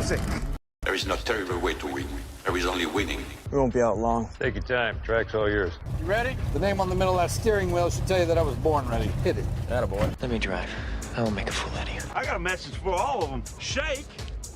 music. There is no terrible way to win. There is only winning. We won't be out long. Take your time. Track's all yours. You ready? The name on the middle of that steering wheel should tell you that I was born ready. Hit it. Attaboy. Let me drive. I won't make a fool out of you. I got a message for all of them. Shake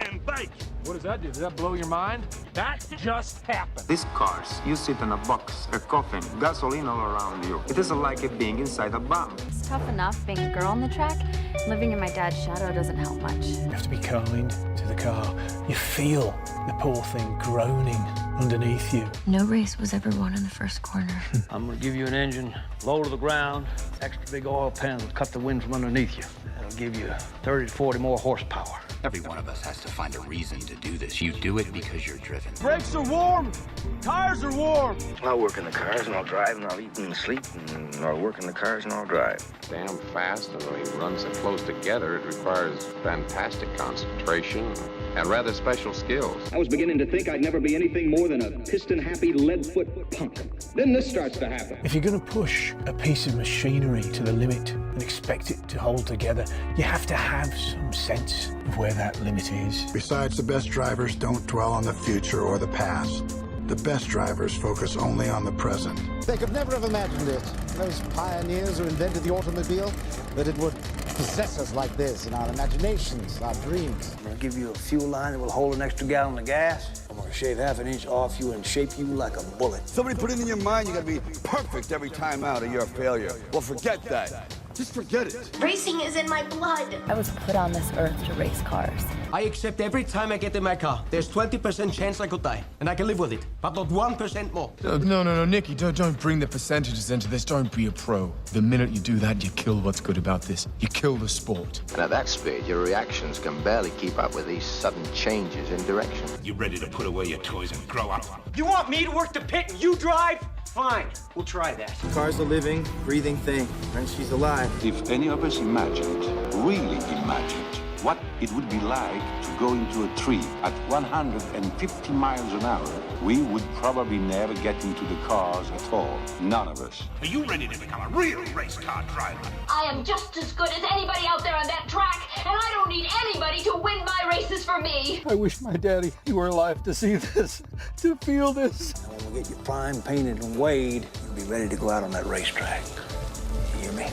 and bake. What does that do? Does that blow your mind? That just happened. These cars, you sit in a box, a coffin, gasoline all around you. It isn't like it being inside a bomb. It's tough enough being a girl on the track. Living in my dad's shadow doesn't help much. You have to be kind to the car. You feel the poor thing groaning underneath you. No race was ever won in the first corner. I'm gonna give you an engine, low to the ground, extra big oil pan will cut the wind from underneath you. That'll give you 30 to 40 more horsepower. Every one of us has to find a reason to do this. You do it because you're driven. Brakes are warm. Tires are warm. I'll work in the cars and I'll drive and I'll eat and sleep and I'll work in the cars and I'll drive. Damn fast, and when he runs so close together, it requires fantastic concentration and rather special skills. I was beginning to think I'd never be anything more than a piston-happy lead-foot punk. Then this starts to happen. If you're going to push a piece of machinery to the limit and expect it to hold together, you have to have some sense of where that limit is. Besides, the best drivers don't dwell on the future or the past. The best drivers focus only on the present. They could never have imagined it, those pioneers who invented the automobile, that it would possess us like this in our imaginations, our dreams. I'm gonna give you a fuel line that will hold an extra gallon of gas. I'm gonna shave half an inch off you and shape you like a bullet. Somebody put it in your mind you gotta be perfect every time out or you're a failure. Well, forget that. Just forget it. Racing is in my blood. I was put on this earth to race cars. I accept every time I get in my car. There's 20% chance I could die, and I can live with it, but not 1% more. No, Nicky, don't bring the percentages into this. Don't be a pro. The minute you do that, you kill what's good about this. You kill the sport. And at that speed, your reactions can barely keep up with these sudden changes in direction. You ready to put away your toys and grow up? You want me to work the pit and you drive? Fine, we'll try that. The car's a living, breathing thing, and she's alive. If any of us imagined, really imagined, what it would be like to go into a tree at 150 miles an hour, we would probably never get into the cars at all. None of us. Are you ready to become a real race car driver? I am just as good as anybody out there on that track, and I don't need anybody to win my races for me. I wish my daddy were alive to see this, to feel this. And when we get you primed, painted, and weighed, you'll be ready to go out on that racetrack. You hear me?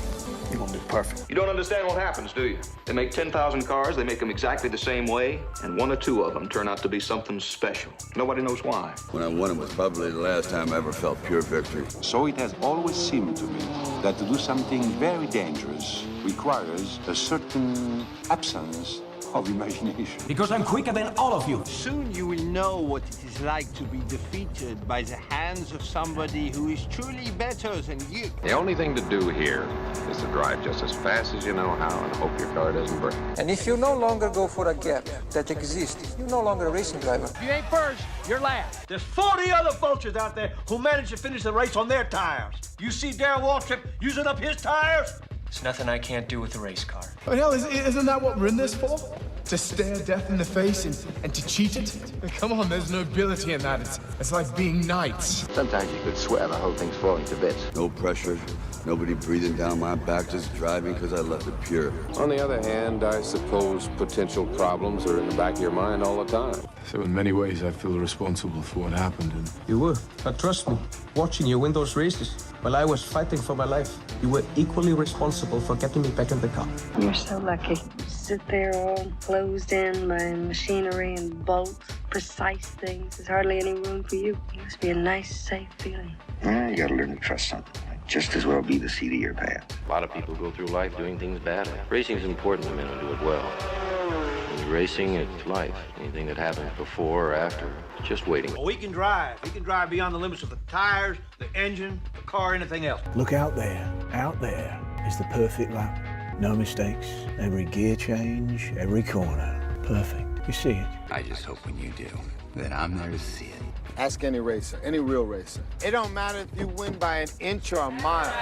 You're gonna be perfect. You don't understand what happens, do you? They make 10,000 cars, they make them exactly the same way, and one or two of them turn out to be something special. Nobody knows why. When I won it was probably the last time I ever felt pure victory. So it has always seemed to me that to do something very dangerous requires a certain absence of imagination. Because I'm quicker than all of you. Soon you will know what it is like to be defeated by the hands of somebody who is truly better than you. The only thing to do here is to drive just as fast as you know how and hope your car doesn't break. And if you no longer go for a gap that exists, you're no longer a racing driver. If you ain't first, you're last. There's 40 other vultures out there who managed to finish the race on their tires. You see Darrell Waltrip using up his tires? There's nothing I can't do with a race car. But hell, isn't that what we're in this for? To stare death in the face and to cheat it? Come on, there's nobility in that. It's like being knights. Sometimes you could swear the whole thing's falling to bits. No pressure, nobody breathing down my back, just driving because I left it pure. On the other hand, I suppose potential problems are in the back of your mind all the time. So in many ways, I feel responsible for what happened. And You were, but trust me, watching you win those races while I was fighting for my life, you were equally responsible for getting me back in the car. You're so lucky. You sit there all closed in by machinery and bolts, precise things. There's hardly any room for you. It must be a nice, safe feeling. Yeah, you gotta learn to trust something. Might just as well be the seat of your pants. A lot of people go through life doing things badly. Racing is important to men who do it well. When you're racing, it's life. Anything that happens before or after, it's just waiting. We can drive. We can drive beyond the limits of the tires, the engine, the car, anything else. look out there. Out there is the perfect lap. No mistakes. Every gear change, every corner. Perfect. You see it. I just hope when you do, that I'm there to see it. Ask any racer, any real racer. It don't matter if you win by an inch or a mile.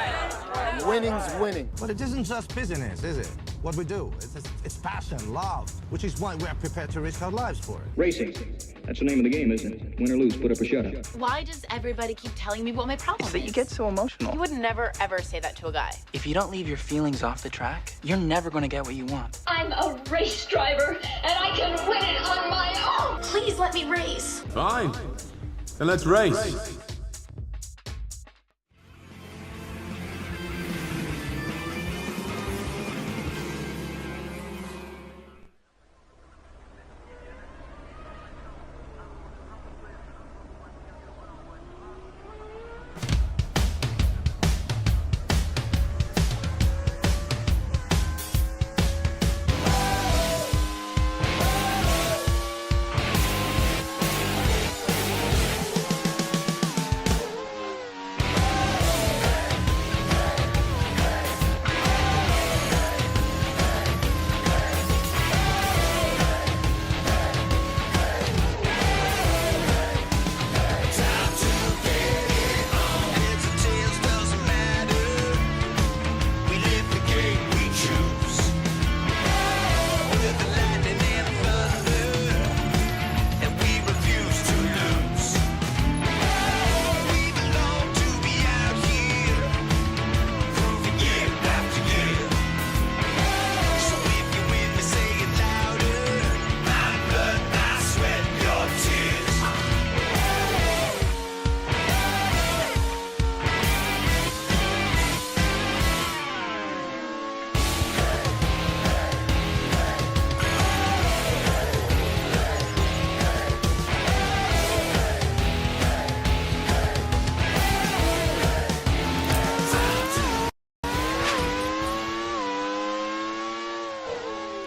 Winning's winning. But it isn't just business, is it? What we do. It's passion, love, which is why we're prepared to risk our lives for it. Racing. That's the name of the game, isn't it? Win or lose, put up or shut up. Why does everybody keep telling me what my problem is? That you get so emotional. You would never, ever say that to a guy. If you don't leave your feelings off the track, you're never gonna get what you want. I'm a race driver, and I can win it on my let me race. Fine. Then let's race.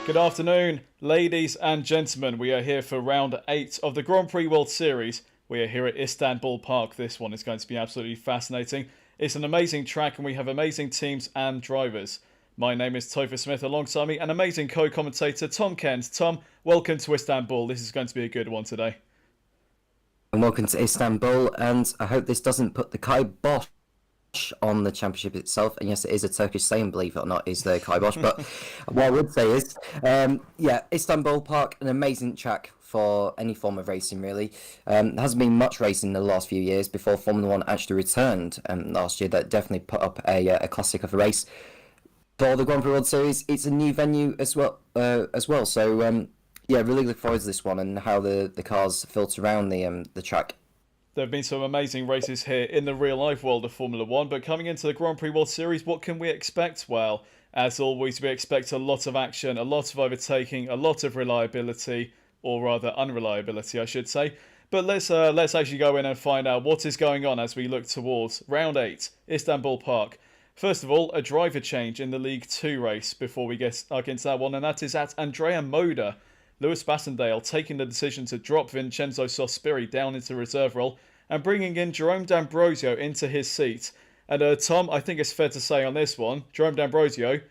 Good afternoon, ladies and gentlemen. We are here for round 8 of the Grand Prix World Series. We are here at Istanbul Park. This one is going to be absolutely fascinating. It's an amazing track and we have amazing teams and drivers. My name is Topher Smith. Alongside me, an amazing co-commentator, Tom Cairns. Tom, welcome to Istanbul. This is going to be a good one today. And welcome to Istanbul, and I hope this doesn't put the kibosh on the championship itself. And yes, it is a Turkish saying, believe it or not, is the kibosh. But what I would say is, Istanbul Park, an amazing track for any form of racing, really. There hasn't been much racing in the last few years before Formula One actually returned last year. That definitely put up a classic of a race. For the Grand Prix World Series, it's a new venue as well. So, really look forward to this one and how the cars filter around the track. There have been some amazing races here in the real-life world of Formula One, but coming into the Grand Prix World Series, what can we expect? Well, as always, we expect a lot of action, a lot of overtaking, a lot of reliability, or rather unreliability, I should say. But let's actually go in and find out what is going on as we look towards round 8, Istanbul Park. First of all, a driver change in the League 2 race before we get into that one, and that is at Andrea Moda. Lewis Bassendale taking the decision to drop Vincenzo Sospiri down into reserve role and bringing in Jerome D'Ambrosio into his seat. And Tom, I think it's fair to say on this one, Jerome D'Ambrosio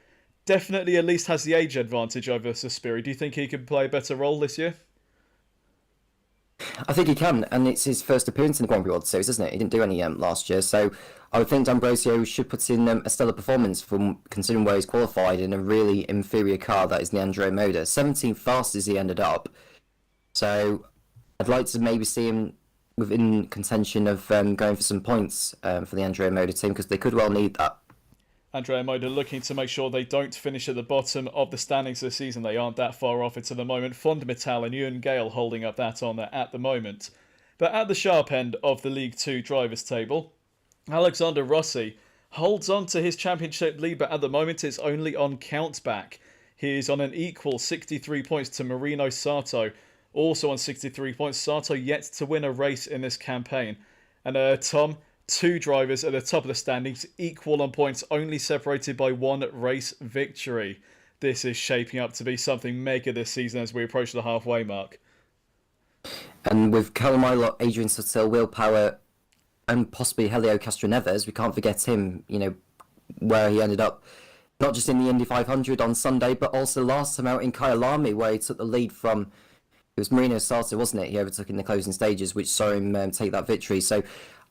definitely at least has the age advantage over Sospiri. Do you think he could play a better role this year? I think he can, and it's his first appearance in the Grand Prix World Series, isn't it? He didn't do any last year, so I would think D'Ambrosio should put in a stellar performance from considering where he's qualified in a really inferior car that is the Andrea Moda. 17th fastest he ended up, so I'd like to maybe see him within contention of going for some points for the Andrea Moda team, because they could well need that. Andrea Moda looking to make sure they don't finish at the bottom of the standings this season. They aren't that far off it at the moment. Fondametal and Ewan Gale holding up that honour at the moment. But at the sharp end of the League 2 drivers' table, Alexander Rossi holds on to his championship lead, but at the moment it's only on countback. He is on an equal 63 points to Marino Sato, also on 63 points. Sato yet to win a race in this campaign. And Tom, two drivers at the top of the standings, equal on points, only separated by one race victory. This is shaping up to be something mega this season as we approach the halfway mark. And with Kyalami, Adrian Sutil, Will Power, and possibly Helio Castroneves, we can't forget him, where he ended up, not just in the Indy 500 on Sunday, but also last time out in Kyalami, where he took the lead from, it was Marino Sato, wasn't it? He overtook in the closing stages, which saw him take that victory. So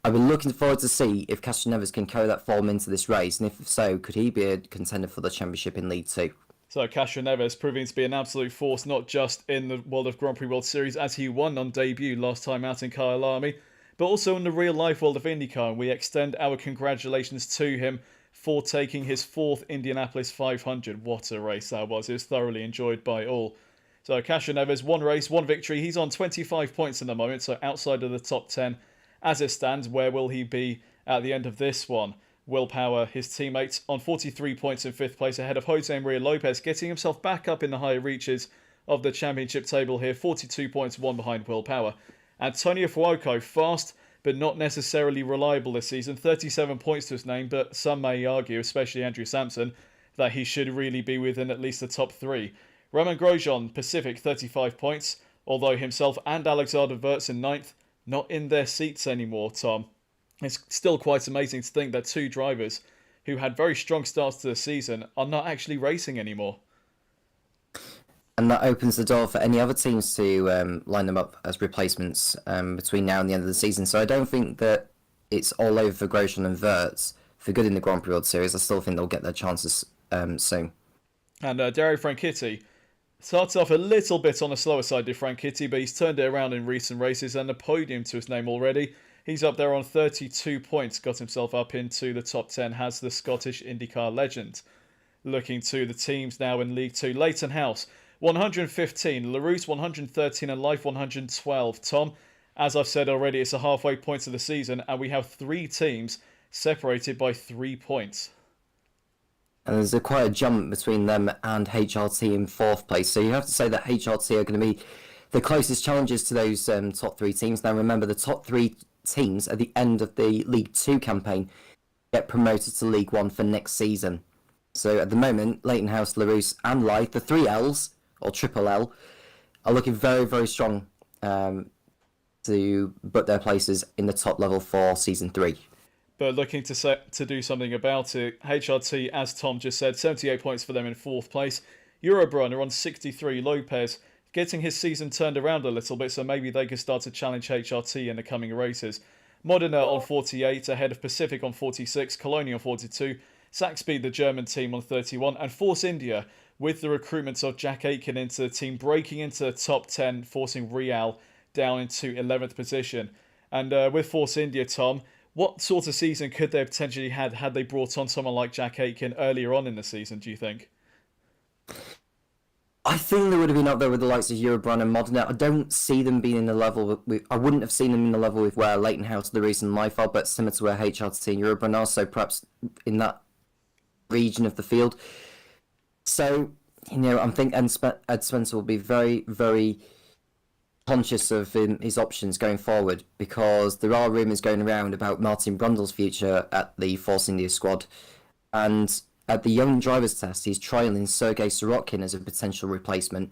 I've been looking forward to see if Castroneves can carry that form into this race, and if so, could he be a contender for the championship in League 2? So Castroneves proving to be an absolute force, not just in the world of Grand Prix World Series, as he won on debut last time out in Kyalami, but also in the real-life world of IndyCar. And we extend our congratulations to him for taking his 4th Indianapolis 500. What a race that was. It was thoroughly enjoyed by all. So Castroneves, 1 race, 1 victory. He's on 25 points in the moment, so outside of the top 10 as it stands. Where will he be at the end of this one? Will Power, his teammate, on 43 points in 5th place, ahead of Jose Maria Lopez, getting himself back up in the higher reaches of the championship table here. 42 points, 1 behind Will Power. Antonio Fuoco, fast but not necessarily reliable this season. 37 points to his name, but some may argue, especially Andrew Sampson, that he should really be within at least the top 3. Roman Grosjean, Pacific, 35 points, although himself and Alexander Wurz in 9th, not in their seats anymore, Tom. It's still quite amazing to think that 2 drivers who had very strong starts to the season are not actually racing anymore. And that opens the door for any other teams to line them up as replacements between now and the end of the season. So I don't think that it's all over for Grosjean and Wurz for good in the Grand Prix World Series. I still think they'll get their chances soon. And Dario Franchitti starts off a little bit on the slower side to Franchitti, but he's turned it around in recent races and a podium to his name already. He's up there on 32 points, got himself up into the top 10, has the Scottish IndyCar legend. Looking to the teams now in League 2, Leighton House, 115, LaRousse 113 and Life 112. Tom, as I've said already, it's the halfway point of the season and we have 3 teams separated by 3 points. And there's quite a jump between them and HRT in 4th place. So you have to say that HRT are going to be the closest challengers to those top 3 teams. Now remember, the top 3 teams at the end of the League 2 campaign get promoted to League 1 for next season. So at the moment, Leighton House, LaRousse and Life, the 3 Ls, or triple L, are looking very, very strong to book their places in the top level for Season 3. But looking to do something about it, HRT, as Tom just said, 78 points for them in 4th place. Eurobrunner on 63, Lopez getting his season turned around a little bit, so maybe they can start to challenge HRT in the coming races. Modena on 48, ahead of Pacific on 46, Colonia on 42, Saxby, the German team, on 31, and Force India, with the recruitment of Jack Aitken into the team, breaking into the top 10, forcing Real down into 11th position. And with Force India, Tom, what sort of season could they have potentially had they brought on someone like Jack Aitken earlier on in the season, do you think? I think they would have been up there with the likes of Eurobrunner and Modena. I don't see them being in the level I wouldn't have seen them in the level with where Leighton House, the recent Life are, but similar to where HRT and Eurobrunner are, so perhaps in that region of the field. So, I'm thinking Ed Spencer will be very, very conscious of his options going forward, because there are rumours going around about Martin Brundle's future at the Force India squad, and at the young drivers test he's trialling Sergei Sorokin as a potential replacement.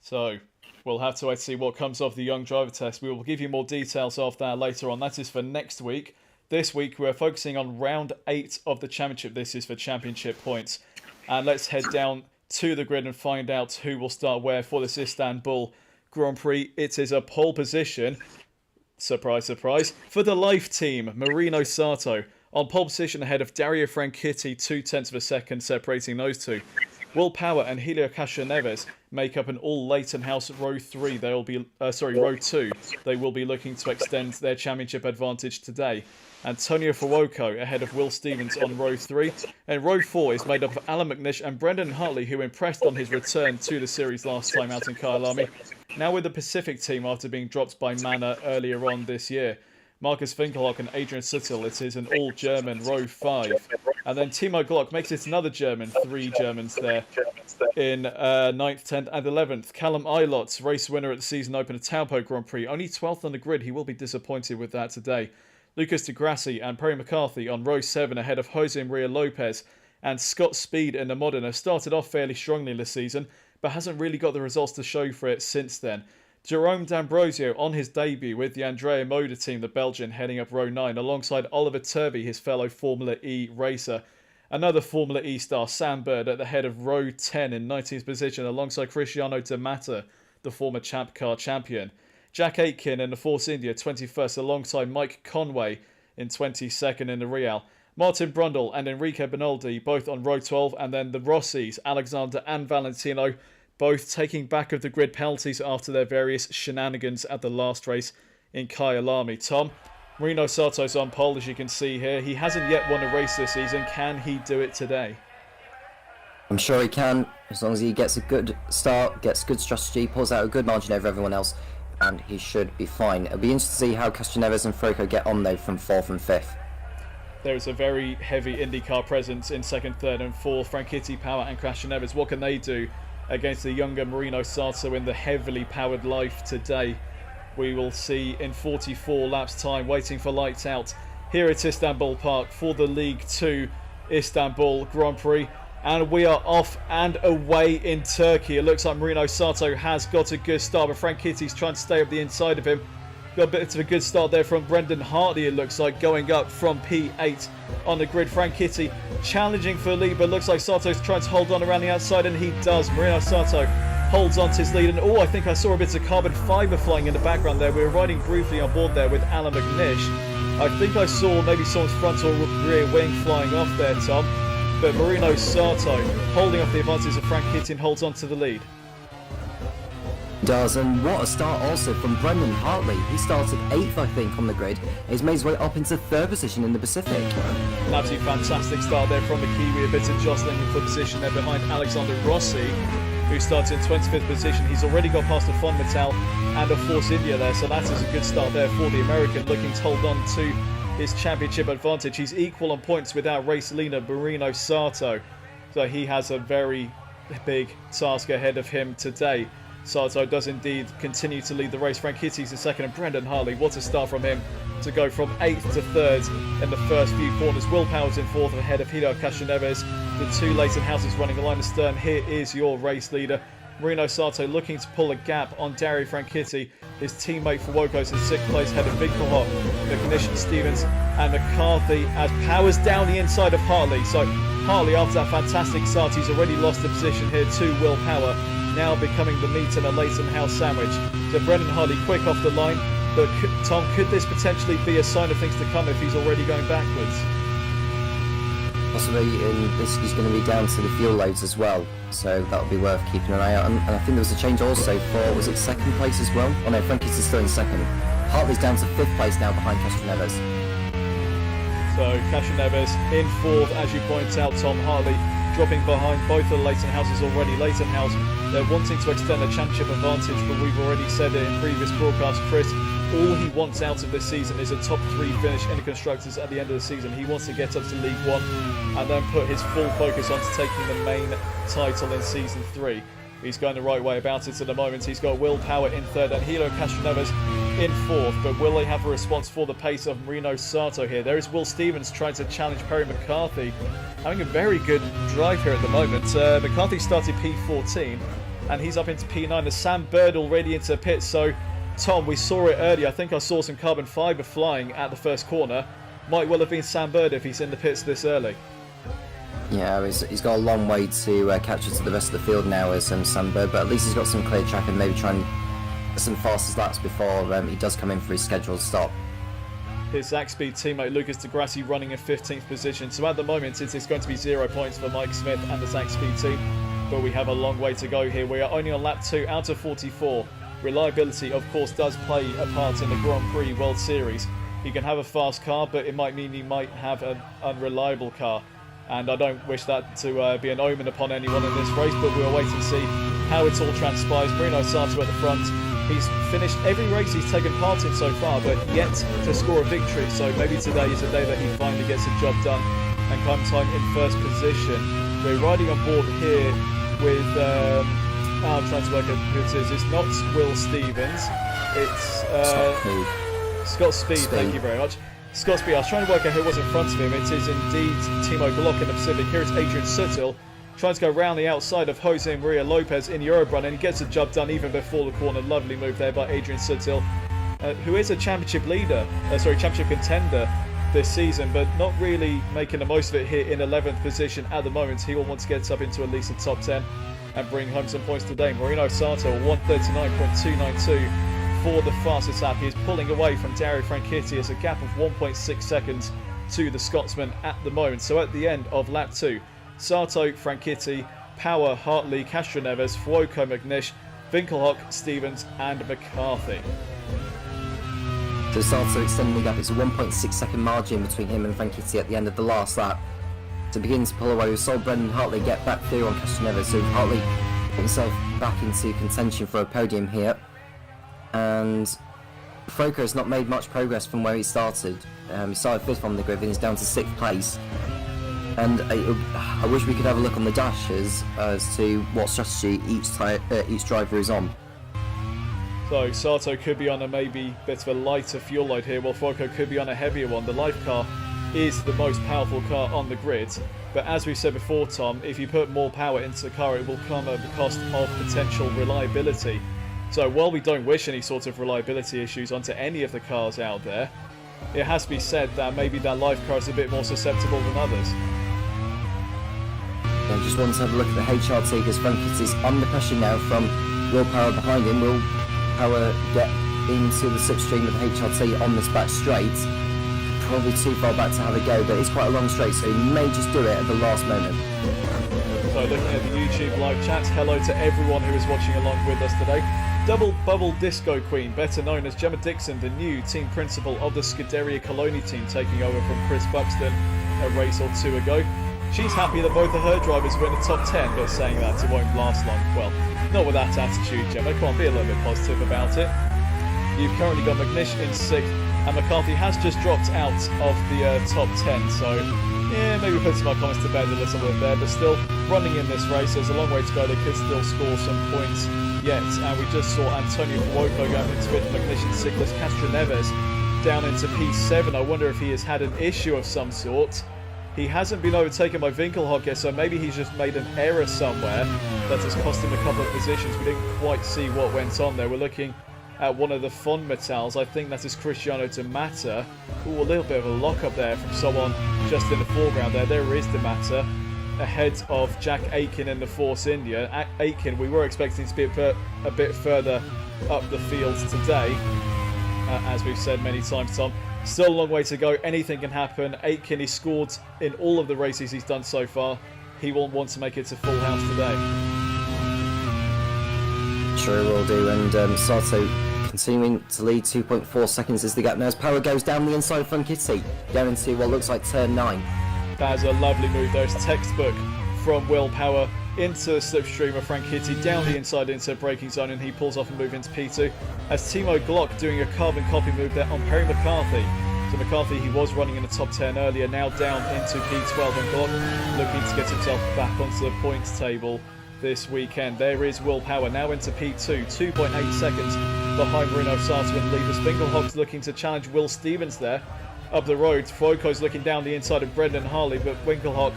So we'll have to wait to see what comes of the young driver test. We will give you more details of that later on. That is for next week. This week we're focusing on round 8 of the championship. This is for championship points, and let's head down to the grid and find out who will start where for this Istanbul Grand Prix. It is a pole position, surprise, surprise, for the Life team. Marino Sato on pole position ahead of Dario Franchitti, 0.2 of a second separating those two. Will Power and Helio Castroneves make up an all Leighton House row 3. They will be row 2. They will be looking to extend their championship advantage today. Antonio Fuoco ahead of Will Stevens on row 3. And row 4 is made up of Alan McNish and Brendan Hartley, who impressed on his return to the series last time out in Kyalami. Now with the Pacific team after being dropped by Manor earlier on this year. Marcus Finkelhock and Adrian Suttel, it is an all-German row 5. And then Timo Glock makes it another German, 3 Germans there in 9th, 10th and 11th. Callum Eilert, race winner at the season opener Taupo Grand Prix, only 12th on the grid. He will be disappointed with that today. Lucas deGrassi and Perry McCarthy on row 7 ahead of Jose Maria Lopez. And Scott Speed in the Modena started off fairly strongly this season, but hasn't really got the results to show for it since then. Jerome D'Ambrosio on his debut with the Andrea Moda team, the Belgian, heading up row 9 alongside Oliver Turvey, his fellow Formula E racer. Another Formula E star, Sam Bird, at the head of row 10 in 19th position alongside Cristiano De Mata, the former Champ Car champion. Jack Aitken in the Force India, 21st, alongside Mike Conway in 22nd in the Real. Martin Brundle and Enrique Benoldi both on row 12, and then the Rossis, Alexander and Valentino, both taking back of the grid penalties after their various shenanigans at the last race in Kyalami. Tom, Marino Sato's on pole, as you can see here. He hasn't yet won a race this season. Can he do it today? I'm sure he can, as long as he gets a good start, gets good strategy, pulls out a good margin over everyone else, and he should be fine. It'll be interesting to see how Castroneves and Froco get on though from 4th and 5th. There is a very heavy IndyCar presence in 2nd, 3rd and 4th. Franchitti, Power and Castroneves. What can they do against the younger Marino Sato in the heavily powered Life today? We will see in 44 laps time, waiting for lights out here at Istanbul Park for the League 2 Istanbul Grand Prix. And we are off and away in Turkey. It looks like Marino Sato has got a good start, but Frankitti's trying to stay up the inside of him. Got a bit of a good start there from Brendan Hartley, it looks like, going up from P8 on the grid. Franchitti challenging for a lead, but looks like Sato's trying to hold on around the outside, and he does. Marino Sato holds on to his lead, and I think I saw a bit of carbon fibre flying in the background there. We were riding briefly on board there with Alan McNish. I think I saw maybe someone's front or rear wing flying off there, Tom. But Marino Sato holding off the advances of Franchitti and holds on to the lead. Does, and what a start also from Brendan Hartley. He started 8th, I think, on the grid. He's made his way up into 3rd position in the Pacific. An absolutely fantastic start there from the Kiwi, a bit of jostling for position there behind Alexander Rossi, who starts in 25th position. He's already got past a Fonmetal and a Force India there, so that is a good start there for the American, looking to hold on to his championship advantage. He's equal on points with our race leader Marino Sato, so he has a very big task ahead of him today. Sato does indeed continue to lead the race. Frankitti's in 2nd and Brendan Hartley, what a start from him to go from 8th to 3rd in the first few corners. Will Power's in 4th ahead of Helio Castroneves. The 2 Leighton Houses running the line astern. Here is your race leader. Marino Sato looking to pull a gap on Dario Franchitti. His teammate for Woko's in 6th place ahead of Winkelhoff, McNish, Stevens and McCarthy, as Power's down the inside of Hartley. So Hartley, after that fantastic start, he's already lost the position here to Will Power, now becoming the meat and a Leighton House sandwich. So Brendan Hartley quick off the line, but Tom, could this potentially be a sign of things to come if he's already going backwards? Possibly, and this is going to be down to the fuel loads as well, so that'll be worth keeping an eye out. And I think there was a change also for, was it 2nd place as well? Oh no, Frankie's is still in 2nd. Hartley's down to 5th place now behind Castroneves. So Castroneves in 4th, as you point out, Tom. Hartley dropping behind both of the Leighton Houses already. Leighton House, they're wanting to extend their championship advantage, but we've already said it in previous broadcasts, Chris. All he wants out of this season is a top 3 finish in the Constructors at the end of the season. He wants to get up to League 1 and then put his full focus onto taking the main title in Season 3. He's going the right way about it at the moment. He's got Will Power in 3rd and Helio Castroneves in 4th. But will they have a response for the pace of Marino Sato here? There is Will Stevens trying to challenge Perry McCarthy, having a very good drive here at the moment. McCarthy started P14 and he's up into P9. There's Sam Bird already into pits. So Tom, we saw it earlier. I think I saw some carbon fibre flying at the first corner. Might well have been Sam Bird if he's in the pits this early. Yeah, he's got a long way to capture to the rest of the field now as Sam Bird, but at least he's got some clear track and maybe try and get some fastest laps before he does come in for his scheduled stop. His Zach Speed teammate Lucas Di Grassi running in 15th position. So at the moment it's going to be 0 points for Mike Smith and the Zach Speed team, but we have a long way to go here. We are only on lap 2 out of 44. Reliability, of course, does play a part in the Grand Prix World Series. You can have a fast car, but it might mean you might have an unreliable car. And I don't wish that to be an omen upon anyone in this race, but we'll wait and see how it all transpires. Marino Sato at the front. He's finished every race he's taken part in so far, but yet to score a victory. So maybe today is a day that he finally gets the job done and comes home in 1st position. We're riding on board here with... I'm trying to work out who it is. It's not Will Stevens. It's Scott Speed. Thank you very much. Scott Speed. I was trying to work out who was in front of him. It is indeed Timo Glock in the Pacific. Here it's Adrian Suttil trying to go round the outside of Jose Maria Lopez in Eurobrun, and he gets the job done even before the corner. Lovely move there by Adrian Suttil, who is a championship leader, championship contender this season, but not really making the most of it here in 11th position at the moment. He will want to get up into at least the top 10 and bring home some points today. Marino Sato 139.292 for the fastest lap. He is pulling away from Dario Franchitti as a gap of 1.6 seconds to the Scotsman at the moment. So at the end of lap 2, Sato, Franchitti, Power, Hartley, Castroneves, Fuoco, McNish, Winkelhock, Stevens and McCarthy. So Sato extending the gap. It's a 1.6 second margin between him and Franchitti at the end of the last lap. to begin to pull away. We saw Brendan Hartley get back through on Castroneves, so Hartley put himself back into contention for a podium here. And Froco has not made much progress from where he started. He started 5th on the grid and he's down to 6th place. And I wish we could have a look on the dashes as to what strategy each driver is on. So Sato could be on a maybe bit of a lighter fuel load here, while Froco could be on a heavier one. The life car is the most powerful car on the grid, but as we said before, Tom, if you put more power into the car, it will come at the cost of potential reliability. So while we don't wish any sort of reliability issues onto any of the cars out there, it has to be said that maybe that life car is a bit more susceptible than others. I just want to have a look at the HRT because Frankfurt is under pressure now from Will Power behind him. Will Power get into the slipstream with HRT on this back straight? Probably too far back to have a go, but it's quite a long straight, so he may just do it at the last moment. So looking at the YouTube live chat, hello to everyone who is watching along with us today. Double Bubble Disco Queen, better known as Gemma Dixon, the new team principal of the Scuderia Coloni team, taking over from Chris Buxton a race or two ago. She's happy that both of her drivers were in the top 10, but saying that it won't last long. Well, not with that attitude, Gemma. Come on, be a little bit positive about it. You've currently got McNish in 6th, and McCarthy has just dropped out of the top 10, so yeah, maybe put some comments to bed a little bit there, but still running in this race. There's a long way to go. They could still score some points yet, and we just saw Antonio Fuoco going into it, McNish in 6th, Castroneves down into P7. I wonder if he has had an issue of some sort. He hasn't been overtaken by Winkelhock yet, so maybe he's just made an error somewhere that has cost him a couple of positions. We didn't quite see what went on there. We're looking at one of the Fon Metals. I think that is Cristiano D'Amata. Ooh, a little bit of a lock-up there from someone just in the foreground there. There is D'Amata ahead of Jack Aitken in the Force India. Aitken, we were expecting to be a bit further up the field today, as we've said many times, Tom. Still a long way to go. Anything can happen. Aitken, he scored in all of the races he's done so far. He will want to make it to full house today. Sure will do. And Sato continuing to lead 2.4 seconds as the gap now as Power goes down the inside from Kitty down into what looks like turn 9. That is a lovely move there. It's textbook from Will Power into slipstream of Frank Kitty down the inside into braking zone, and he pulls off and moves into P2 as Timo Glock doing a carbon copy move there on Perry McCarthy. So McCarthy, he was running in the top 10 earlier, now down into P12, and Glock looking to get himself back onto the points table this weekend. There is Will Power now into P2, 2.8 seconds behind Bruno Sato and Levis. Winkelhock's looking to challenge Will Stevens there up the road. Froco's looking down the inside of Brendan Harley, but Winkelhock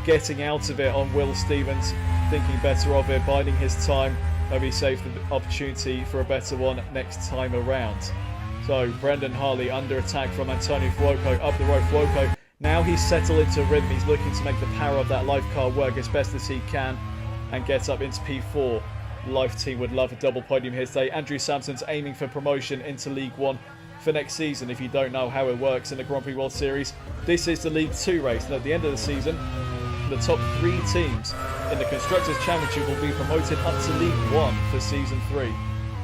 getting out of it on Will Stevens, thinking better of it, biding his time. Maybe save the opportunity for a better one next time around. So Brendan Harley under attack from Antonio Fuoco up the road. Fuoco, now he's settled into rhythm. He's looking to make the power of that life car work as best as he can and get up into P4. Life team would love a double podium here today. Andrew Sampson's aiming for promotion into League 1 for next season. If you don't know how it works in the Grand Prix World Series, this is the League 2 race, and at the end of the season, the top 3 teams in the Constructors' Championship will be promoted up to League 1 for Season 3.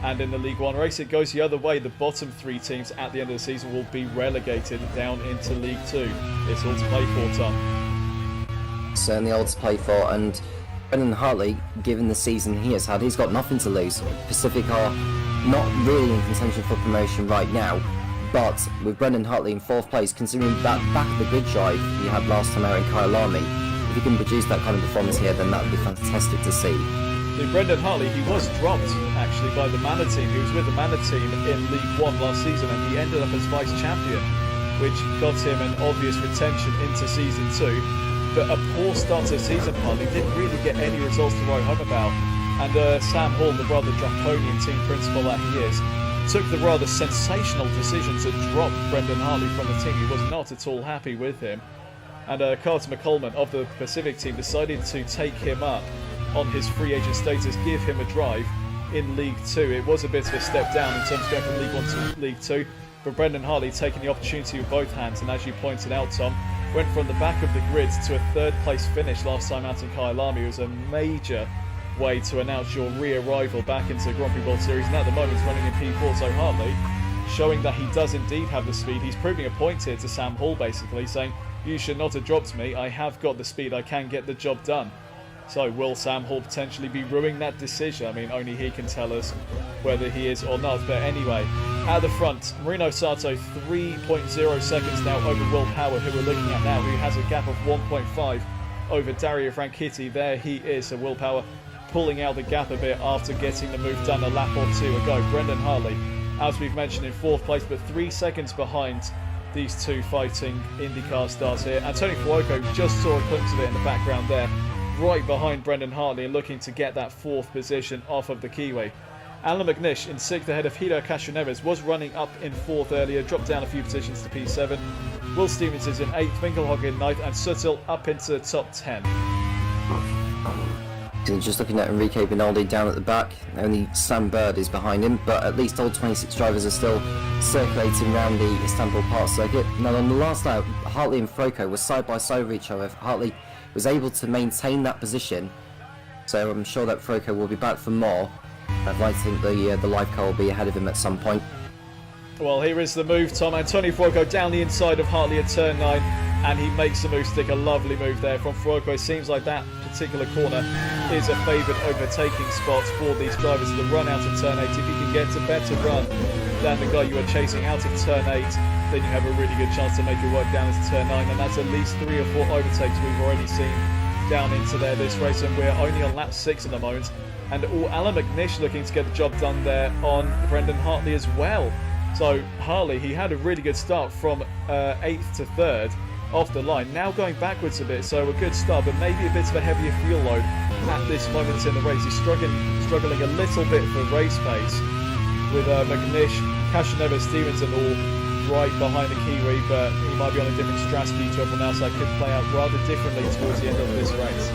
And in the League 1 race, it goes the other way. The bottom 3 teams at the end of the season will be relegated down into League 2. It's all to play for, Tom. Certainly all to play for, and Brendan Hartley, given the season he has had, he's got nothing to lose. Pacific are not really in contention for promotion right now, but with Brendan Hartley in 4th place, considering that back of the grid drive he had last time out in Kyalami, if he can produce that kind of performance here, then that would be fantastic to see. So Brendan Hartley, he was dropped actually by the Manor team. He was with the Manor team in League 1 last season, and he ended up as vice champion, which got him an obvious retention into Season 2. But a poor start to the season, Hartley didn't really get any results to write home about. And Sam Hall, the rather draconian team principal that he is, took the rather sensational decision to drop Brendan Hartley from the team. He was not at all happy with him. And Carter McCollman of the Pacific team decided to take him up on his free agent status, give him a drive in League 2. It was a bit of a step down in terms of going from League 1 to League 2, but Brendan Hartley taking the opportunity with both hands, and as you pointed out, Tom, went from the back of the grid to a 3rd place finish last time out in Kyalami. It was a major way to announce your re-arrival back into the Grand Prix World Series, and at the moment he's running in P4, so Hartley showing that he does indeed have the speed. He's proving a point here to Sam Hall, basically saying, you should not have dropped me. I have got the speed. I can get the job done. So will Sam Hall potentially be ruining that decision? I mean, only he can tell us whether he is or not. But anyway, at the front, Marino Sato 3.0 seconds now over Will Power, who we're looking at now, who has a gap of 1.5 over Dario Franchitti. There he is. So Will Power pulling out the gap a bit after getting the move done a lap or two ago. Brendan Hartley, as we've mentioned, in 4th place, but 3 seconds behind these two fighting IndyCar stars here. And Tony Fuoco just saw a glimpse of it in the background there, right behind Brendan Hartley and looking to get that 4th position off of the Kiwi. Alan McNish in 6th ahead of Helio Castroneves, was running up in 4th earlier, dropped down a few positions to P7. Will Stevens is in 8th, Winkelhock in 9th, and Suttil up into the top 10. Just looking at Enrique Binaldi down at the back, only Sam Bird is behind him, but at least all 26 drivers are still circulating around the Istanbul Park circuit. Now on the last lap, Hartley and Froco were side by side with each other. Hartley was able to maintain that position, so I'm sure that Froco will be back for more. I'd like to think the live car will be ahead of him at some point. Well, here is the move, Tom. Antonio Fuoco down the inside of Hartley at turn 9, and he makes the move stick. A lovely move there from Fuoco. It seems like that particular corner is a favoured overtaking spot for these drivers. The run out of turn 8, if you can get a better run than the guy you are chasing out of turn 8, then you have a really good chance to make it work down into turn 9, and that's at least 3 or 4 overtakes we've already seen down into there this race, and we're only on lap 6 at the moment. And Alan McNish looking to get the job done there on Brendan Hartley as well. So Hartley, he had a really good start from 8th to 3rd off the line, now going backwards a bit, so a good start, but maybe a bit of a heavier fuel load at this moment in the race. He's struggling a little bit for race pace with McNish, Castroneves, Stevens and all right behind the Kiwi, but he might be on a different strategy to everyone else that could play out rather differently towards the end of this race.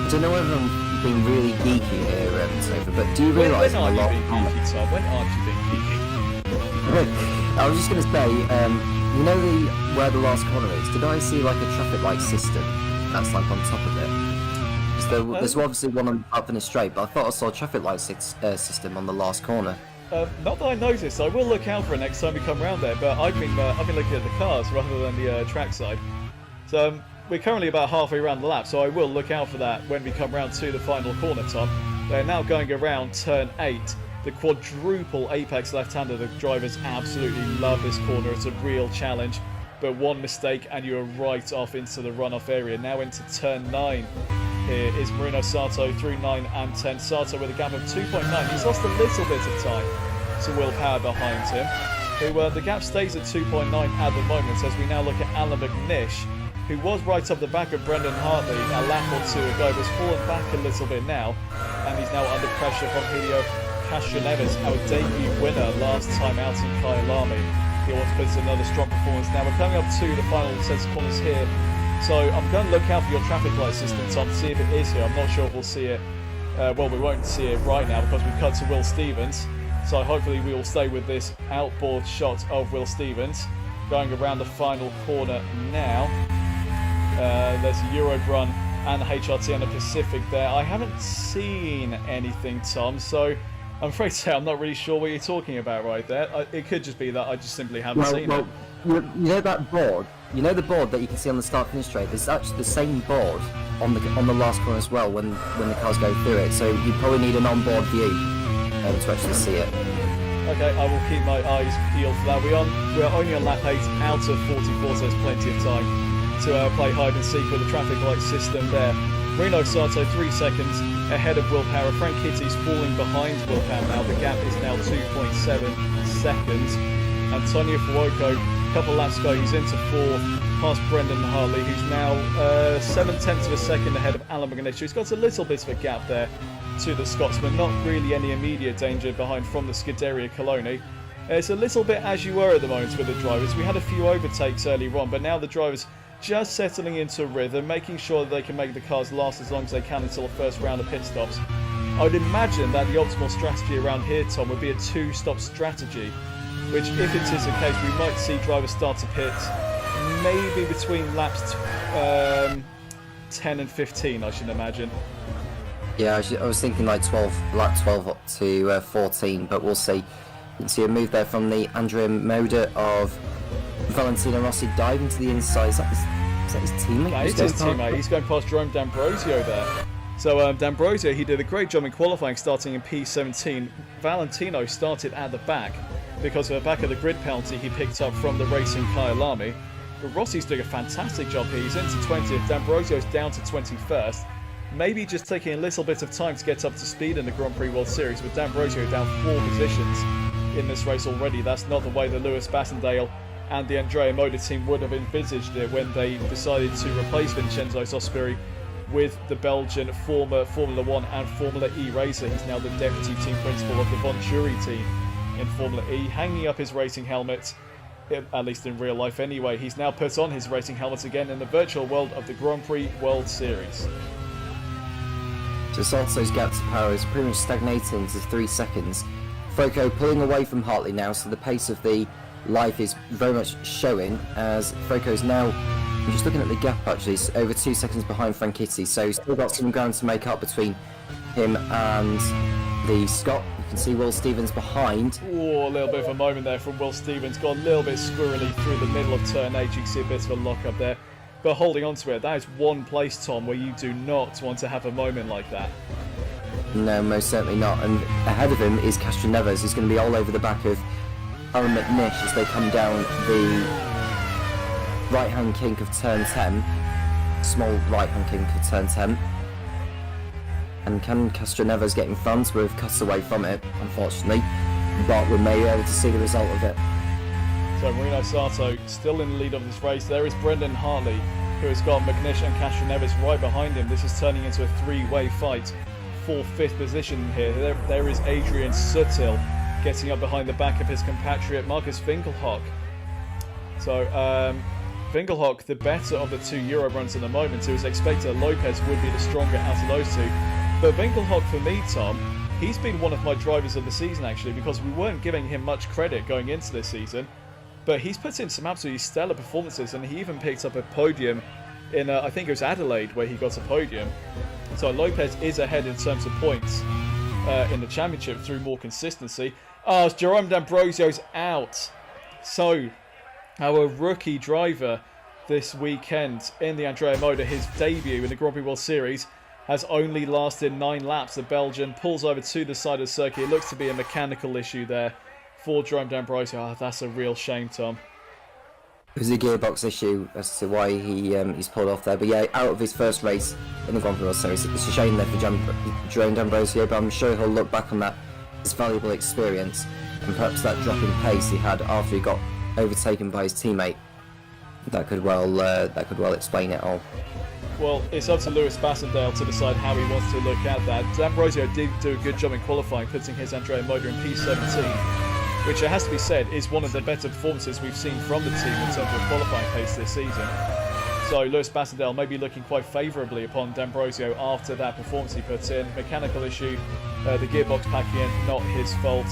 I don't know whether I'm being really geeky here, Topher, but do you realise when aren't you being geeky, Tom? When aren't you being geeky? I was just going to say, you know where the last corner is? Did I see like a traffic light system that's like on top of it? There's obviously one on up in a straight, but I thought I saw a traffic light system on the last corner. Not that I noticed. I will look out for it next time we come around there, but I've been looking at the cars rather than the track side. So we're currently about halfway around the lap, so I will look out for that when we come round to the final corner, Tom. They're now going around turn 8, the quadruple apex left-hander. The drivers absolutely love this corner. It's a real challenge, but one mistake and you're right off into the runoff area. Now into turn 9. Here is Marino Sato through 9 and 10. Sato with a gap of 2.9. He's lost a little bit of time to Will Power behind him, who the gap stays at 2.9 at the moment, as we now look at Alan McNish, who was right up the back of Brendan Hartley a lap or two ago, has fallen back a little bit now, and he's now under pressure from Helio Castroneves, our debut winner last time out in Kyalami. He wants to put in another strong performance. Now we're coming up to the final set of corners here, so I'm going to look out for your traffic light system, Tom, to see if it is here. I'm not sure if we'll see it. Well, we won't see it right now because we've cut to Will Stevens, so hopefully we will stay with this outboard shot of Will Stevens going around the final corner now. There's a Eurobrun and the HRT and the Pacific there. I haven't seen anything, Tom, so I'm afraid to say I'm not really sure what you're talking about right there. It could just be that I just simply haven't seen it. You know that board? You know the board that you can see on the start finish straight? There's actually the same board on the last corner as well when the cars go through it, so you probably need an onboard view to actually see it. Okay, I will keep my eyes peeled for that. We're only on lap 8 out of 44, so there's plenty of time to play hide and seek with the traffic light system there. Marino Sato 3 seconds ahead of Will Power. Franchitti's falling behind Will Power now. The gap is now 2.7 seconds. Antonio Fuoco, a couple of laps ago, he's into 4th, past Brendan Hartley, who's now 0.7 of a second ahead of Alan McNish. He's got a little bit of a gap there to the Scotsman. Not really any immediate danger behind from the Scuderia Coloni. It's a little bit as you were at the moment with the drivers. We had a few overtakes earlier on, but now the drivers just settling into rhythm, making sure that they can make the cars last as long as they can until the first round of pit stops. I would imagine that the optimal strategy around here, Tom, would be a 2-stop strategy, which, if it is the case, we might see drivers start to pit maybe between laps 10 and 15, I should imagine. Yeah, I was thinking like lap 12 up to 14, but we'll see. You can see a move there from the Andrea Moda of Valentino Rossi diving to the inside. Is that his teammate? Yeah, it's his teammate. He's going past Jerome D'Ambrosio there. So D'Ambrosio, he did a great job in qualifying, starting in P17. Valentino started at the back because of the back of the grid penalty he picked up from the racing Kyalami. But Rossi's doing a fantastic job here. He's into 20th. D'Ambrosio's down to 21st. Maybe just taking a little bit of time to get up to speed in the Grand Prix World Series, with D'Ambrosio down 4 positions in this race already. That's not the way the Lewis Bassendale and the Andrea Moda team would have envisaged it when they decided to replace Vincenzo Sospiri with the Belgian former Formula 1 and Formula E racer. He's now the deputy team principal of the Venturi team in Formula E, hanging up his racing helmet, at least in real life anyway. He's now put on his racing helmet again in the virtual world of the Grand Prix World Series. So Salto's gap to power is pretty much stagnating to 3 seconds. Froco pulling away from Hartley now, so the pace of the life is very much showing, as Froco's now, I'm just looking at the gap actually, it's over 2 seconds behind Franchitti, so he's still got some ground to make up between him and the Scot. You can see Will Stevens behind. Oh, a little bit of a moment there from Will Stevens. Got a little bit squirrely through the middle of turn 8. You can see a bit of a lock up there. But holding on to it, that is one place, Tom, where you do not want to have a moment like that. No, most certainly not. And ahead of him is Castroneves, who's going to be all over the back of Aaron McNish as they come down the right-hand kink of turn 10. Small right-hand kink of turn 10. And can Castroneves get in front? We've cut away from it, unfortunately. But we may be able to see the result of it. So Marino Sato still in the lead of this race. There is Brendan Hartley, who has got McNish and Castroneves right behind him. This is turning into a 3-way fight for 5th position here. There is Adrian Sutil getting up behind the back of his compatriot Marcus Winkelhock. So Winkelhock, the better of the 2 Euro runs at the moment. It was expected that Lopez would be the stronger out of those 2. But Winkelhock, for me, Tom, he's been one of my drivers of the season actually, because we weren't giving him much credit going into this season. But he's put in some absolutely stellar performances, and he even picked up a podium in, I think it was Adelaide, where he got a podium. So Lopez is ahead in terms of points in the championship through more consistency. Oh, Jerome D'Ambrosio's out. So our rookie driver this weekend in the Andrea Moda, his debut in the Grand Prix World Series, has only lasted 9 laps. The Belgian pulls over to the side of the circuit. It looks to be a mechanical issue there for Jerome D'Ambrosio. Oh, that's a real shame, Tom. It was a gearbox issue as to why he's pulled off there. But yeah, out of his first race in the Grand Prix World Series. It's a shame there for Jerome D'Ambrosio, but I'm sure he'll look back on that as valuable experience, and perhaps that drop in pace he had after he got overtaken by his teammate. That could well explain it all. Well, it's up to Lewis Bassendale to decide how he wants to look at that. D'Ambrosio did do a good job in qualifying, putting his Andrea Moda in P17, which, it has to be said, is one of the better performances we've seen from the team in terms of qualifying pace this season. So Lewis Bassendale may be looking quite favourably upon D'Ambrosio after that performance he put in. Mechanical issue, the gearbox packing in, not his fault.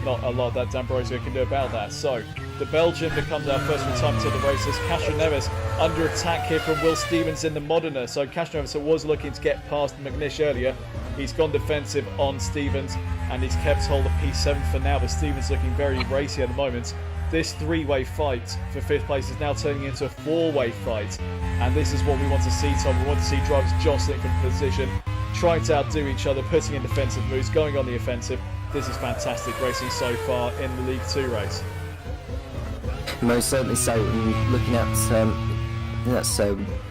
Not a lot that D'Ambrosio can do about that. So the Belgian becomes our first retirement of the races. Castroneves under attack here from Will Stevens in the Modena. So Castroneves was looking to get past McNish earlier. He's gone defensive on Stevens and he's kept hold of P7 for now, but Stevens looking very racy at the moment. This 3-way fight for 5th place is now turning into a 4-way fight, and this is what we want to see, Tom. We want to see drivers jostling for position, trying to outdo each other, putting in defensive moves, going on the offensive. This is fantastic racing so far in the League 2 race. Most certainly so. And looking at that's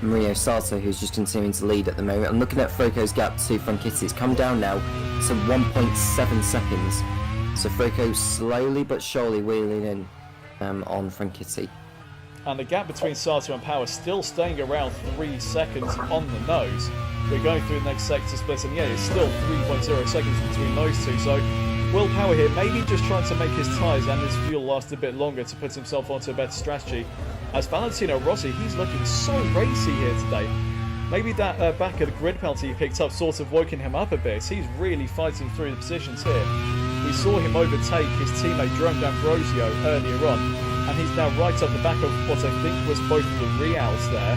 Mario Sato, who's just continuing to lead at the moment. I'm looking at Froco's gap to Franchitti. It's come down now to 1.7 seconds. So Froco slowly but surely wheeling in on Franchitti. And the gap between Sato and Power still staying around 3 seconds on the nose. We're going through the next sector split, and yeah, it's still 3.0 seconds between those two. So Will Power here maybe just trying to make his tyres and his fuel last a bit longer to put himself onto a better strategy. As Valentino Rossi, he's looking so racy here today. Maybe that back of the grid penalty he picked up sort of woken him up a bit. He's really fighting through the positions here. We saw him overtake his teammate Jerome D'Ambrosio earlier on, and he's now right up the back of what I think was both of the Reals there,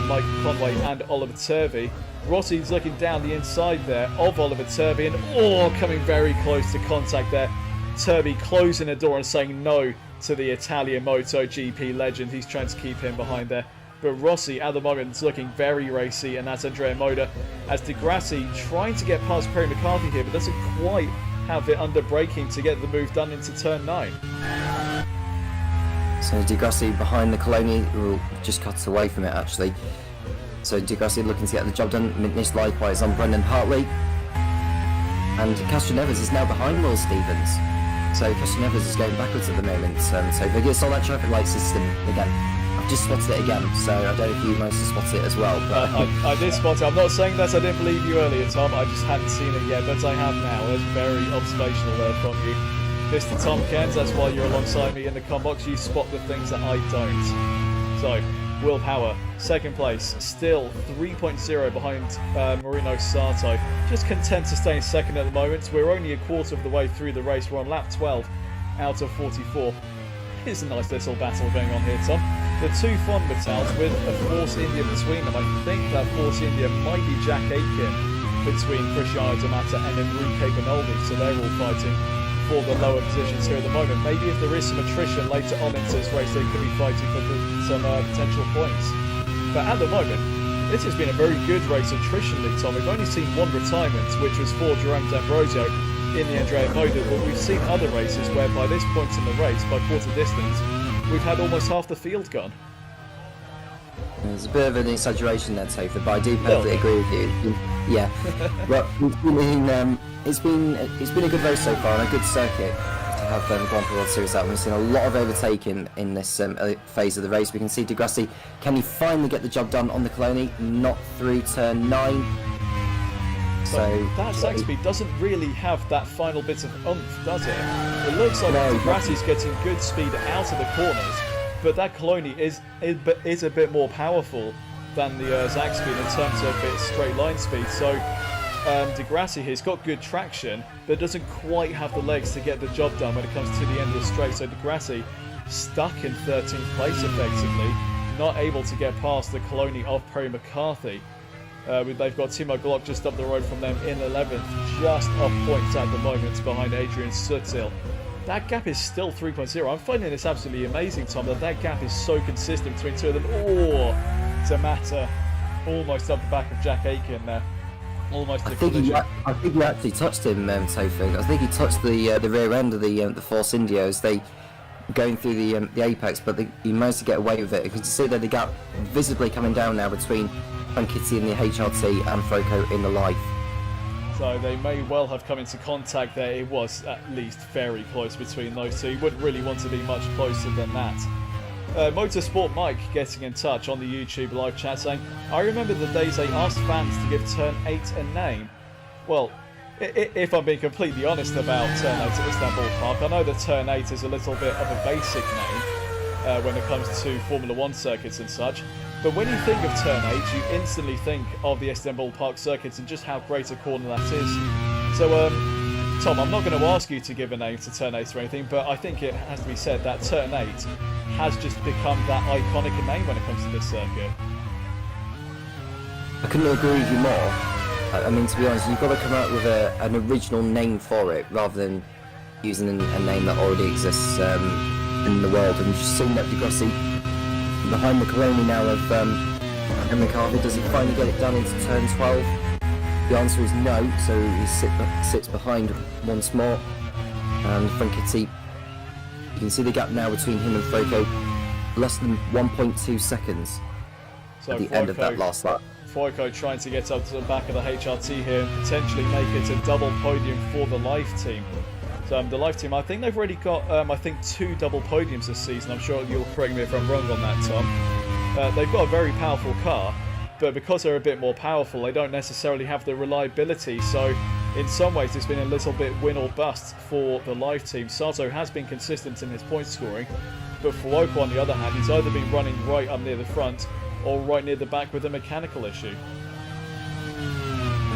Mike Conway and Oliver Turvey. Rossi's looking down the inside there of Oliver Turvey, and coming very close to contact there. Turvey closing the door and saying no to the Italian MotoGP legend. He's trying to keep him behind there. But Rossi at the moment is looking very racy, and that's Andrea Moda, as Di Grassi trying to get past Perry McCarthy here, but doesn't quite have it under braking to get the move done into turn 9. So Di Grassi behind the Coloni, who just cuts away from it actually. So Di Grassi looking to get the job done. Mitnish likewise on Brendan Hartley. And Castroneves is now behind Will Stevens. So Castroneves is going backwards at the moment. So if he gets on that traffic light system again. I've just spotted it again, so I don't know if you managed to spot it as well. But I did spot it. I'm not saying that I didn't believe you earlier, Tom. I just hadn't seen it yet, but I have now. That's very observational there from you. Mr. Tom Cairns, that's why you're alongside me in the com box. You spot the things that I don't. So, Will Power, second place, still 3.0 behind Marino Sato. Just content to stay in second at the moment. We're only a quarter of the way through the race. We're on lap 12 out of 44. Here's a nice little battle going on here, Tom. The two Fon Battals with a Force India between them. I think that Force India might be Jack Aitken between Cristiano D'Amata and Enrique Benoldi. So they're all fighting for the lower positions here at the moment. Maybe if there is some attrition later on into this race, they could be fighting for some potential points. But at the moment, this has been a very good race attritionally, Tom. We've only seen one retirement, which was for Jerome D'Ambrosio in the Andrea Moda, but we've seen other races where by this point in the race, by quarter distance, we've had almost half the field gone. There's a bit of an exaggeration there, Topher, but I do perfectly agree with you. Yeah, well, it's been a good race so far and a good circuit to have the Grand Prix World Series out. We've seen a lot of overtaking in this phase of the race. We can see Di Grassi, can he finally get the job done on the Coloni? Not through turn 9. So that Zaxby doesn't really have that final bit of oomph, does it? It looks like Di Grassi's getting good speed out of the corners, but that Coloni is a bit more powerful than the Zaxby in terms of its straight line speed. So Di Grassi here's got good traction, but doesn't quite have the legs to get the job done when it comes to the end of the straight. So Di Grassi stuck in 13th place effectively, not able to get past the Coloni of Perry McCarthy. They've got Timo Glock just up the road from them in 11th, just off points at the moment behind Adrian Sutil. That gap is still 3.0. I'm finding this absolutely amazing, Tom, that gap is so consistent between two of them. Oh, D'Amata almost up the back of Jack Aitken there. Almost a collision. I think he actually touched him, Topher. I think he touched the rear end of the Force India as they going through the apex, but he managed to get away with it. You can see that the gap visibly coming down now between Kitty in the HRT and Froco in the life. So they may well have come into contact there. It was at least very close between those two. You wouldn't really want to be much closer than that. Motorsport Mike getting in touch on the YouTube live chat saying, I remember the days they asked fans to give Turn 8 a name. Well, if I'm being completely honest about Turn 8 at Istanbul Park, I know that Turn 8 is a little bit of a basic name when it comes to Formula 1 circuits and such. But when you think of Turn 8, you instantly think of the Istanbul Park circuits and just how great a corner that is. So, Tom, I'm not going to ask you to give a name to Turn 8 or anything, but I think it has to be said that Turn 8 has just become that iconic a name when it comes to this circuit. I couldn't agree with you more. I mean, to be honest, you've got to come out with an original name for it rather than using a name that already exists in the world. And you've just seen that Di Grassi behind the Coloni now of Henry McCarthy. Does he finally get it done into turn 12? The answer is no, so he sits behind once more. And Franchitti, you can see the gap now between him and Froco, less than 1.2 seconds at the end of that last lap. Froco trying to get up to the back of the HRT here and potentially make it a double podium for the Life team. So the Life team, I think they've already got, 2 double podiums this season. I'm sure you'll correct me if I'm wrong on that, Tom. They've got a very powerful car, but because they're a bit more powerful, they don't necessarily have the reliability. So in some ways, it's been a little bit win or bust for the Life team. Sato has been consistent in his point scoring, but Fuoco, on the other hand, he's either been running right up near the front or right near the back with a mechanical issue.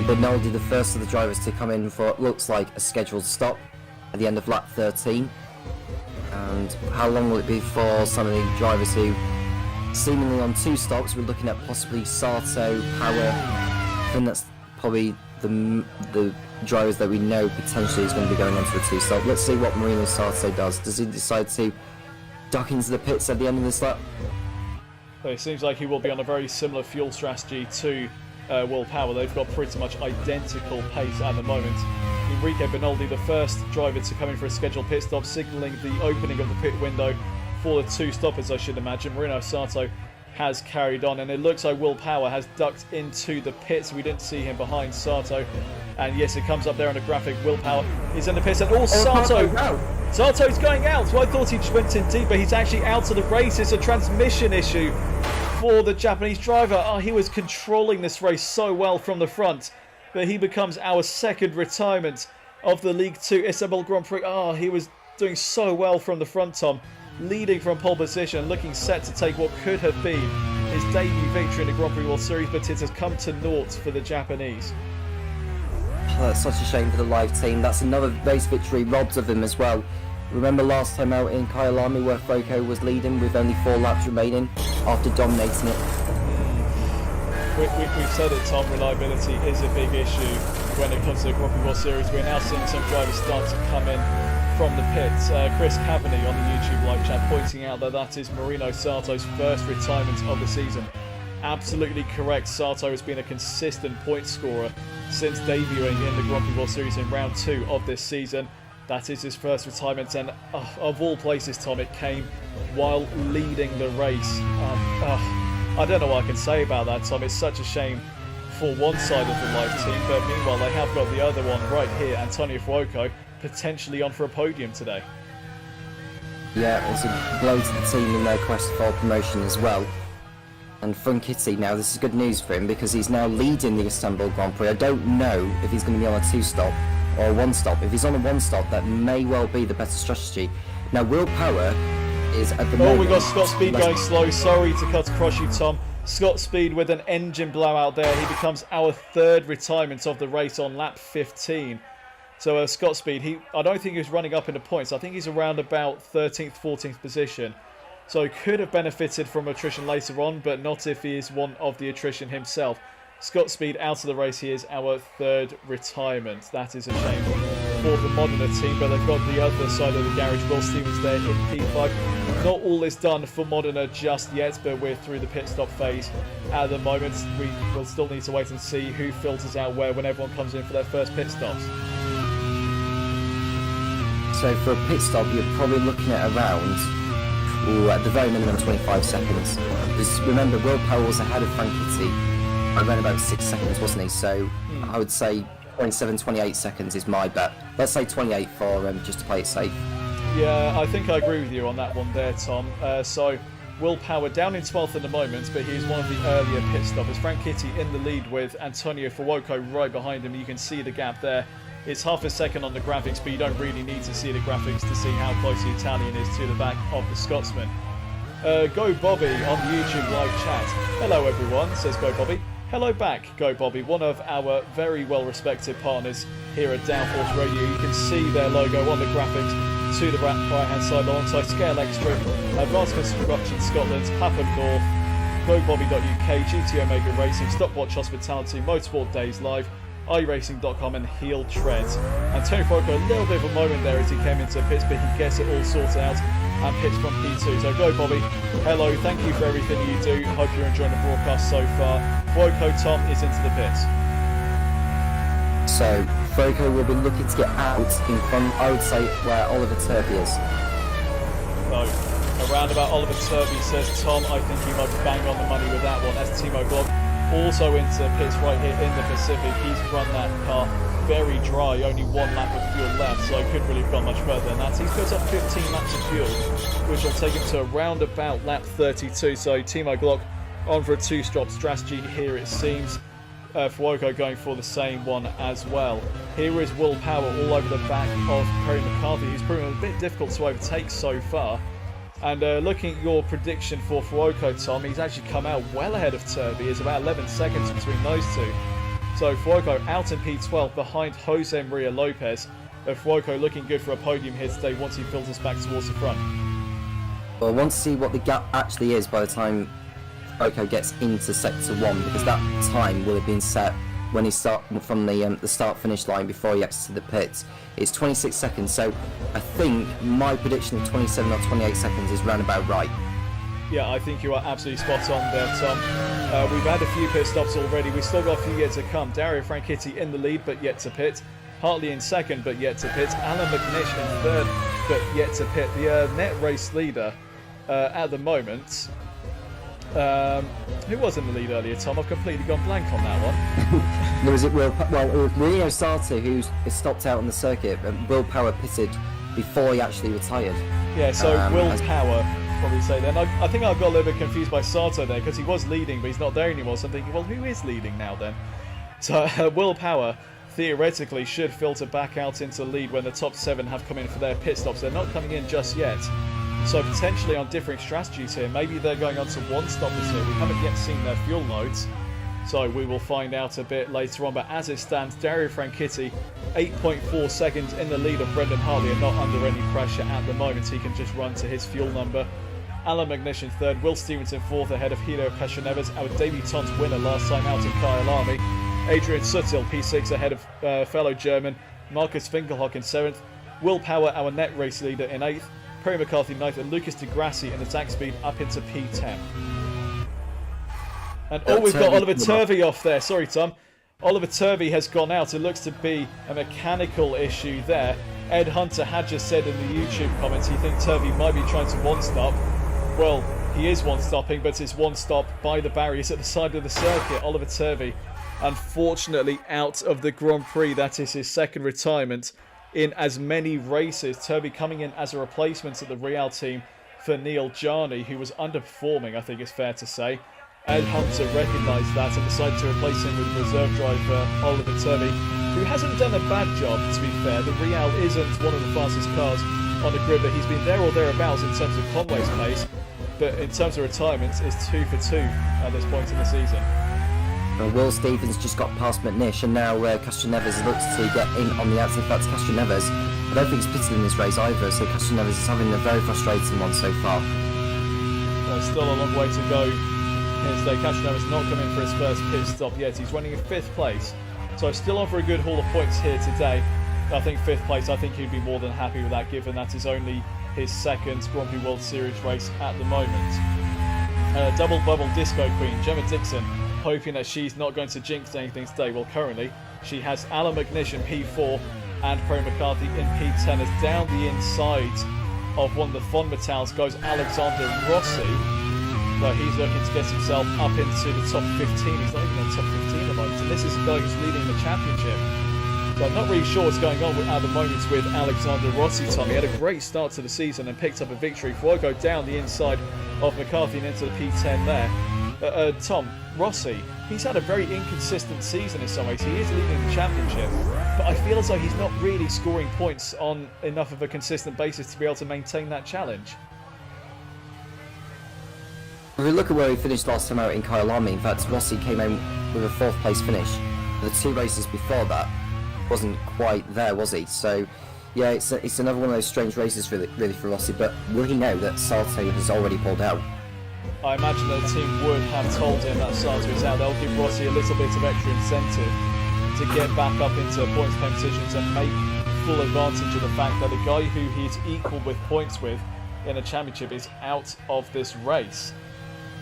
Benoldi, the first of the drivers to come in for what looks like a scheduled stop at the end of lap 13. And how long will it be for some of the drivers who seemingly on 2 stops? We're looking at possibly Sato, Power. I think that's probably the drivers that we know potentially is going to be going on to a 2 stop. Let's see what Marino Sato does. Does he decide to duck into the pits at the end of this lap. It seems like he will be on a very similar fuel strategy to Will Power. They've got pretty much identical pace at the moment. Enrique Benoldi, the first driver to come in for a scheduled pit stop, signalling the opening of the pit window for the two stoppers, I should imagine. Marino Sato has carried on, and it looks like Will Power has ducked into the pits. We didn't see him behind Sato. And yes, it comes up there on the graphic. Will Power is in the pits, and Sato's going out. So I thought he just went in deeper. He's actually out of the race. It's a transmission issue for the Japanese driver. Oh, he was controlling this race so well from the front, but he becomes our second retirement of the League 2 Istanbul Grand Prix. Oh, he was doing so well from the front, Tom, leading from pole position, looking set to take what could have been his debut victory in the Grand Prix World Series, but it has come to naught for the Japanese. Oh, that's such a shame for the live team. That's another race victory robbed of him as well. Remember last time out in Kyalami where Froco was leading with only 4 laps remaining after dominating it? We've said it, Tom, reliability is a big issue when it comes to the Grand Prix World Series. We're now seeing some drivers start to come in from the pits. Chris Cavaney on the YouTube live chat pointing out that is Marino Sato's first retirement of the season. Absolutely correct. Sato has been a consistent point scorer since debuting in the Grand Prix World Series in round 2 of this season. That is his first retirement, and of all places, Tom, it came while leading the race. I don't know what I can say about that, Tom. It's such a shame for one side of the live team, but meanwhile they have got the other one right here, Antonio Fuoco, potentially on for a podium today. Yeah, it's a blow to the team in their quest for promotion as well. And Franchitti, now this is good news for him because he's now leading the Istanbul Grand Prix. I don't know if he's going to be on a 2-stop or a 1-stop. If he's on a 1-stop, that may well be the better strategy. Now, Will Power is at the moment... we got Scott Speed going slow. Sorry to cut across you, Tom. Scott Speed with an engine blowout there. He becomes our third retirement of the race on lap 15. So Scott Speed, I don't think he was running up in the points. I think he's around about 13th, 14th position. So he could have benefited from attrition later on, but not if he is one of the attrition himself. Scott Speed out of the race. He is our third retirement. That is a shame for the Modena team, but they've got the other side of the garage. Will Stevens there in P5. Not all is done for Modena just yet, but we're through the pit stop phase at the moment. We will still need to wait and see who filters out where when everyone comes in for their first pit stops. So for a pit stop, you're probably looking at around, at the very minimum, 25 seconds. Because remember, Will Power was ahead of Franchitti around about 6 seconds, wasn't he? So I would say 27, 28 seconds is my bet. Let's say 28 for just to play it safe. Yeah, I think I agree with you on that one there, Tom. So Will Power down in 12th at the moment, but he's one of the earlier pit stoppers. Franchitti in the lead with Antonio Fuoco right behind him. You can see the gap there. It's half a second on the graphics, but you don't really need to see the graphics to see how close the Italian is to the back of the Scotsman. Go Bobby on the YouTube live chat. Hello everyone, says Go Bobby. Hello back, Go Bobby, one of our very well-respected partners here at Downforce Radio. You can see their logo on the graphics to the right-hand side alongside Scale Extra, Advanced Construction Scotland, Clapham North, GoBobby.uk, GT Omega Racing, Stopwatch Hospitality, Motorsport Days Live, iRacing.com and Heel Treads. And Tony Fuoco, a little bit of a moment there as he came into pits, but he gets it all sorted out and pits from P2. So go Bobby, hello, thank you for everything you do. Hope you're enjoying the broadcast so far. Fuoco Tom is into the pits. So Fuoco will be looking to get out in front, I would say, where Oliver Turvey is. So around about Oliver Turvey, says Tom. I think he might be bang on the money with that one. That's Timo Glock. Also into pits right here in the Pacific. He's run that car very dry, only 1 lap of fuel left, so couldn't really have gone much further than that. He's put up 15 laps of fuel, which will take him to around about lap 32. So Timo Glock on for a 2-stop strategy here, it seems. Fuoco going for the same one as well. Here is Will Power all over the back of Perry McCarthy, who's proven a bit difficult to overtake so far. And looking at your prediction for Fuoco, Tom, he's actually come out well ahead of Turvey. It's about 11 seconds between those two. So Fuoco out in P12 behind Jose Maria Lopez. Fuoco looking good for a podium here today once he filters back towards the front. Well, I want to see what the gap actually is by the time Fuoco gets into Sector 1, because that time will have been set when he start from the start finish line before he exits the pits. It's 26 seconds, so I think my prediction of 27 or 28 seconds is round about right. Yeah, I think you are absolutely spot on there, Tom. We've had a few pit stops already. We've still got a few yet to come. Dario Franchitti in the lead, but yet to pit. Hartley in second, but yet to pit. Alan McNish in third, but yet to pit. The net race leader at the moment. Who was in the lead earlier, Tom? I've completely gone blank on that one. It was Rio Sarto who stopped out on the circuit, and Will Power pitted before he actually retired. Yeah, so Will Power, probably say then. I think I got a little bit confused by Sarto there, because he was leading, but he's not there anymore. So I'm thinking, well, who is leading now then? So Will Power theoretically should filter back out into the lead when the top 7 have come in for their pit stops. They're not coming in just yet. So potentially on differing strategies here. Maybe they're going on to one-stoppers here. We haven't yet seen their fuel loads. So we will find out a bit later on. But as it stands, Dario Franchitti, 8.4 seconds in the lead of Brendan Hartley, and not under any pressure at the moment. He can just run to his fuel number. Alan McNish in third, Will Stevenson fourth, ahead of Helio Castroneves, our debutant winner last time out in Kyalami. Adrian Sutil, P6, ahead of fellow German Marcus Finkelhock in 7th. Will Power, our net race leader, in 8th. Perry McCarthy 9th, and Lucas Di Grassi in attack speed up into P10. And we've got Oliver Turvey off there. Sorry, Tom. Oliver Turvey has gone out. It looks to be a mechanical issue there. Ed Hunter had just said in the YouTube comments he thinks Turvey might be trying to one-stop. Well, he is one-stopping, but it's one-stop by the barriers at the side of the circuit. Oliver Turvey, unfortunately, out of the Grand Prix. That is his second retirement in as many races. Turvey coming in as a replacement at the Real team for Neil Jarney, who was underperforming, I think it's fair to say. Ed Hunter recognised that and decided to replace him with reserve driver Oliver Turvey, who hasn't done a bad job, to be fair. The Real isn't one of the fastest cars on the grid, but he's been there or thereabouts in terms of Conway's pace. But in terms of retirements, it's 2 for 2 at this point in the season. Will Stevens just got past McNish, and now Castroneves looks to get in on the outside. In fact, Castroneves, I don't think he's pitted in this race either, so Castroneves is having a very frustrating one so far. There's still a long way to go here today. Castroneves not coming for his first pit stop yet. He's running in 5th place, so still on for a good haul of points here today. I think 5th place, I think he'd be more than happy with that, given that is only his second Grand Prix World Series race at the moment. Double bubble disco queen, Gemma Dixon, hoping that she's not going to jinx anything today. Well, currently, she has Alan McNish in P4 and Perry McCarthy in P10. As down the inside of one of the Fon Metals goes Alexander Rossi. But he's looking to get himself up into the top 15. He's not even in the top 15 at the moment. And this is a guy who's leading the championship. So I'm not really sure what's going on at the moment with Alexander Rossi, Tom. He had a great start to the season and picked up a victory. Before I go down the inside of McCarthy and into the P10 there. Tom, Rossi, he's had a very inconsistent season in some ways. He is leading the championship, but I feel as though he's not really scoring points on enough of a consistent basis to be able to maintain that challenge. If we look at where he finished last time out in Kyalami, in fact, Rossi came in with a 4th place finish. The 2 races before that wasn't quite there, was he? So, yeah, it's another one of those strange races really for Rossi, but we know that Sarto has already pulled out. I imagine that the team would have told him that Sarto is out. They'll give Rossi a little bit of extra incentive to get back up into points competitions and make full advantage of the fact that the guy who he's equal with points with in a championship is out of this race.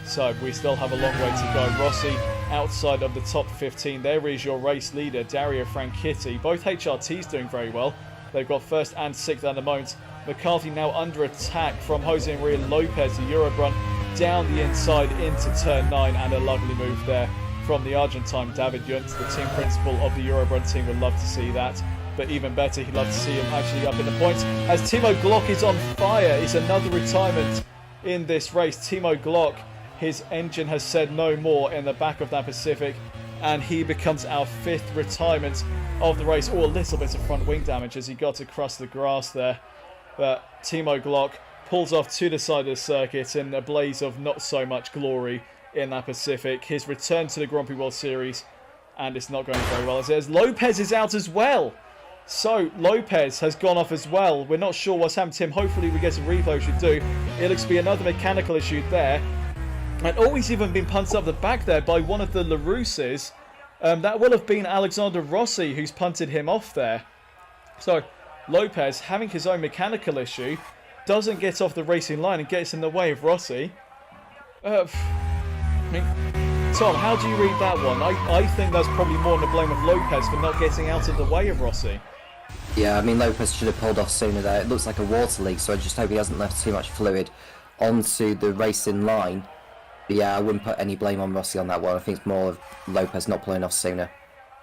So we still have a long way to go. Rossi outside of the top 15. There is your race leader, Dario Franchitti. Both HRTs doing very well. They've got 1st and 6th at the moment. McCarthy now under attack from Jose Maria Lopez, the Eurobrun, down the inside into turn 9, and a lovely move there from the Argentine David Juntz, the team principal of the Eurobrun team. Would love to see that, but even better, he'd love to see him actually up in the points. As Timo Glock is on fire, it's another retirement in this race. Timo Glock, his engine has said no more in the back of that Pacific, and he becomes our 5th retirement of the race. Oh, a little bit of front wing damage as he got across the grass there, but Timo Glock pulls off to the side of the circuit in a blaze of not so much glory in that Pacific. His return to the Grand Prix World Series, and it's not going very well as it is. Lopez is out as well. So Lopez has gone off as well. We're not sure what's happened to him. Hopefully we get a replay, should do. It looks to be another mechanical issue there. And he's even been punted up the back there by one of the LaRousses. That will have been Alexander Rossi who's punted him off there. So Lopez, having his own mechanical issue, doesn't get off the racing line and gets in the way of Rossi. I mean, Tom, how do you read that one? I think that's probably more on the blame of Lopez for not getting out of the way of Rossi. Yeah, I mean, Lopez should have pulled off sooner there. It looks like a water leak, so I just hope he hasn't left too much fluid onto the racing line. But yeah, I wouldn't put any blame on Rossi on that one. I think it's more of Lopez not pulling off sooner.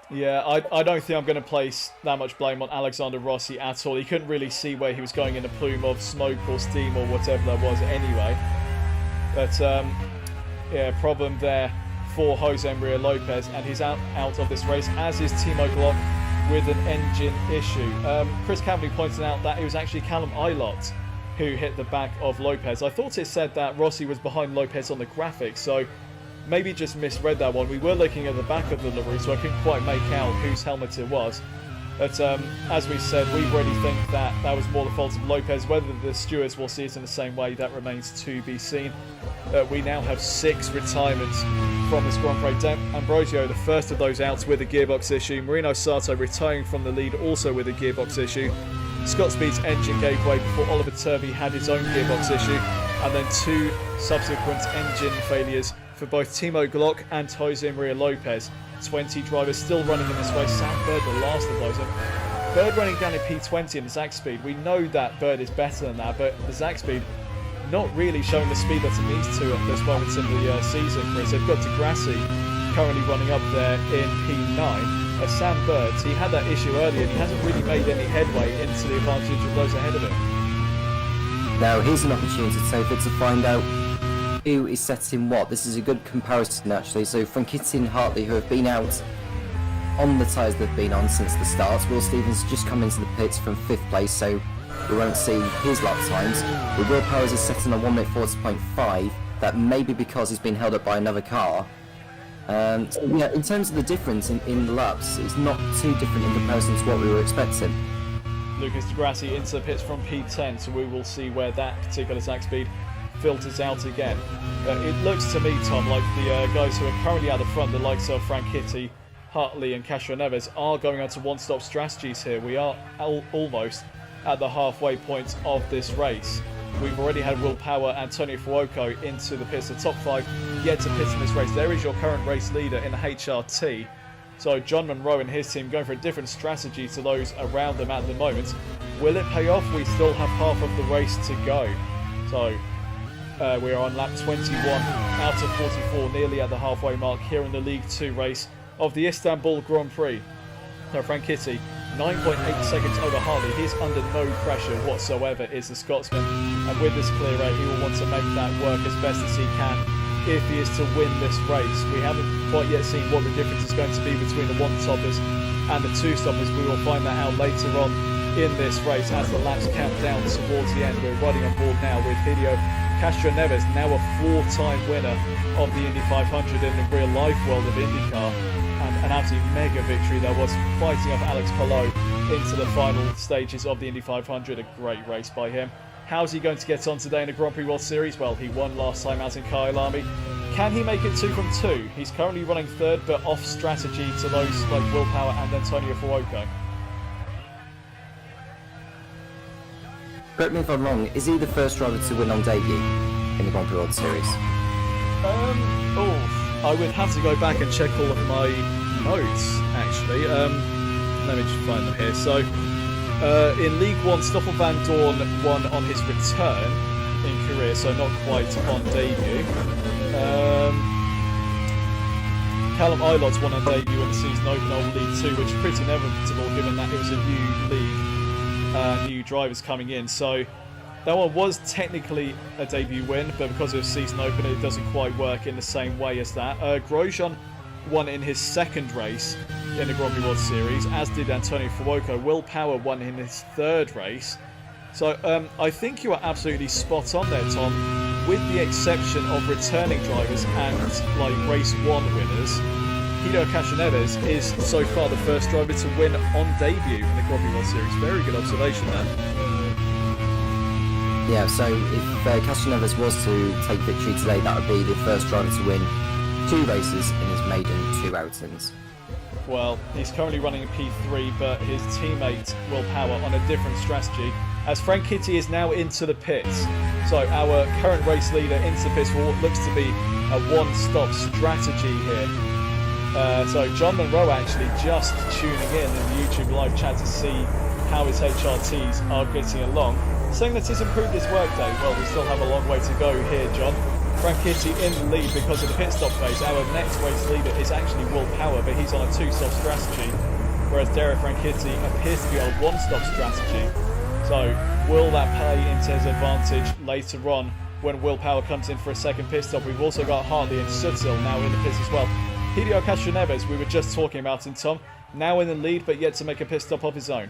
Yeah, I don't think I'm going to place that much blame on Alexander Rossi at all. He couldn't really see where he was going in a plume of smoke or steam or whatever that was anyway. But, yeah, problem there for Jose Maria Lopez, and he's out of this race, as is Timo Glock with an engine issue. Chris Cavaney pointed out that it was actually Callum Ilott who hit the back of Lopez. I thought it said that Rossi was behind Lopez on the graphics, so maybe just misread that one. We were looking at the back of the livery, so I couldn't quite make out whose helmet it was. But as we said, we really think that that was more the fault of Lopez. Whether the stewards will see it in the same way, that remains to be seen. We now have 6 retirements from this Grand Prix. Ambrosio, the first of those outs with a gearbox issue. Marino Sato retiring from the lead, also with a gearbox issue. Scott Speed's engine gave way before Oliver Turvey had his own gearbox issue. And then 2 subsequent engine failures for both Timo Glock and Jose Maria Lopez. 20 drivers still running in this race. Sam Bird, the last of those. Bird running down in P20 in the Zach Speed. We know that Bird is better than that, but the Zach Speed not really showing the speed that it needs to at this moment in the season. Chris, they've got Degrassi currently running up there in P9. Sam Bird, he had that issue earlier and he hasn't really made any headway into the advantage of those ahead of him. Now here's an opportunity, Topher, to find out who is setting what. This is a good comparison actually. So Franchitti and Hartley, who have been out on the tyres they've been on since the start. Will Stevens just come into the pits from 5th place, so we won't see his lap times. But Will Powers is setting a 1:40.5. That may be because he's been held up by another car. So yeah, in terms of the difference in the laps, it's not too different in comparison to what we were expecting. Lucas Degrassi into the pits from P10, so we will see where that particular Zach Speed filters out again. It looks to me, Tom, like the guys who are currently out the front, the likes of Franchitti, Hartley and Castroneves, are going on to one-stop strategies here. We are almost at the halfway point of this race. We've already had Will Power and Antonio Fuoco into the pits. The top 5 yet to pit in this race. There is your current race leader in the HRT. So John Monroe and his team going for a different strategy to those around them at the moment. Will it pay off? We still have half of the race to go. So we are on lap 21 out of 44, nearly at the halfway mark here in the League 2 race of the Istanbul Grand Prix. Now Franchitti, 9.8 seconds over Harley. He's under no pressure whatsoever, is the Scotsman. And with this clear out, he will want to make that work as best as he can if he is to win this race. We haven't quite yet seen what the difference is going to be between the 1-stoppers and the 2-stoppers. We will find that out later on in this race as the laps count down towards the end. We're riding on board now with Helio Castroneves, now a 4-time winner of the Indy 500 in the real life world of IndyCar. And an absolute mega victory that was, fighting off Alex Palou into the final stages of the Indy 500. A great race by him. How's he going to get on today in the Grand Prix World Series? Well, he won last time out in Kyalami. Can he make it 2 from 2? He's currently running 3rd, but off strategy to those like Will Power and Antonio Fuoco. Correct me if I'm wrong, is he the first driver to win on debut in the Grand Prix World Series? I would have to go back and check all of my notes, actually. Let me just find them here. So, in League 1, Stoffel Van Dorn won on his return in career, so not quite on debut. Callum Ilott won on debut in the season opener of League 2, which is pretty inevitable given that it was a new league, new drivers coming in. So that one was technically a debut win, but because it was season opener, it doesn't quite work in the same way as that. Grosjean won in his 2nd race in the Grand Prix World Series, as did Antonio Fuoco. Will Power won in his 3rd race. So I think you are absolutely spot on there, Tom. With the exception of returning drivers and like race 1 winners, Helio Castroneves is so far the first driver to win on debut in the Grand Prix World Series. Very good observation there. Yeah, so if Castroneves was to take victory today, that would be the first driver to win 2 races in his maiden 2 outings. well, he's currently running a P3, but his teammate Will Power on a different strategy, as Frank Kitty is now into the pits. So our current race leader into the pits for what looks to be a one-stop strategy here. So John Monroe actually just tuning in the YouTube live chat to see how his HRTs are getting along, saying that he's improved his workday. Well, we still have a long way to go here, John. Frank Kitty in the lead because of the pit stop phase. Our next race leader is actually Will Power, but he's on a two-stop strategy, whereas Derek Frank Kitty appears to be on a one-stop strategy. So will that play into his advantage later on when Will Power comes in for a second pit stop? We've also got Hartley and Suttil now in the pits as well. Helio Castroneves, we were just talking about him, Tom, now in the lead but yet to make a pit stop of his own.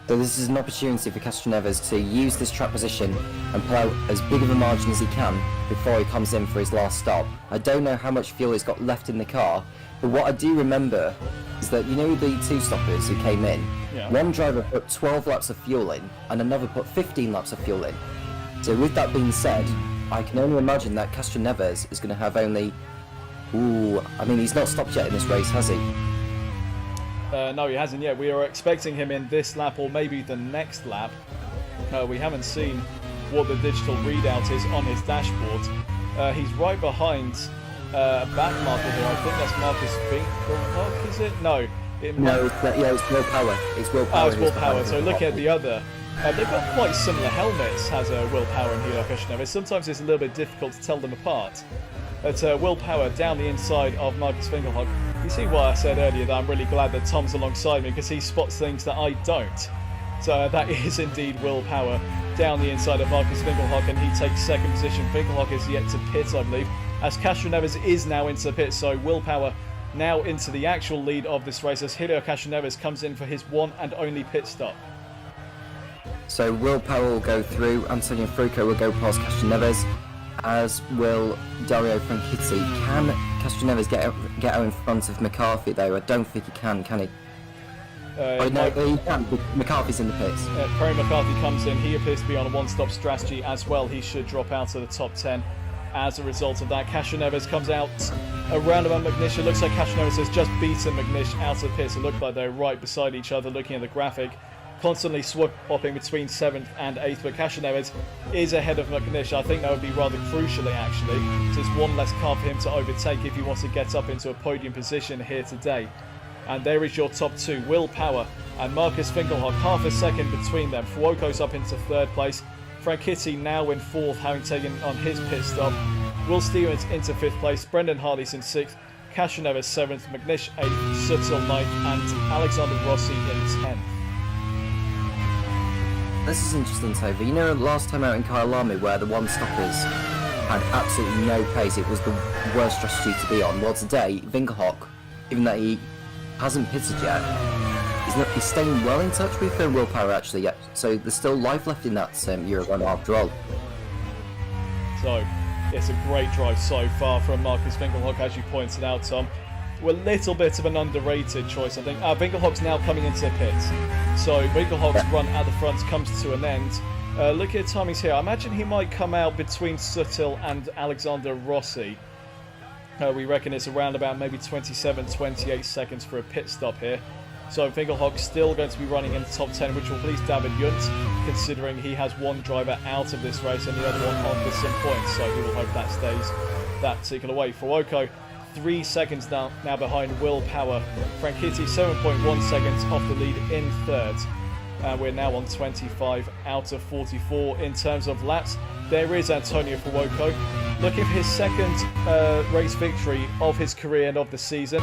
So this is an opportunity for Castroneves to use this track position and pull out as big of a margin as he can before he comes in for his last stop. I don't know how much fuel he's got left in the car, but what I do remember is that, you know, the two stoppers who came in, one driver put 12 laps of fuel in and another put 15 laps of fuel in. So with that being said, I can only imagine that Castroneves is going to have only... I mean, he's not stopped yet in this race, has he? No, he hasn't yet. We are expecting him in this lap or maybe the next lap. We haven't seen what the digital readout is on his dashboard. He's right behind a back marker here. I think that's Marcus Finkelhock, is it? No. It's Will Power. It's Will Power. Oh, it's Will Power. So look at the other. They've got quite similar helmets, has Will Power and Helio Castroneves. Sometimes it's a little bit difficult to tell them apart. But Will Power down the inside of Marcus Finkelhock. You see why I said earlier that I'm really glad that Tom's alongside me, because he spots things that I don't. So that is indeed Will Power down the inside of Marcus Finkelhock, and he takes second position. Finkelhock is yet to pit, I believe, as Castroneves is now into the pit. So Will Power now into the actual lead of this race as Helio Castroneves comes in for his one and only pit stop. So Will Power will go through, Antonio Fruco will go past Castroneves, as will Dario Franchitti. Can Castroneves get out in front of McCarthy though? I don't think he can he? No, he can. McCarthy's in the pits. Perry McCarthy comes in. He appears to be on a one-stop strategy as well. He should drop out of the top 10 as a result of that. Castroneves comes out around about McNish. It looks like Castroneves has just beaten McNish out of the pits. It looked like they're right beside each other looking at the graphic, constantly swapping between 7th and 8th, but Castroneves is ahead of McNish. I think that would be rather crucially, actually. So there's one less car for him to overtake if he wants to get up into a podium position here today. And there is your top two, Will Power and Marcus Finkelhock, half a second between them. Fuoco's up into 3rd place. Franchitti now in 4th, having taken on his pit stop. Will Stevens into 5th place. Brendan Hartley's in 6th. Castroneves 7th. McNish 8th. Suttil 9th. And Alexander Rossi in 10th. This is interesting, Topher. You know, last time out in Kyalami where the one-stoppers had absolutely no pace, it was the worst strategy to be on. Well, today, Finkelhock, even though he hasn't pitted yet, he's staying well in touch with Will Power actually yet. So there's still life left in that Euro 1 after all. So it's a great drive so far from Marcus Finkelhock, as you pointed out, Tom. A little bit of an underrated choice, I think. Finkelhock's now coming into the pits. So Finkelhock's run at the front comes to an end. Look at Tommy's here. I imagine he might come out between Suttil and Alexander Rossi. We reckon it's around about maybe 27, 28 seconds for a pit stop here. So Finkelhock's still going to be running in the top 10, which will please David Junt, considering he has one driver out of this race and the other one on with some points. So he will hope that stays that particular way. Fuoco, 3 seconds now behind Will Power. Franchitti, 7.1 seconds off the lead in 3rd. We're now on 25 out of 44 in terms of laps. There is Antonio Fuoco, looking for his second race victory of his career and of the season.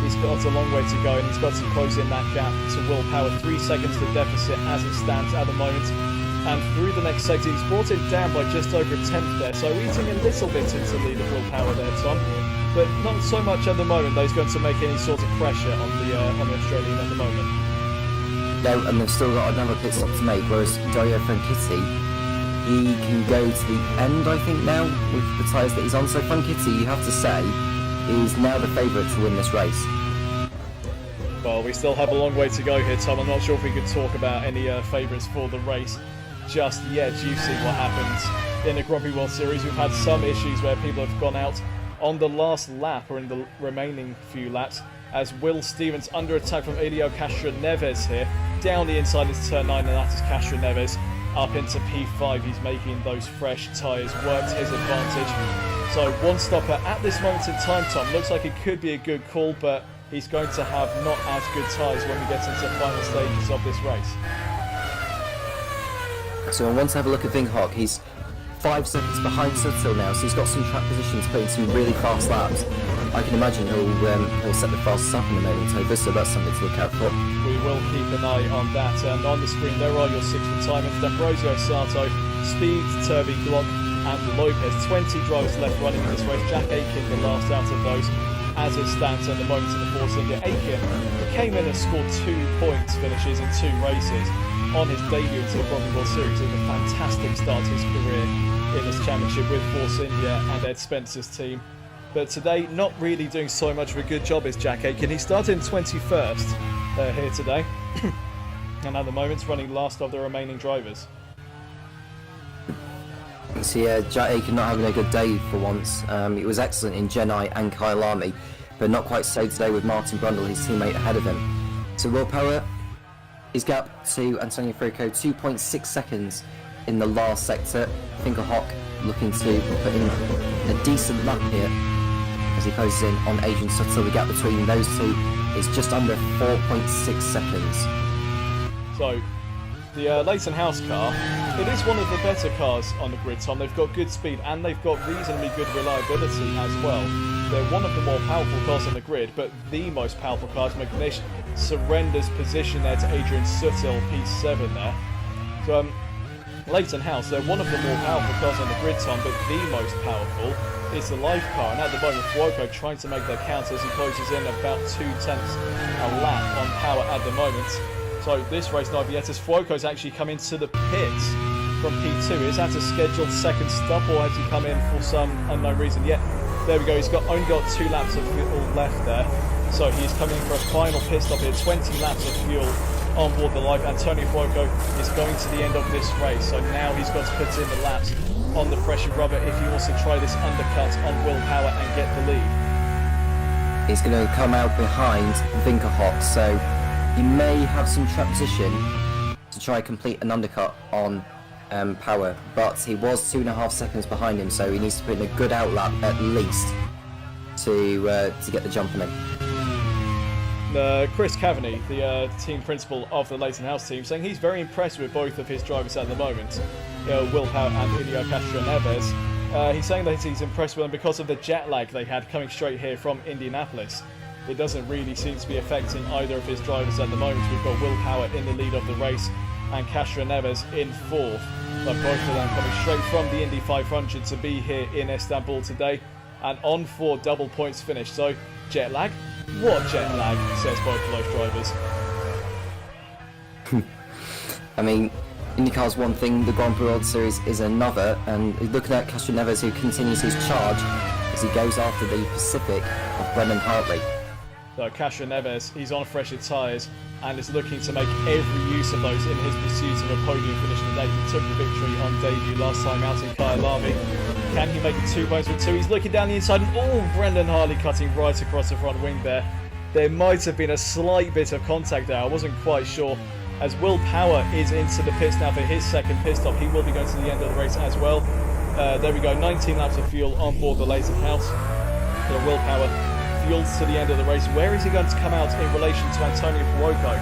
He's got a long way to go and he's got to close in that gap to Will Power. 3 seconds the deficit as it stands at the moment. And through the next sector, he's brought it down by just over a 10th there. So eating a little bit into the lead of Will Power there, Tom. But not so much at the moment that he's going to make any sort of pressure on the Australian at the moment. No, and they've still got another pit stop to make, whereas Dario Franchitti, he can go to the end, I think, now, with the tyres that he's on. So Franchitti, you have to say, is now the favourite to win this race. Well, we still have a long way to go here, Tom. I'm not sure if we could talk about any favourites for the race just yet. You see what happens in the Grand Prix World Series. We've had some issues where people have gone out on the last lap or in the remaining few laps. as Will Stevens under attack from Helio Castroneves here. Down the inside into turn 9, and that is Castroneves up into P5. He's making those fresh tyres work to his advantage. So one stopper at this moment in time, Tom. Looks like it could be a good call, but he's going to have not as good tyres when we get into the final stages of this race. So I want to have a look at Vingegaard. He's 5 seconds behind Suttil now, so he's got some track position to put in some really fast laps. I can imagine he'll set the fastest up in the moment, Topher, so that's something to look out for. We will keep an eye on that. And on the screen, there are your 6 retirements: D'Ambrosio, Sato, Speed, Turvey, Glock, and Lopez. 20 drivers left running in this race. Jack Aitken, the last out of those, as it stands at the moment in the Force India. Aitken came in and scored 2 points finishes in 2 races on his debut into the Grand Prix World Series. It was a fantastic start to his career in this championship with Force India and Ed Spencer's team. But today, not really doing so much of a good job is Jack Aitken. He started in 21st here today, and at the moment running last of the remaining drivers. So yeah, Jack Aitken not having a good day for once. It was excellent in Chennai and Kyalami, but not quite so today with Martin Brundle, his teammate, ahead of him. So Will Power, his gap to Antonio Fuoco, 2.6 seconds in the last sector. Vingegaard looking to put in a decent lap here as he closes in on Adrian Suttil. The gap between those two is just under 4.6 seconds. So, the Leighton House car, it is one of the better cars on the grid, Tom. They've got good speed and they've got reasonably good reliability as well. They're one of the more powerful cars on the grid, but the most powerful car is McNish surrenders position there to Adrian Suttil, P7 there. So, Leighton House, they're one of the more powerful cars on the grid, Tom, but the most powerful is the live car. And at the moment, Fuoco trying to make their count as he closes in about 2/10 a lap on power at the moment. So this race not yet, as Fuoco's actually come into the pits from P2. Is that a scheduled second stop, or has he come in for some unknown reason? Yeah, there we go. He's only got 2 laps of fuel left there. So he's coming for a final pit stop here. 20 laps of fuel on board the live. Antonio Fuoco is going to the end of this race, so now he's got to put in the laps on the pressure rubber if he wants to try this undercut on Will Power and get the lead. He's going to come out behind Vingegaard, so he may have some track position to try complete an undercut on Power, but he was 2.5 seconds behind him, so he needs to put in a good outlap at least to get the jump on him. Chris Cavaney, the team principal of the Leighton House team, saying he's very impressed with both of his drivers at the moment, Will Power and Helio Castroneves. He's saying that he's impressed with them because of the jet lag they had coming straight here from Indianapolis. It doesn't really seem to be affecting either of his drivers at the moment. We've got Will Power in the lead of the race and Castroneves in 4th. But both of them coming straight from the Indy 500 to be here in Istanbul today and on for double points finish. So jet lag? What jet lag, says both of those drivers. I mean, IndyCar's one thing, the Grand Prix World Series is another, and looking at Castroneves, who continues his charge as he goes after the Pacific of Brendan Hartley. So Castroneves, he's on fresher tyres and is looking to make every use of those in his pursuit of a podium finish today. He took the victory on debut last time out in Kyalami. Can he make it 2 points with 2? He's looking down the inside and Brendan Hartley cutting right across the front wing there. There might have been a slight bit of contact there, I wasn't quite sure. As Will Power is into the pits now for his second pit stop, he will be going to the end of the race as well. There we go, 19 laps of fuel on board the Leighton House. So Will Power fuels to the end of the race. Where is he going to come out in relation to Antonio Fuoco?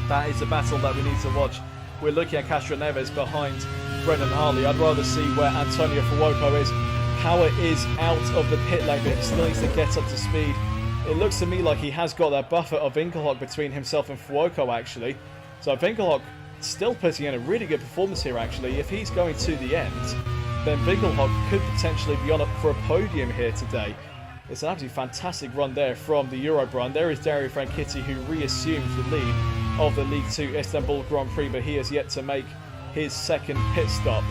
That is the battle that we need to watch. We're looking at Castroneves behind Brendan Hartley. I'd rather see where Antonio Fuoco is. Power is out of the pit lane, but he still needs to get up to speed. It looks to me like he has got that buffer of Vingegaard between himself and Fuoco, actually. So Vingegaard still putting in a really good performance here, actually. If he's going to the end, then Vingegaard could potentially be on up for a podium here today. It's an absolutely fantastic run there from the Eurobrun. There is Dario Franchitti, who reassumes the lead of the League 2 Istanbul Grand Prix, but he has yet to make his second pit stop.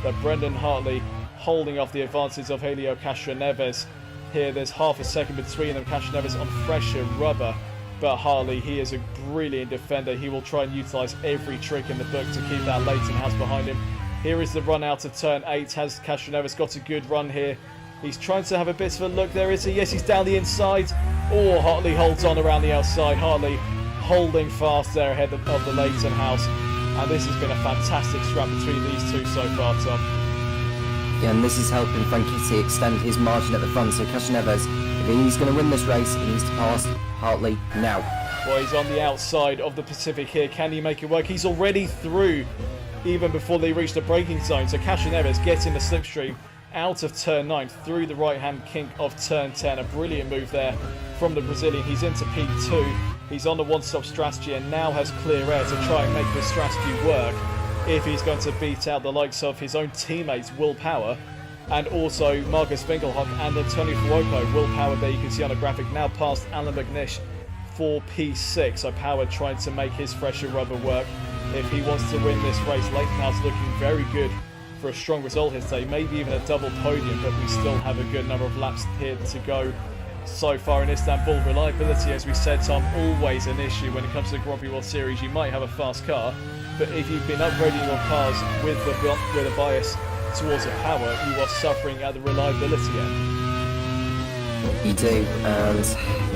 But Brendan Hartley holding off the advances of Helio Castroneves. Here there's half a second between them. Castroneves on fresher rubber, but Hartley, he is a brilliant defender. He will try and utilise every trick in the book to keep that Leighton House behind him. Here is the run out of turn 8. Has Castroneves got a good run here? He's trying to have a bit of a look. There is he. Yes, he's down the inside. Oh, Hartley holds on around the outside. Hartley holding fast there ahead of the Leighton House. And this has been a fantastic scrap between these two so far, Tom. Yeah, and this is helping Franchitti extend his margin at the front. So Castroneves, if he's going to win this race, he needs to pass Hartley now. Well, he's on the outside of the Pacific here. Can he make it work? He's already through even before they reach the braking zone. So Castroneves gets in the slipstream out of turn 9 through the right-hand kink of turn 10. A brilliant move there from the Brazilian. He's into P2. He's on the one-stop strategy and now has clear air to try and make this strategy work if he's going to beat out the likes of his own teammates, Will Power, and also Marcus Winkelhock and Antonio Fuoco. Will Power, there you can see on the graphic, now past Alan McNish for P6. So Power trying to make his fresher rubber work if he wants to win this race. Leighton House looking very good for a strong result here today, maybe even a double podium, but we still have a good number of laps here to go so far in Istanbul. Reliability, as we said, Tom, always an issue when it comes to the Grand Prix World Series. You might have a fast car, but if you've been upgrading your cars with a bias towards a power, you are suffering at the reliability end. You do, and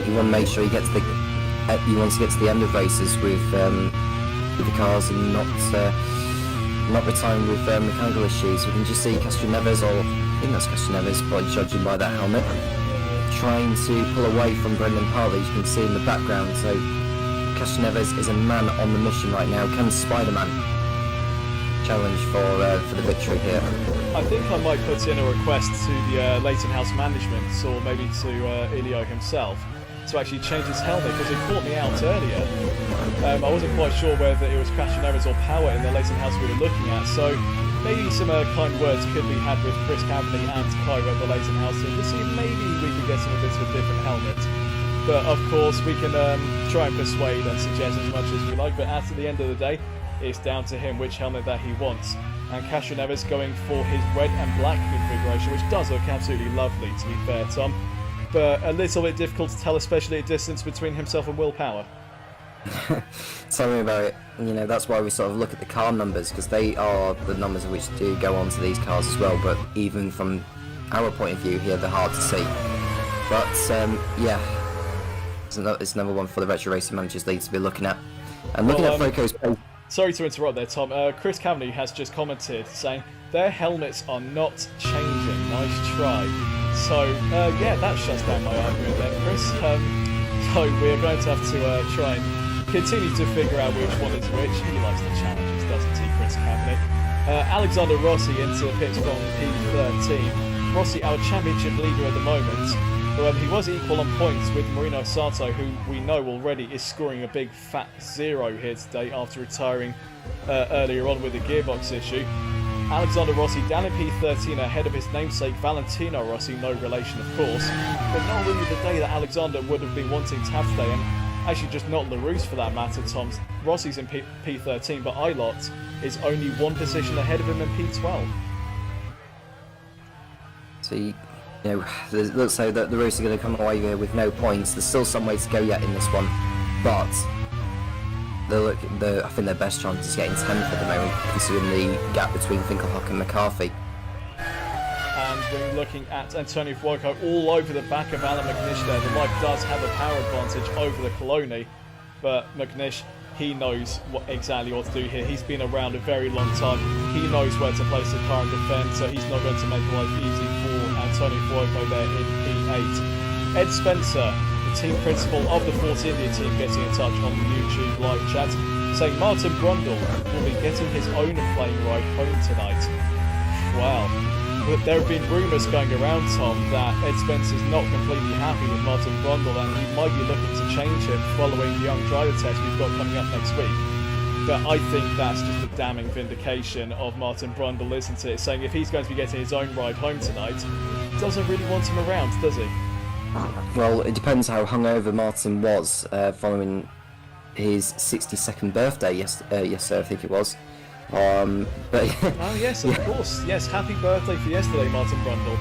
you want to make sure you get to the end of races with the cars and not retiring with mechanical issues. We can just see Castroneves, or I think that's Castroneves, by judging by that helmet, trying to pull away from Brendan Hartley. You can see in the background. So Castroneves is a man on the mission right now. Can Spider-Man challenge for the victory here? I think I might put in a request to the Leighton House management, or maybe to Helio himself, to actually change his helmet, because he caught me out earlier. I wasn't quite sure whether it was Castroneves or Power in the Leighton House we were looking at, so maybe some kind words could be had with Chris Cavaney and Cairo at the Leighton House team to see if maybe we could get some a bit of a different helmet. But of course we can try and persuade and suggest as much as we like, but at the end of the day it's down to him which helmet that he wants. And Castroneves going for his red and black configuration, which does look absolutely lovely, to be fair, Tom, but a little bit difficult to tell, especially at distance between himself and Will Power. Tell me about it. You know, that's why we sort of look at the car numbers, because they are the numbers which do go onto these cars as well, but even from our point of view here, they're hard to see. But yeah, it's another one for the Retro Racing Managers League to be looking at. And looking at Foco's pace. Sorry to interrupt there, Tom. Chris Cavaney has just commented saying their helmets are not changing. Nice try. So yeah, that shuts down my argument there, Chris. So we're going to have to try and continue to figure out which one is which. He likes the challenges, doesn't he, Chris Cavaney? Alexander Rossi into pits from P13. Rossi, our championship leader at the moment. He was equal on points with Marino Sato, who we know already is scoring a big fat 0 here today after retiring earlier on with a gearbox issue. Alexander Rossi down in P13 ahead of his namesake Valentino Rossi, no relation of course, but not really the day that Alexander would have been wanting to have today, and actually just not LaRousse for that matter, Tom. Rossi's in P13, but Ilott is only one position ahead of him in P12. So you know, it looks like that the Roos are going to come away here with no points. There's still some way to go yet in this one, but I think their best chance is getting 10th at the moment, considering the gap between Finkelhock and McCarthy. And we're looking at Antonio Fuoco all over the back of Alan McNish there. The Mike does have a power advantage over the Coloni, but McNish, he knows exactly what to do here. He's been around a very long time. He knows where to place the car and defend, so he's not going to make life easy for Antonio Fuoco there in P8. Ed Spencer, the team principal of the Force India team, getting in touch on the YouTube live chat, saying Martin Brundle will be getting his own plane ride home tonight. Wow. But there have been rumours going around, Tom, that Ed Spencer's not completely happy with Martin Brundle and he might be looking to change him following the young driver test we've got coming up next week. But I think that's just a damning vindication of Martin Brundle, isn't it? Saying if he's going to be getting his own ride home tonight, doesn't really want him around, does he? Well, it depends how hungover Martin was following his 62nd birthday yesterday, I think it was. But oh yes, of course. Yes, happy birthday for yesterday, Martin Brundle.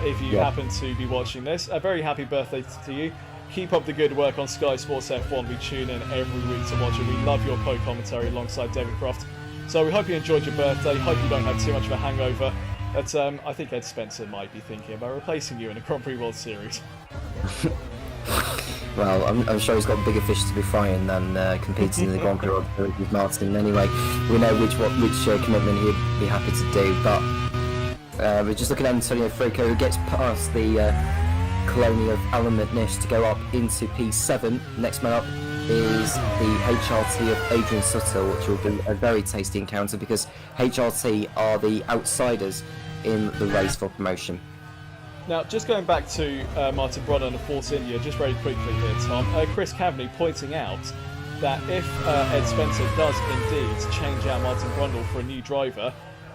If you happen to be watching this, a very happy birthday to you. Keep up the good work on Sky Sports F1. We tune in every week to watch it. We love your co-commentary alongside David Croft. So we hope you enjoyed your birthday. Hope you don't have too much of a hangover. But I think Ed Spencer might be thinking about replacing you in the Grand Prix World Series. Well, I'm sure he's got bigger fish to be frying than competing in the Grand Prix World Series with Martin. Anyway, we know which commitment he'd be happy to do, but we're just looking at Antonio Franco, who gets past the colony of Alan McNish to go up into P7. Next man up is the HRT of Adrian Suttle, which will be a very tasty encounter because HRT are the outsiders in the race for promotion. Now, just going back to Martin Brundle and the Force India, just very quickly here, Tom. Chris Cavaney pointing out that if Ed Spencer does indeed change out Martin Brundle for a new driver,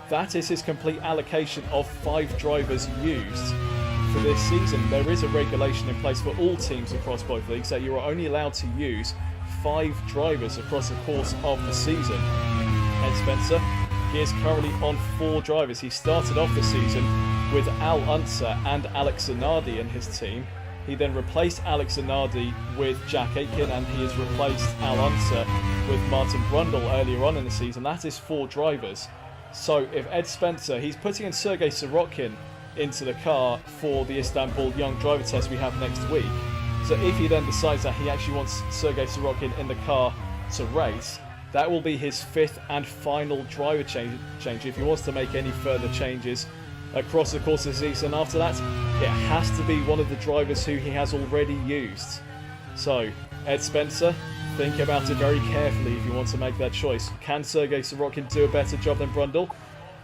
that is his complete allocation of 5 drivers used for this season. There is a regulation in place for all teams across both leagues that you are only allowed to use 5 drivers across the course of the season. Ed Spencer, he is currently on 4 drivers. He started off the season with Al Unser and Alex Zanardi in his team. He then replaced Alex Zanardi with Jack Aitken, and he has replaced Al Unser with Martin Brundle earlier on in the season. That is 4 drivers. So if Ed Spencer, he's putting in Sergei Sorokin into the car for the Istanbul Young Driver Test we have next week. So if he then decides that he actually wants Sergei Sorokin in the car to race, that will be his 5th and final driver change if he wants to make any further changes across the course of the season. After that, it has to be one of the drivers who he has already used. So, Ed Spencer, think about it very carefully if you want to make that choice. Can Sergei Sorokin do a better job than Brundle?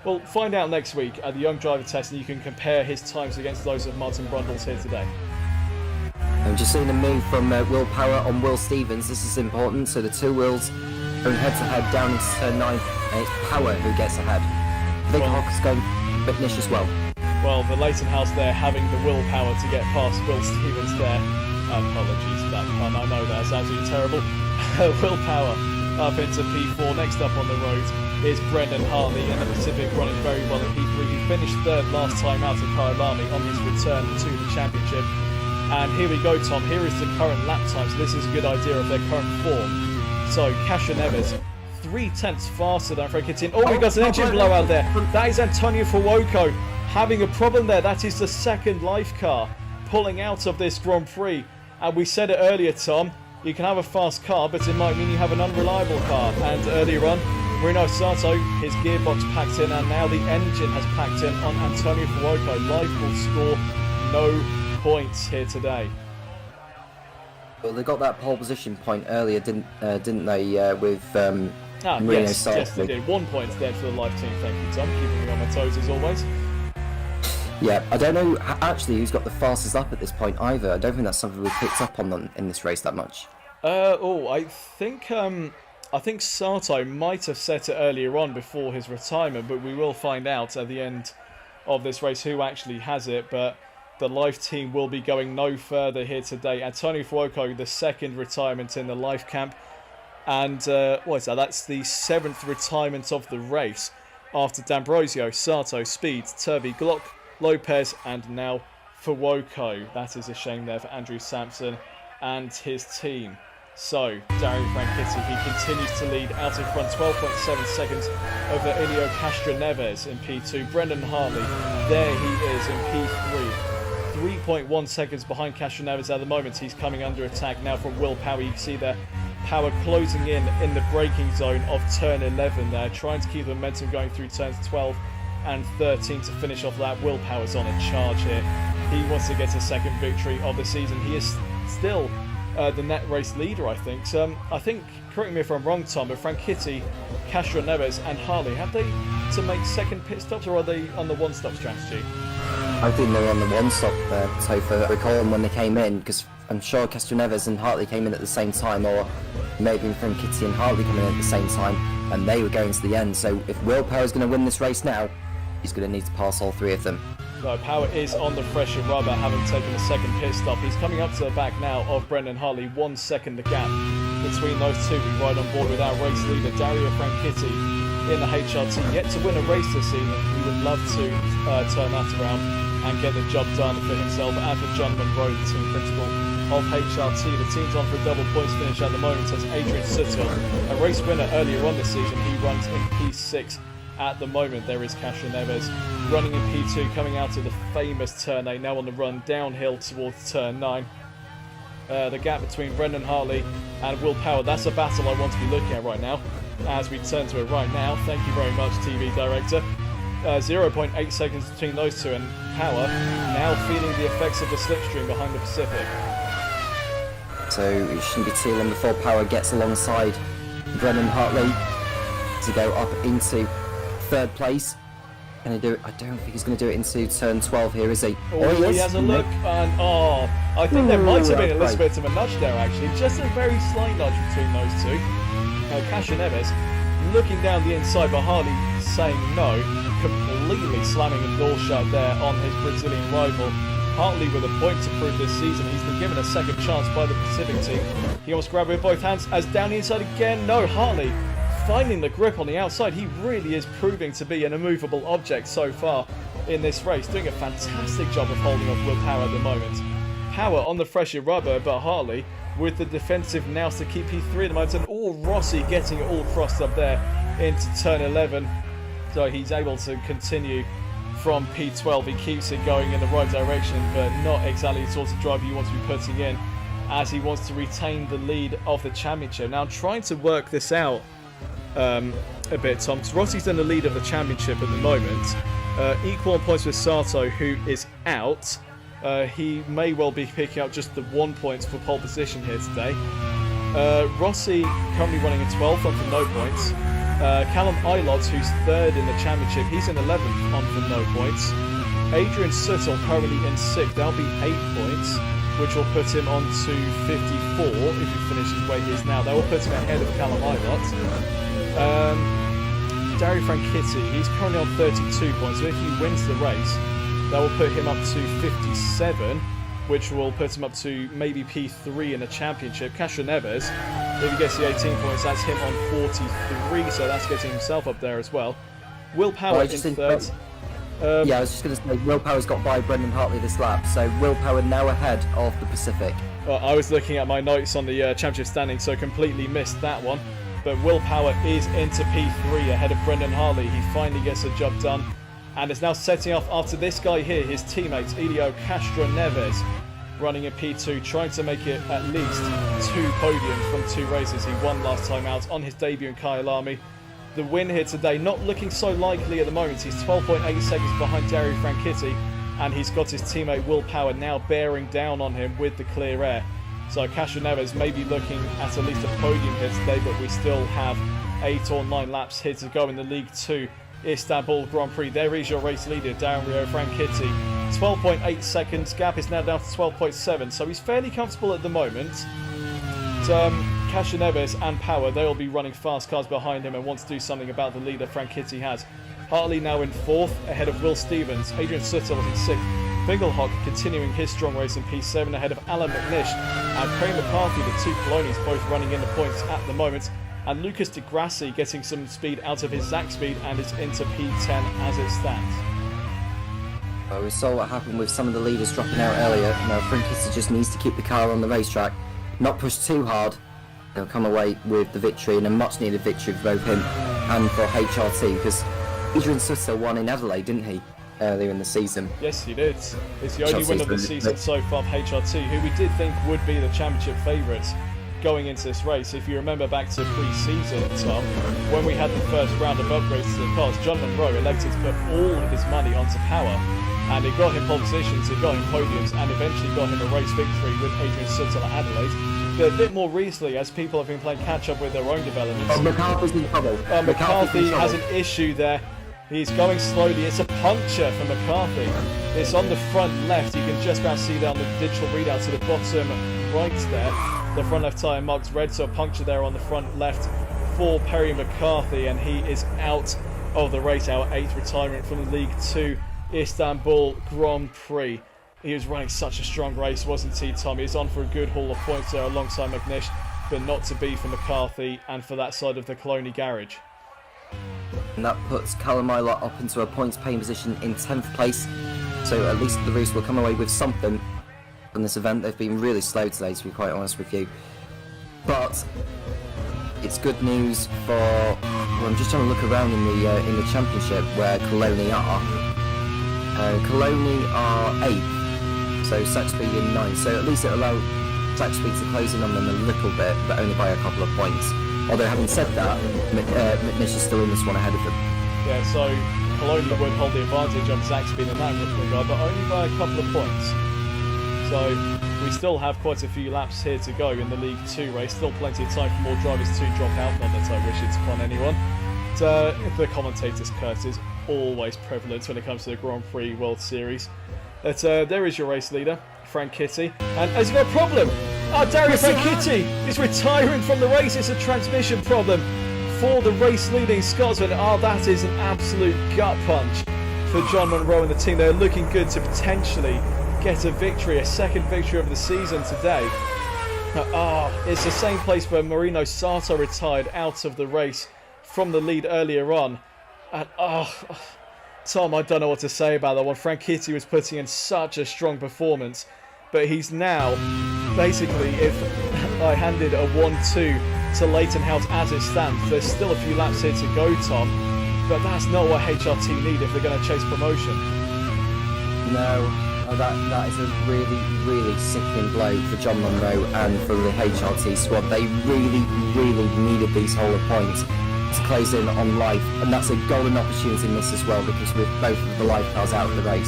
Well, find out next week at the Young Driver Test, and you can compare his times against those of Martin Brundle's here today. I'm just seeing a move from Will Power on Will Stevens. This is important. So the 2 wheels going head-to-head down into turn 9, and it's Power who gets ahead. Big Hawk's going McNish as well. Well, the Leighton House there having the willpower to get past Will Stevens there. Apologies for that pun, I know that's absolutely terrible. Willpower up into P4. Next up on the road is Brendan Hartley in the Pacific, running very well in P3. He finished 3rd last time out at Kyalami on his return to the championship. And here we go, Tom. Here is the current lap time, so this is a good idea of their current form. So, Castroneves, 3/10 faster than Frank Kittin. Oh, we got an engine blowout there. That is Antonio Fuoco having a problem there. That is the 2nd life car pulling out of this Grand Prix. And we said it earlier, Tom, you can have a fast car, but it might mean you have an unreliable car. And earlier on, Bruno Sato, his gearbox packed in, and now the engine has packed in on Antonio Fuoco. Life will score no points here today. Well, they got that pole position point earlier, didn't they? With Marino Sato. Yes, they did. 1 point there for the live team. Thank you, Tom. Keeping me on my toes as always. Yeah, I don't know actually who's got the fastest lap at this point either. I don't think that's something we've picked up on in this race that much. I think Sato might have set it earlier on before his retirement, but we will find out at the end of this race who actually has it. But the live team will be going no further here today. Antonio Fuoco, the 2nd retirement in the live camp. And what is that? That's the 7th retirement of the race after D'Ambrosio, Sato, Speed, Turvey, Glock, Lopez, and now Fuoco. That is a shame there for Andrew Sampson and his team. So, Dario Franchitti, he continues to lead out in front, 12.7 seconds over Helio Castroneves in P2. Brendan Hartley, there he is in P3. 3.1 seconds behind Castroneves at the moment. He's coming under attack now from Will Power. You can see there, Power closing in the braking zone of turn 11 there, trying to keep the momentum going through turns 12 and 13 to finish off that. Will Power's on a charge here. He wants to get a 2nd victory of the season. He is still the net race leader, I think. So I think, correct me if I'm wrong, Tom, but Franchitti, Castroneves and Harley, have they to make 2nd pit stops, or are they on the 1-stop strategy? I think they were on the 1-stop there, Topher. I recall them when they came in, because I'm sure Castroneves and Hartley came in at the same time, or maybe Franchitti and Hartley coming in at the same time, and they were going to the end. So if Will Power is going to win this race now, he's going to need to pass all 3 of them. No, Power is on the fresher rubber, having taken a 2nd pit stop. He's coming up to the back now of Brendan Hartley. 1 second the gap between those two. We ride on board with our race leader, Dario Franchitti, in the HRT. Yet to win a race this season. He would love to turn that around and get the job done for himself and for John Monroe, the team principal of HRT. The team's on for a double points finish at the moment as Adrian Suttle, a race winner earlier on this season. He runs in P6 at the moment. There is Castroneves running in P2, coming out of the famous turn 8, now on the run downhill towards turn 9. The gap between Brendan Hartley and Will Power, that's a battle I want to be looking at right now, as we turn to it right now. Thank you very much, TV director. 0.8 seconds between those two, and Power now feeling the effects of the slipstream behind the Pacific. So it shouldn't be too long before Power gets alongside Brendan Hartley to go up into 3rd place. Can he do it? I don't think he's going to do it into turn 12 here, is he? Oh, he has a look, and I think there might have been a little bit of a nudge there, actually. Just a very slight nudge between those two. Castroneves looking down the inside, but Hartley saying no, completely slamming the door shut there on his Brazilian rival. Hartley with a point to prove this season. He's been given a second chance by the Pacific team. He almost grabbed it with both hands as down the inside again. No, Hartley finding the grip on the outside. He really is proving to be an immovable object so far in this race. Doing a fantastic job of holding off Will Power at the moment. Power on the fresher rubber, but Hartley with the defensive nous to keep P3 at the moment. And Rossi getting it all crossed up there into turn 11. So he's able to continue from P12. He keeps it going in the right direction, but not exactly the sort of drive you want to be putting in, as he wants to retain the lead of the championship. Now, I'm trying to work this out a bit, Tom, because Rossi's in the lead of the championship at the moment. Equal on points with Sato, who is out. He may well be picking up just the 1 point for pole position here today. Rossi currently running a 12th on for no points. Callum Ilott, who's 3rd in the championship, he's in 11th on for no points. Adrian Suttle currently in 6th, that'll be 8 points, which will put him on to 54 if he finishes where he is now. That will put him ahead of Callum Ilott. Dario Franchitti, he's currently on 32 points, so if he wins the race, that will put him up to 57, which will put him up to maybe P3 in the championship. Castroneves, if he gets the 18 points, that's him on 43, so that's getting himself up there as well. Will Power in 3rd. Yeah, I was just going to say, Will Power's got by Brendan Hartley this lap, so Will Power now ahead of the Pacific. I was looking at my notes on the championship standing, so completely missed that one. But Will Power is into P3 ahead of Brendan Hartley. He finally gets the job done, and is now setting off after this guy here, his teammate Helio Castroneves, running in P2, trying to make it at least 2 podiums from 2 races. He won last time out on his debut in Kyalami. The win here today not looking so likely at the moment. He's 12.8 seconds behind Dario Franchitti, and he's got his teammate Will Power now bearing down on him with the clear air. So Castroneves may be looking at least a podium here today, but we still have 8 or 9 laps here to go in the League 2 Istanbul Grand Prix. There is your race leader, Dario Franchitti. 12.8 seconds, gap is now down to 12.7, so he's fairly comfortable at the moment. Castroneves and Power, they'll be running fast cars behind him and want to do something about the leader Franchitti has. Hartley now in 4th, ahead of Will Stevens. Adrian Suttle in 6th. Fingelhock continuing his strong race in P7 ahead of Alan McNish and Craig McCarthy, the 2 Colonis both running in the points at the moment. And Lucas de Grassi getting some speed out of his Zach speed and is into P10 as it stands. We saw what happened with some of the leaders dropping out earlier. Now Franchitti just needs to keep the car on the racetrack, not push too hard. He'll come away with the victory, and a much needed victory for both him and for HRT, because Adrian Suttle won in Adelaide, didn't he, earlier in the season? Yes, he did. It's the only win of the season so far for HRT, who we did think would be the championship favourites going into this race. If you remember back to pre-season, Tom, when we had the first round of upgrades to the cars, John Monroe elected to put all of his money onto Power, and it got him pole positions, it got him podiums, and eventually got him a race victory with Adrian Suttle at Adelaide. But a bit more recently, as people have been playing catch-up with their own developments. McCarthy's in trouble. McCarthy has an issue there. He's going slowly. It's a puncture for McCarthy. It's on the front left. You can just about see that on the digital readout to the bottom right there. The front left tyre marked red, so a puncture there on the front left for Perry McCarthy, and he is out of the race, our 8th retirement from the League 2 Istanbul Grand Prix. He was running such a strong race, wasn't he, Tom? He's on for a good haul of points there alongside McNish, but not to be for McCarthy and for that side of the Colony garage. And that puts Callum Ilott up into a points-paying position in 10th place. So at least the Roos will come away with something from this event. They've been really slow today, to be quite honest with you. But it's good news for Well, I'm just trying to look around in the championship where Kyalami are. Kyalami are 8th, so Saxby in 9th. So at least it allowed Saxby to close in on them a little bit, but only by a couple of points. Although having said that, McNish is still in this one ahead of them. Yeah, so Kyalami would hold the advantage on Saxby in that regard, but only by a couple of points. So we still have quite a few laps here to go in the League 2 race. Still plenty of time for more drivers to drop out, not that I wish it upon anyone. But the commentator's curse is always prevalent when it comes to the Grand Prix World Series. But there is your race leader, Franchitti. And has he got a problem? Dario Franchitti is retiring from the race. It's a transmission problem for the race leading Scotsman. That is an absolute gut punch for John Munro and the team. They're looking good to potentially get a victory, a second victory of the season today. It's the same place where Marino Sato retired out of the race from the lead earlier on. And Tom, I don't know what to say about that one. Franchitti was putting in such a strong performance, but he's now basically, if I handed a 1-2 to Leighton House as it stands, there's still a few laps here to go, Tom, but that's not what HRT need if they're going to chase promotion. No. That is a really, really sickening blow for John Munro and for the HRT squad. They really, really needed these whole points to close in on life, and that's a golden opportunity missed as well, because with both of the life cars out of the race.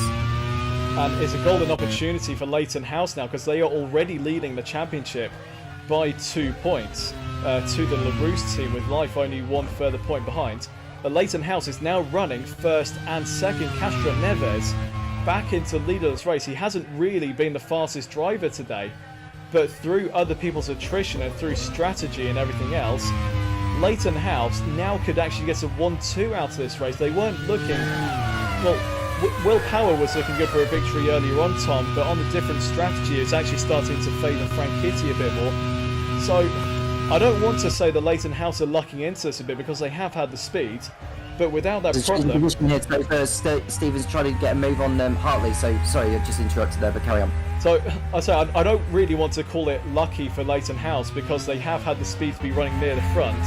And it's a golden opportunity for Leighton House now, because they are already leading the championship by 2 points to the LaRousse team, with life only 1 further point behind. But Leighton House is now running first and second. Castroneves back into lead of this race. He hasn't really been the fastest driver today, but through other people's attrition and through strategy and everything else, Leighton House now could actually get a 1-2 out of this race. They weren't looking... Well, Will Power was looking good for a victory earlier on, Tom, but on a different strategy, it's actually starting to favour Franchitti a bit more. So, I don't want to say that Leighton House are lucking into this a bit, because they have had the speed, but without that problem... Stephen's trying to get a move on Hartley, so sorry, I just interrupted there, but carry on. So, I don't really want to call it lucky for Leighton House, because they have had the speed to be running near the front,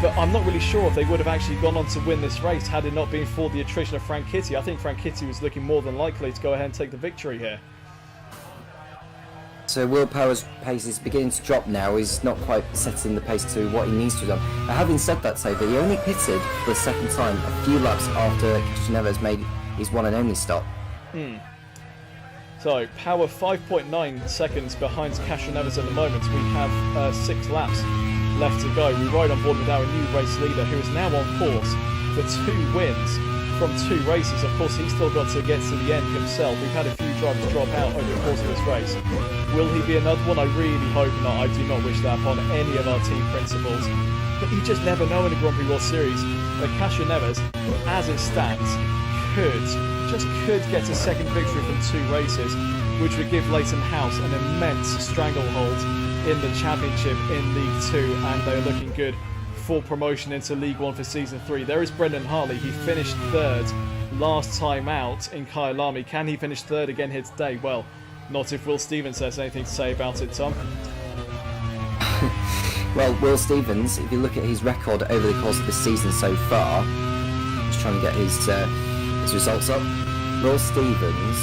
but I'm not really sure if they would have actually gone on to win this race had it not been for the attrition of Franchitti. I think Franchitti was looking more than likely to go ahead and take the victory here. So Will Power's pace is beginning to drop now. He's not quite setting the pace to what he needs to have done. But having said that, Topher, he only pitted for the second time a few laps after Castroneves made his one and only stop. So, Power 5.9 seconds behind Castroneves at the moment. We have 6 laps left to go. We ride on board with our new race leader, who is now on course for 2 wins from 2 races. Of course, he's still got to get to the end himself. We've had a few drivers drop out over the course of this race. Will he be another one? I really hope not. I do not wish that upon any of our team principals. But you just never know in the Grand Prix World Series. But Castroneves, as it stands, could get a second victory from 2 races, which would give Leighton House an immense stranglehold in the championship in League 2, and they're looking good for promotion into League 1 for Season 3. There is Brendan Hartley. He finished 3rd last time out in Kyalami. Can he finish 3rd again here today? Well, not if Will Stevens has anything to say about it, Tom. Well, Will Stevens, if you look at his record over the course of the season so far, just trying to get his results up. Will Stevens,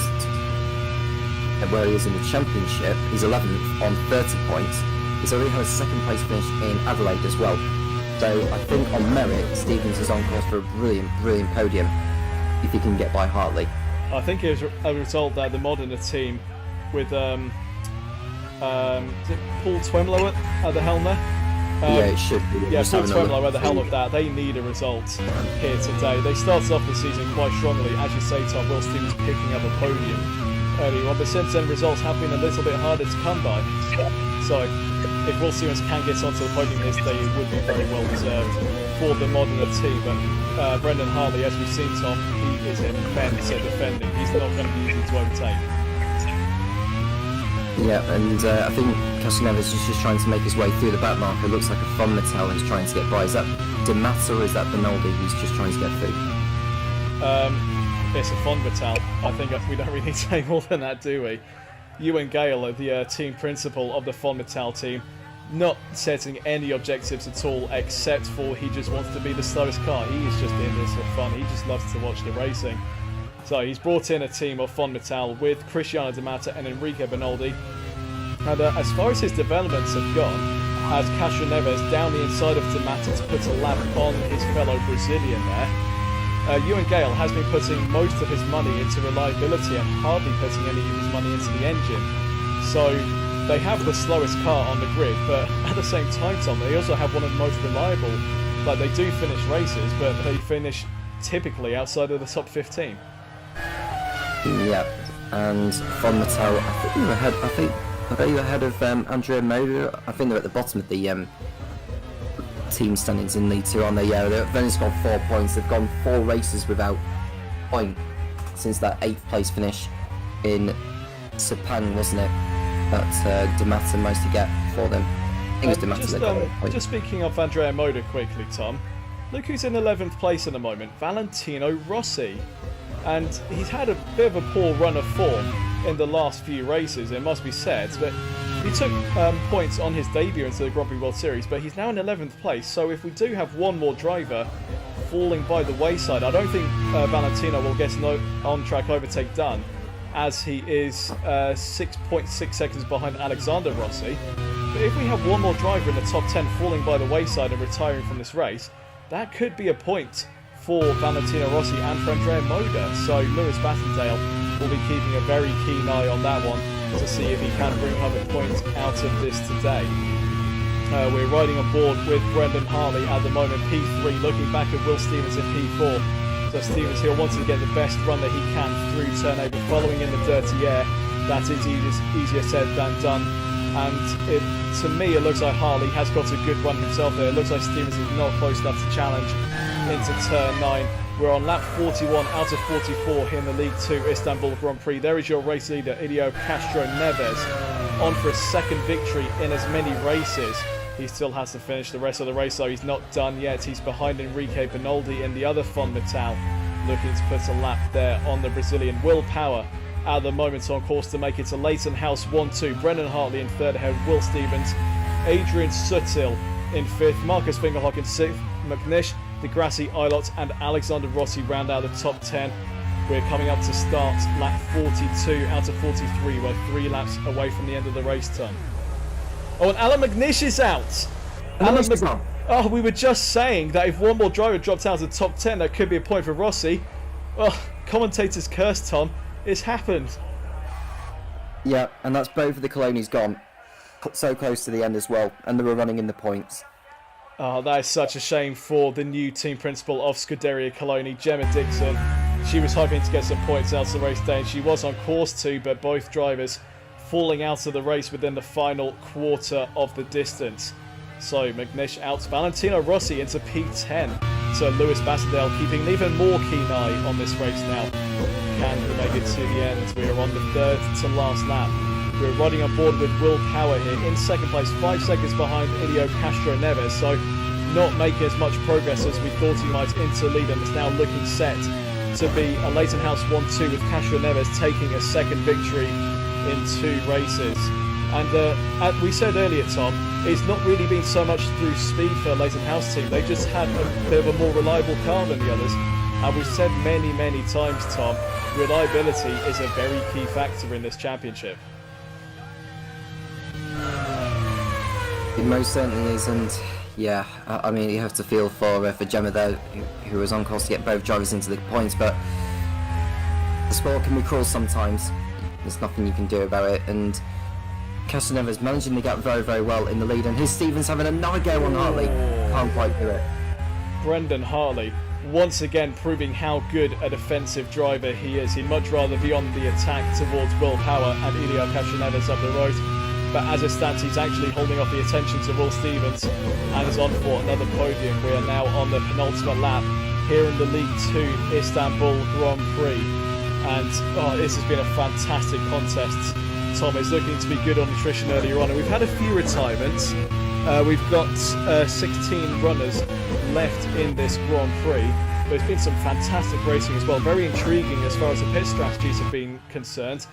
where he is in the championship, he's 11th on 30 points. He's already had a second place finish in Adelaide as well. So I think on merit, Stevens is on course for a brilliant, brilliant podium if he can get by Hartley. I think it was a result that the Modena team with is it Paul Twemlow at the helm there? Yeah, it should be. Yeah, Paul Twemlow at the helm of that. They need a result here today. They started off the season quite strongly. As you say, Tom, Will Stevens picking up a podium earlier on, but since then results have been a little bit harder to come by. So if Will Stevens can get onto the podium this day, it would be very well deserved for the Modena team. But Brendan Hartley, as we've seen, Tom, he is immense at defending. He's not going to be easy to overtake. Yeah, and I think Castroneves is just trying to make his way through the back marker. It looks like a Von Mattel who's trying to get by. Is that D'Amato or is that Benaldi who's just trying to get through? It's a Von Mattel. I think we don't really need to say more than that, do we? Ewan Gale, the team principal of the Von Mattel team, not setting any objectives at all, except for he just wants to be the slowest car. He is just in this for fun. He just loves to watch the racing. So he's brought in a team of Fonmetal with Cristiano Di Matta and Enrique Benoldi. And as far as his developments have gone, as Castroneves down the inside of Di Matta to put a lap on his fellow Brazilian there. Ewan Gale has been putting most of his money into reliability and hardly putting any of his money into the engine. So they have the slowest car on the grid, but at the same time, Tom, they also have one of the most reliable. Like, they do finish races, but they finish typically outside of the top 15. Yeah, and from Mattel, I think they were ahead. Are they ahead of Andrea Moda? I think they're at the bottom of the team standings in League 2, aren't they? Yeah, they've only scored 4 points. They've gone 4 races without point since that 8th place finish in Sepang, wasn't it? That Di Matta managed to get for them. I think it's Di Matta. Just speaking of Andrea Moda quickly, Tom. Look who's in 11th place at the moment, Valentino Rossi. And he's had a bit of a poor run of form in the last few races, it must be said, but he took points on his debut into the Grand Prix World Series, but he's now in 11th place, so if we do have one more driver falling by the wayside, I don't think Valentino will get an on-track overtake done, as he is 6.6 seconds behind Alexander Rossi. But if we have one more driver in the top 10 falling by the wayside and retiring from this race, that could be a point for Valentino Rossi and for Andrea Moda. So Lewis Battendale will be keeping a very keen eye on that one to see if he can bring home a point out of this today. We're riding on board with Brendan Hartley at the moment, P3, looking back at Will Stevens in P4. So Stevens here wants to get the best run that he can through turn 8, but following in the dirty air, that is easier said than done. And to me, it looks like Hartley has got a good run himself there. It looks like Stevens is not close enough to challenge into turn 9. We're on lap 41 out of 44 here in the League 2 Istanbul Grand Prix. There is your race leader, Helio Castroneves, on for a second victory in as many races. He still has to finish the rest of the race, though. He's not done yet. He's behind Enrique Benoldi in the other Fonmetal, looking to put a lap there on the Brazilian. Will Power at the moment on course to make it to Leighton House 1-2. Brendan Hartley in third ahead, Will Stevens. Adrian Sutil in fifth. Marcus Fingerhock in sixth. McNish, Degrassi, Eilert and Alexander Rossi round out the top 10. We're coming up to start lap 42 out of 43. We're 3 laps away from the end of the race time. Oh, and Alan McNish is out. Oh, we were just saying that if one more driver dropped out of the top 10, that could be a point for Rossi. Well, commentator's curse, Tom. It's happened. Yeah, and that's both of the Colonis gone. So close to the end as well, and they were running in the points. Oh, that is such a shame for the new team principal of Scuderia Coloni, Gemma Dixon. She was hoping to get some points out of the race day, and she was on course to, but both drivers falling out of the race within the final quarter of the distance. So McNish out, Valentino Rossi into P10. So Lewis Bassendale keeping an even more keen eye on this race now. Can he make it to the end? We are on the third to last lap. We're riding on board with Will Power here in second place, 5 seconds behind Helio Castroneves, so not making as much progress as we thought he might into lead, and is now looking set to be a Leighton House 1-2 with Castroneves taking a second victory in 2 races. And we said earlier, Tom, it's not really been so much through speed for the Leighton House team. They just had a bit of a more reliable car than the others. And we've said many, many times, Tom, reliability is a very key factor in this championship. It most certainly is, and yeah, I mean, you have to feel for Gemma there, who was on course to get both drivers into the points, but the sport can be cruel sometimes. There's nothing you can do about it, and Castroneves managing the gap very, very well in the lead, and here's Stevens having another go on Hartley. Can't quite do it. Brendan Hartley, once again proving how good a defensive driver he is. He'd much rather be on the attack towards Will Power and Helio Castroneves up the road. But as it stands, he's actually holding off the attention to Will Stevens and is on for another podium. We are now on the penultimate lap here in the League 2 Istanbul Grand Prix. And this has been a fantastic contest. Tom is looking to be good on nutrition earlier on. And we've had a few retirements. We've got 16 runners left in this Grand Prix. But it's been some fantastic racing as well. Very intriguing as far as the pit strategies have been concerned.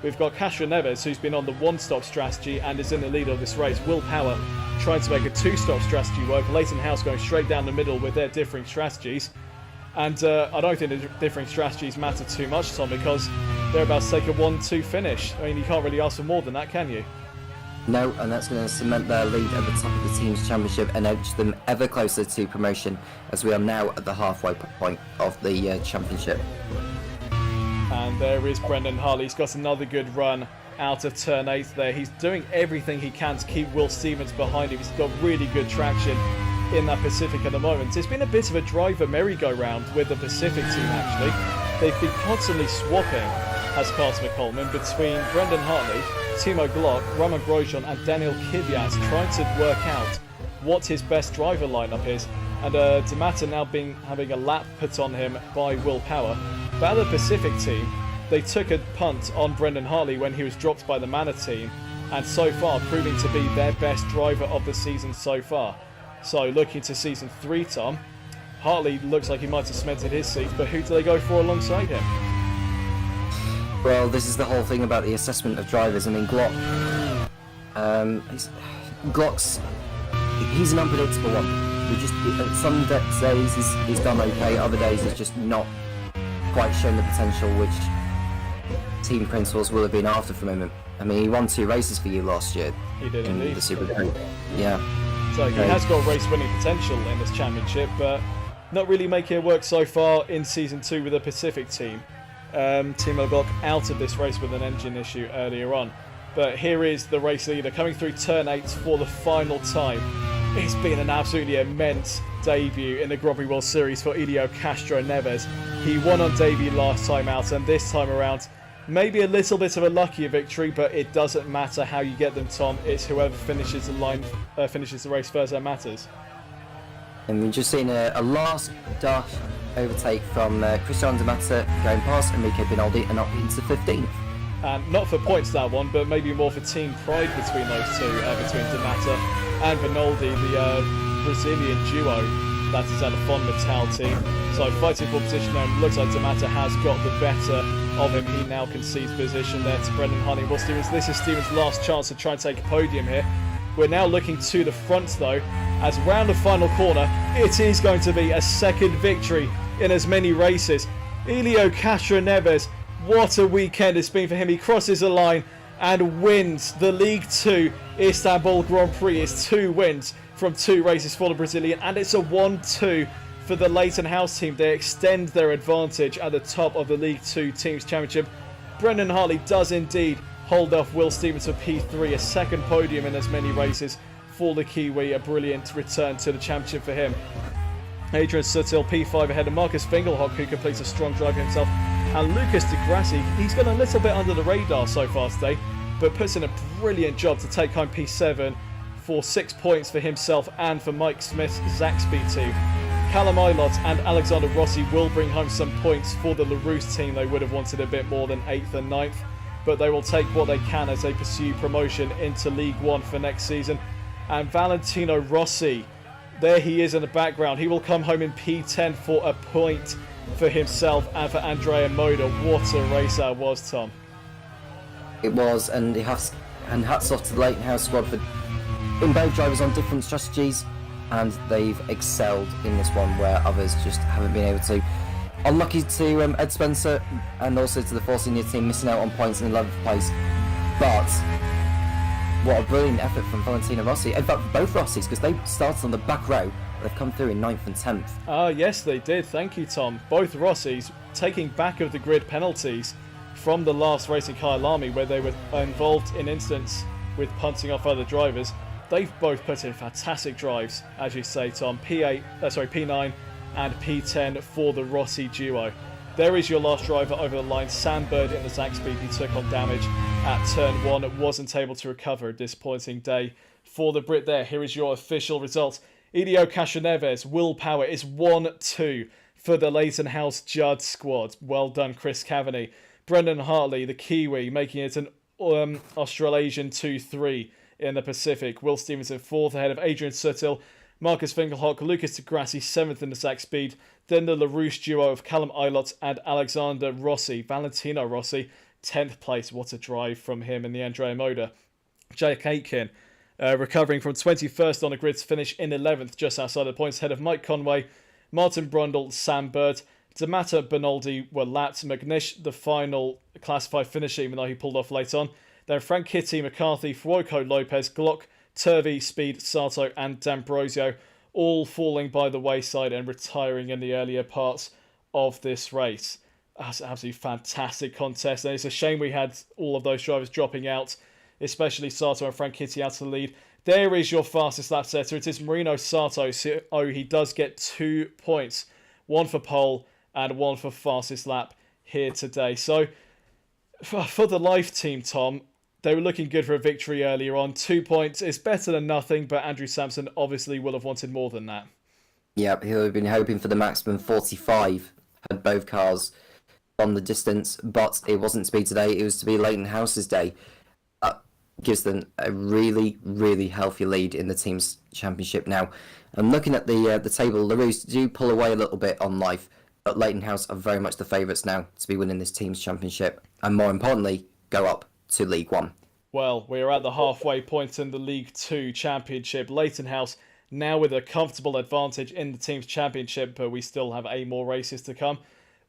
we've got Castroneves, who's been on the one-stop strategy and is in the lead of this race. Will Power trying to make a two-stop strategy work. Leighton House going straight down the middle with their differing strategies. And I don't think the differing strategies matter too much, Tom, because they're about to take a 1-2 finish. I mean, you can't really ask for more than that, can you? No, and that's going to cement their lead at the top of the team's championship and edge them ever closer to promotion, as we are now at the halfway point of the championship. And there is Brendan Hartley. He's got another good run out of turn 8 there. He's doing everything he can to keep Will Stevens behind him. He's got really good traction in that Pacific at the moment. It's been a bit of a driver merry-go-round with the Pacific team, actually. They've been constantly swapping, as Carter McCollum, between Brendan Hartley, Timo Glock, Roman Grosjean and Daniel Kvyat, trying to work out what his best driver lineup is. And D'Amata now having a lap put on him by Will Power. But at the Pacific team, they took a punt on Brendan Hartley when he was dropped by the Manor team, and so far proving to be their best driver of the season so far. So looking to season 3, Tom, Hartley looks like he might have cemented his seat, but who do they go for alongside him? Well, this is the whole thing about the assessment of drivers. I mean, Glock, he's an unpredictable one. We just some days he's done okay, other days he's just not quite shown the potential which team principals will have been after from him. I mean, he won 2 races for you last year. He did in indeed. The Super Bowl. Yeah. So he has got race-winning potential in this championship, but not really making it work so far in Season 2 with the Pacific team. Timo Glock out of this race with an engine issue earlier on. But here is the race leader coming through turn 8 for the final time. It's been an absolutely immense debut in the Grand Prix World Series for Helio Castroneves. He won on debut last time out, and this time around, maybe a little bit of a luckier victory, but it doesn't matter how you get them, Tom. It's whoever finishes the race first that matters. And we've just seen a last dash overtake from Cristiano D'Amata going past Enrico Binaldi and up into 15th. And not for points that one, but maybe more for team pride between those two, between D'Amata and Binaldi, the Brazilian duo that is at the Fonmetal team. So fighting for position now, looks like D'Amata has got the better of him. He now concedes position there to Brendan Hartley. Will Stevens, this is Stevens' last chance to try and take a podium here. We're now looking to the front though, as round the final corner, it is going to be a second victory in as many races. Helio Castroneves, what a weekend it's been for him. He crosses the line and wins the League 2 Istanbul Grand Prix. It's 2 wins from 2 races for the Brazilian, and it's a 1-2 for the Leighton House team. They extend their advantage at the top of the League 2 Teams Championship. Brendan Hartley does indeed hold off Will Stevens for P3, a second podium in as many races for the Kiwi, a brilliant return to the championship for him. Adrian Sutil P5 ahead of Marcus Fingelhock, who completes a strong drive himself, and Lucas de Grassi. He's gone a little bit under the radar so far today, but puts in a brilliant job to take home P7 for 6 points for himself and for Mike Smith's Zaxby team. Callum Ilott and Alexander Rossi will bring home some points for the LaRousse team. They would have wanted a bit more than 8th and 9th, but they will take what they can as they pursue promotion into League 1 for next season. And Valentino Rossi, there he is in the background. He will come home in P10 for a point for himself and for Andrea Moda. What a race that was, Tom. It was, and hats off to the Leighton House squad for in both drivers on different strategies, and they've excelled in this one where others just haven't been able to. Unlucky to Ed Spencer and also to the Force India team missing out on points in the 11th place. But what a brilliant effort from Valentino Rossi. In fact, both Rossis, because they started on the back row. They've come through in 9th and 10th. Yes, they did. Thank you, Tom. Both Rossis taking back of the grid penalties from the last race in Kyalami, where they were involved in incidents with punting off other drivers. They've both put in fantastic drives, as you say, Tom. P9 and P10 for the Rossi duo. There is your last driver over the line. Sam Bird in the Zaxby. He took on damage at turn 1. Wasn't able to recover. A disappointing day for the Brit there. Here is your official result. Helio Castroneves, Will Power is 1-2 for the Leighton House Judd squad. Well done, Chris Cavaney. Brendan Hartley, the Kiwi, making it an Australasian 2-3 in the Pacific. Will Stevenson 4th ahead of Adrian Sutil, Marcus Finkelhock, Lucas de Grassi 7th in the Zach Speed. Then the LaRousse duo of Callum Ilott and Alexander Rossi. Valentino Rossi 10th place. What a drive from him in the Andrea Moda. Jake Aitken recovering from 21st on the grid to finish in 11th, just outside the points, ahead of Mike Conway, Martin Brundle, Sam Bird. D'Amato, Benaldi were lapped. McNish, the final classified finisher, even though he pulled off late on. Then Frank Kitty, McCarthy, Fuoco, Lopez, Glock, Turvey, Speed, Sato and D'Ambrosio, all falling by the wayside and retiring in the earlier parts of this race. That's an absolutely fantastic contest, and it's a shame we had all of those drivers dropping out, especially Sato and Frank Kitty out to the lead. There is your fastest lap setter. It is Marino Sato. So he does get 2 points, 1 for pole and 1 for fastest lap here today. So for the Life team, Tom, they were looking good for a victory earlier on. 2 points is better than nothing, but Andrew Sampson obviously will have wanted more than that. Yeah, he'll have been hoping for the maximum 45, had both cars on the distance, but it wasn't to be today. It was to be Leighton House's day. Gives them a really, really healthy lead in the team's championship now. And looking at the table, LaRousse do pull away a little bit on Life, but Leighton House are very much the favourites now to be winning this team's championship, and more importantly, go up to League One. Well, we're at the halfway point in the League 2 championship. Leighton House now with a comfortable advantage in the team's championship, but we still have 8 more races to come.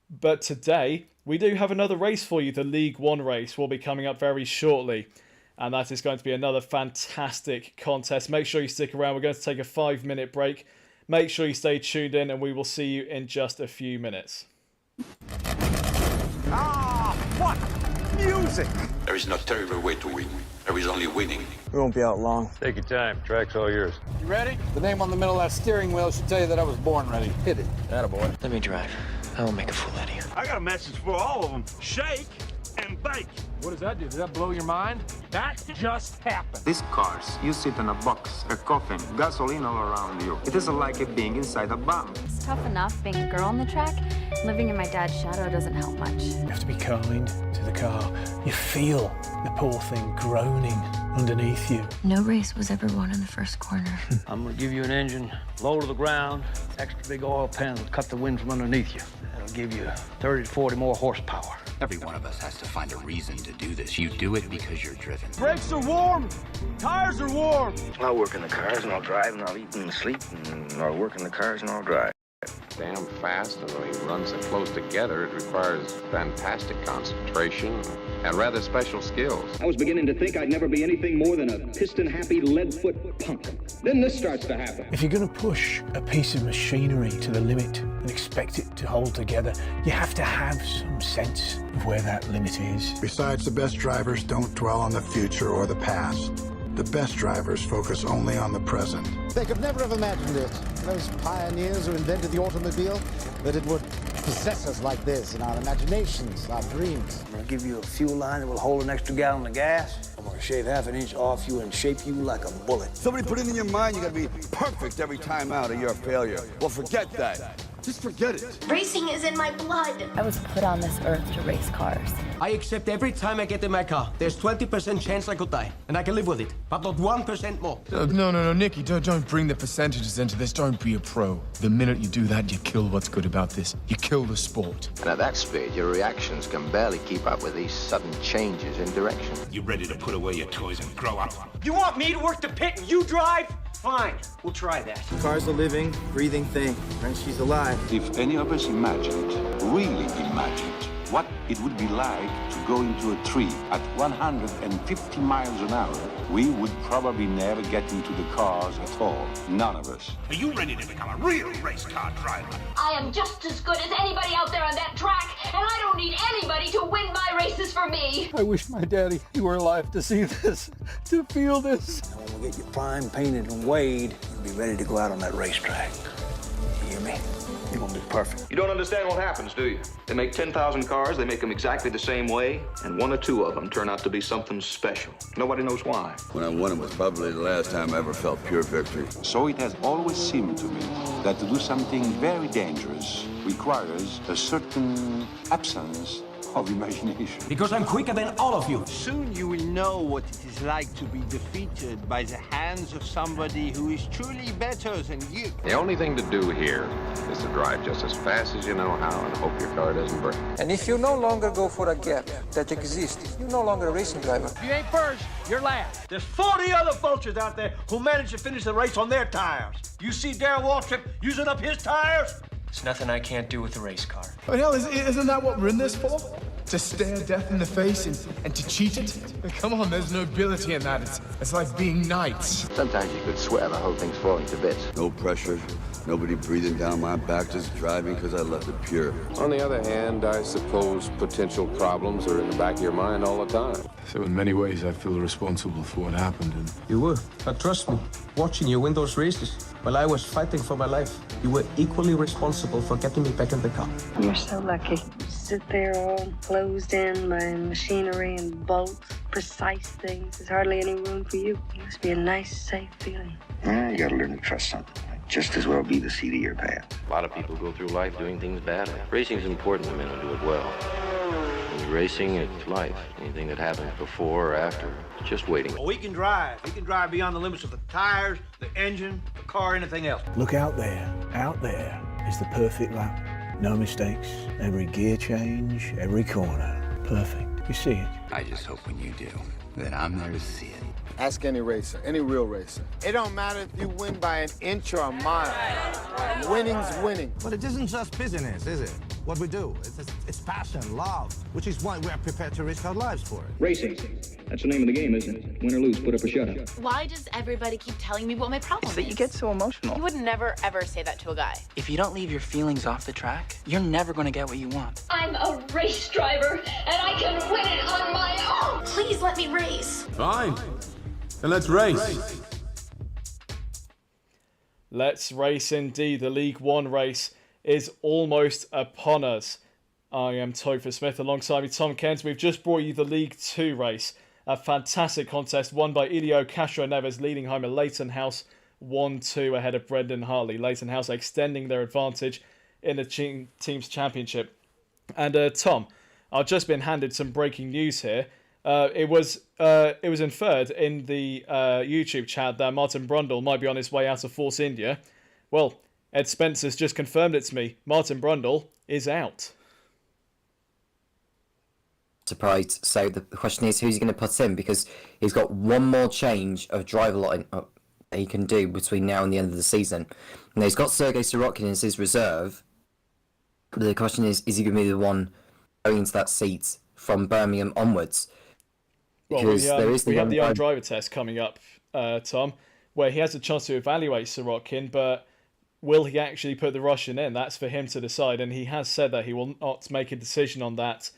But today, we do have another race for you. The League 1 race will be coming up very shortly. And that is going to be another fantastic contest. Make sure you stick around. We're going to take a 5-minute break. Make sure you stay tuned in, and we will see you in just a few minutes. Ah, what music! There is no terrible way to win. There is only winning. We won't be out long. Take your time. Track's all yours. You ready? The name on the middle of that steering wheel should tell you that I was born ready. Hit it. Attaboy. Let me drive. I will make a fool out of you. I got a message for all of them. Shake and bake. What does that do? Does that blow your mind? That just happened. These cars, you sit in a box, a coffin, gasoline all around you. It isn't like being inside a bomb. It's tough enough being a girl on the track. Living in my dad's shadow doesn't help much. You have to be kind to the car. You feel the poor thing groaning underneath you. No race was ever won in the first corner. I'm going to give you an engine low to the ground, extra big oil pan will cut the wind from underneath you. That'll give you 30 to 40 more horsepower. Every one of us has to find a reason to do this. You do it because you're driven. Brakes are warm. Tires are warm. I'll work in the cars and I'll drive and I'll eat and sleep and I'll work in the cars and I'll drive. Damn fast, and when he runs so close together, it requires fantastic concentration and rather special skills. I was beginning to think I'd never be anything more than a piston-happy lead-foot punk. Then this starts to happen. If you're going to push a piece of machinery to the limit and expect it to hold together, you have to have some sense of where that limit is. Besides, the best drivers don't dwell on the future or the past. The best drivers focus only on the present. They could never have imagined it, those pioneers who invented the automobile, that it would possess us like this in our imaginations, our dreams. I'm gonna give you a fuel line that will hold an extra gallon of gas. I'm gonna shave half an inch off you and shape you like a bullet. Somebody put it in your mind you gotta be perfect every time out or you're a failure. Well, forget that. Just forget it. Racing is in my blood. I was put on this earth to race cars. I accept every time I get in my car. There's 20% chance I could die, and I can live with it, but not 1% more. No, Nicky, don't bring the percentages into this. Don't be a pro. The minute you do that, you kill what's good about this. You kill the sport. And at that speed, your reactions can barely keep up with these sudden changes in direction. You ready to put away your toys and grow up? You want me to work the pit and you drive? Fine, we'll try that. The car's a living, breathing thing, and she's alive. If any of us imagined, really imagined, what it would be like to go into a tree at 150 miles an hour, we would probably never get into the cars at all. None of us. Are you ready to become a real race car driver? I am just as good as anybody out there on that track, and I don't need anybody to win my races for me. I wish my daddy were alive to see this, to feel this. And when we get you primed, painted, and weighed, you'll be ready to go out on that racetrack. You hear me? You're gonna be perfect. You don't understand what happens, do you? They make 10,000 cars, they make them exactly the same way, and 1 or 2 of them turn out to be something special. Nobody knows why. When I won it was probably the last time I ever felt pure victory. So it has always seemed to me that to do something very dangerous requires a certain absence of imagination. Because I'm quicker than all of you. Soon you will know what it is like to be defeated by the hands of somebody who is truly better than you. The only thing to do here is to drive just as fast as you know how and hope your car doesn't break. And if you no longer go for a gap that exists, you're no longer a racing driver. If you ain't first, you're last. There's 40 other vultures out there who managed to finish the race on their tires. You see Darrell Waltrip using up his tires? There's nothing I can't do with a race car. But hell, isn't that what we're in this for? To stare death in the face and to cheat it? Come on, there's nobility in that. It's like being knights. Sometimes you could swear the whole thing's falling to bits. No pressure, nobody breathing down my back, just driving because I left it pure. On the other hand, I suppose potential problems are in the back of your mind all the time. So in many ways, I feel responsible for what happened. And You were, but trust me, watching you win those races while I was fighting for my life, you were equally responsible for getting me back in the car. You're so lucky. You sit there all closed in by machinery and bolts, precise things. There's hardly any room for you. It must be a nice, safe feeling. Yeah, you gotta learn to trust something. Might just as well be the seat of your pants. A lot of people go through life doing things badly. Racing's important to men who do it well. And racing, it's life. Anything that happens before or after, it's just waiting. Well, we can drive. We can drive beyond the limits of the tires, the engine, the car, anything else. Look out there. Out there is the perfect lap. No mistakes. Every gear change, every corner. Perfect. You see it. I just hope when you do, that I'm there to see it. Ask any racer, any real racer. It don't matter if you win by an inch or a mile. Winning's winning. But it isn't just business, is it? What we do, it's passion, love, which is why we're prepared to risk our lives for it. Racing. That's the name of the game, isn't it? Win or lose, put up or shut up. Why does everybody keep telling me what my problem is? That you get so emotional. You would never, ever say that to a guy. If you don't leave your feelings off the track, you're never going to get what you want. I'm a race driver, and I can win it on my own. Please let me race. fine. Then let's race. Let's race indeed. The League One race is almost upon us. I am Topher Smith alongside me, Tom Kent. We've just brought you the League Two race. A fantastic contest won by Helio Castroneves, leading home a Leighton House 1-2 ahead of Brendan Hartley. Leighton House extending their advantage in the team's championship. And Tom, I've just been handed some breaking news here. It was inferred in the YouTube chat that Martin Brundle might be on his way out of Force India. Well, Ed Spencer's just confirmed it to me. Martin Brundle is out. Surprised. So the question is, who's he going to put in? Because he's got one more change of driver line that he can do between now and the end of the season. And he's got Sergei Sorokin as his reserve. But the question is he going to be the one going into that seat from Birmingham onwards? Because we have the young driver test coming up, Tom, where he has a chance to evaluate Sorokin, but will he actually put the Russian in? That's for him to decide, and he has said that he will not make a decision on that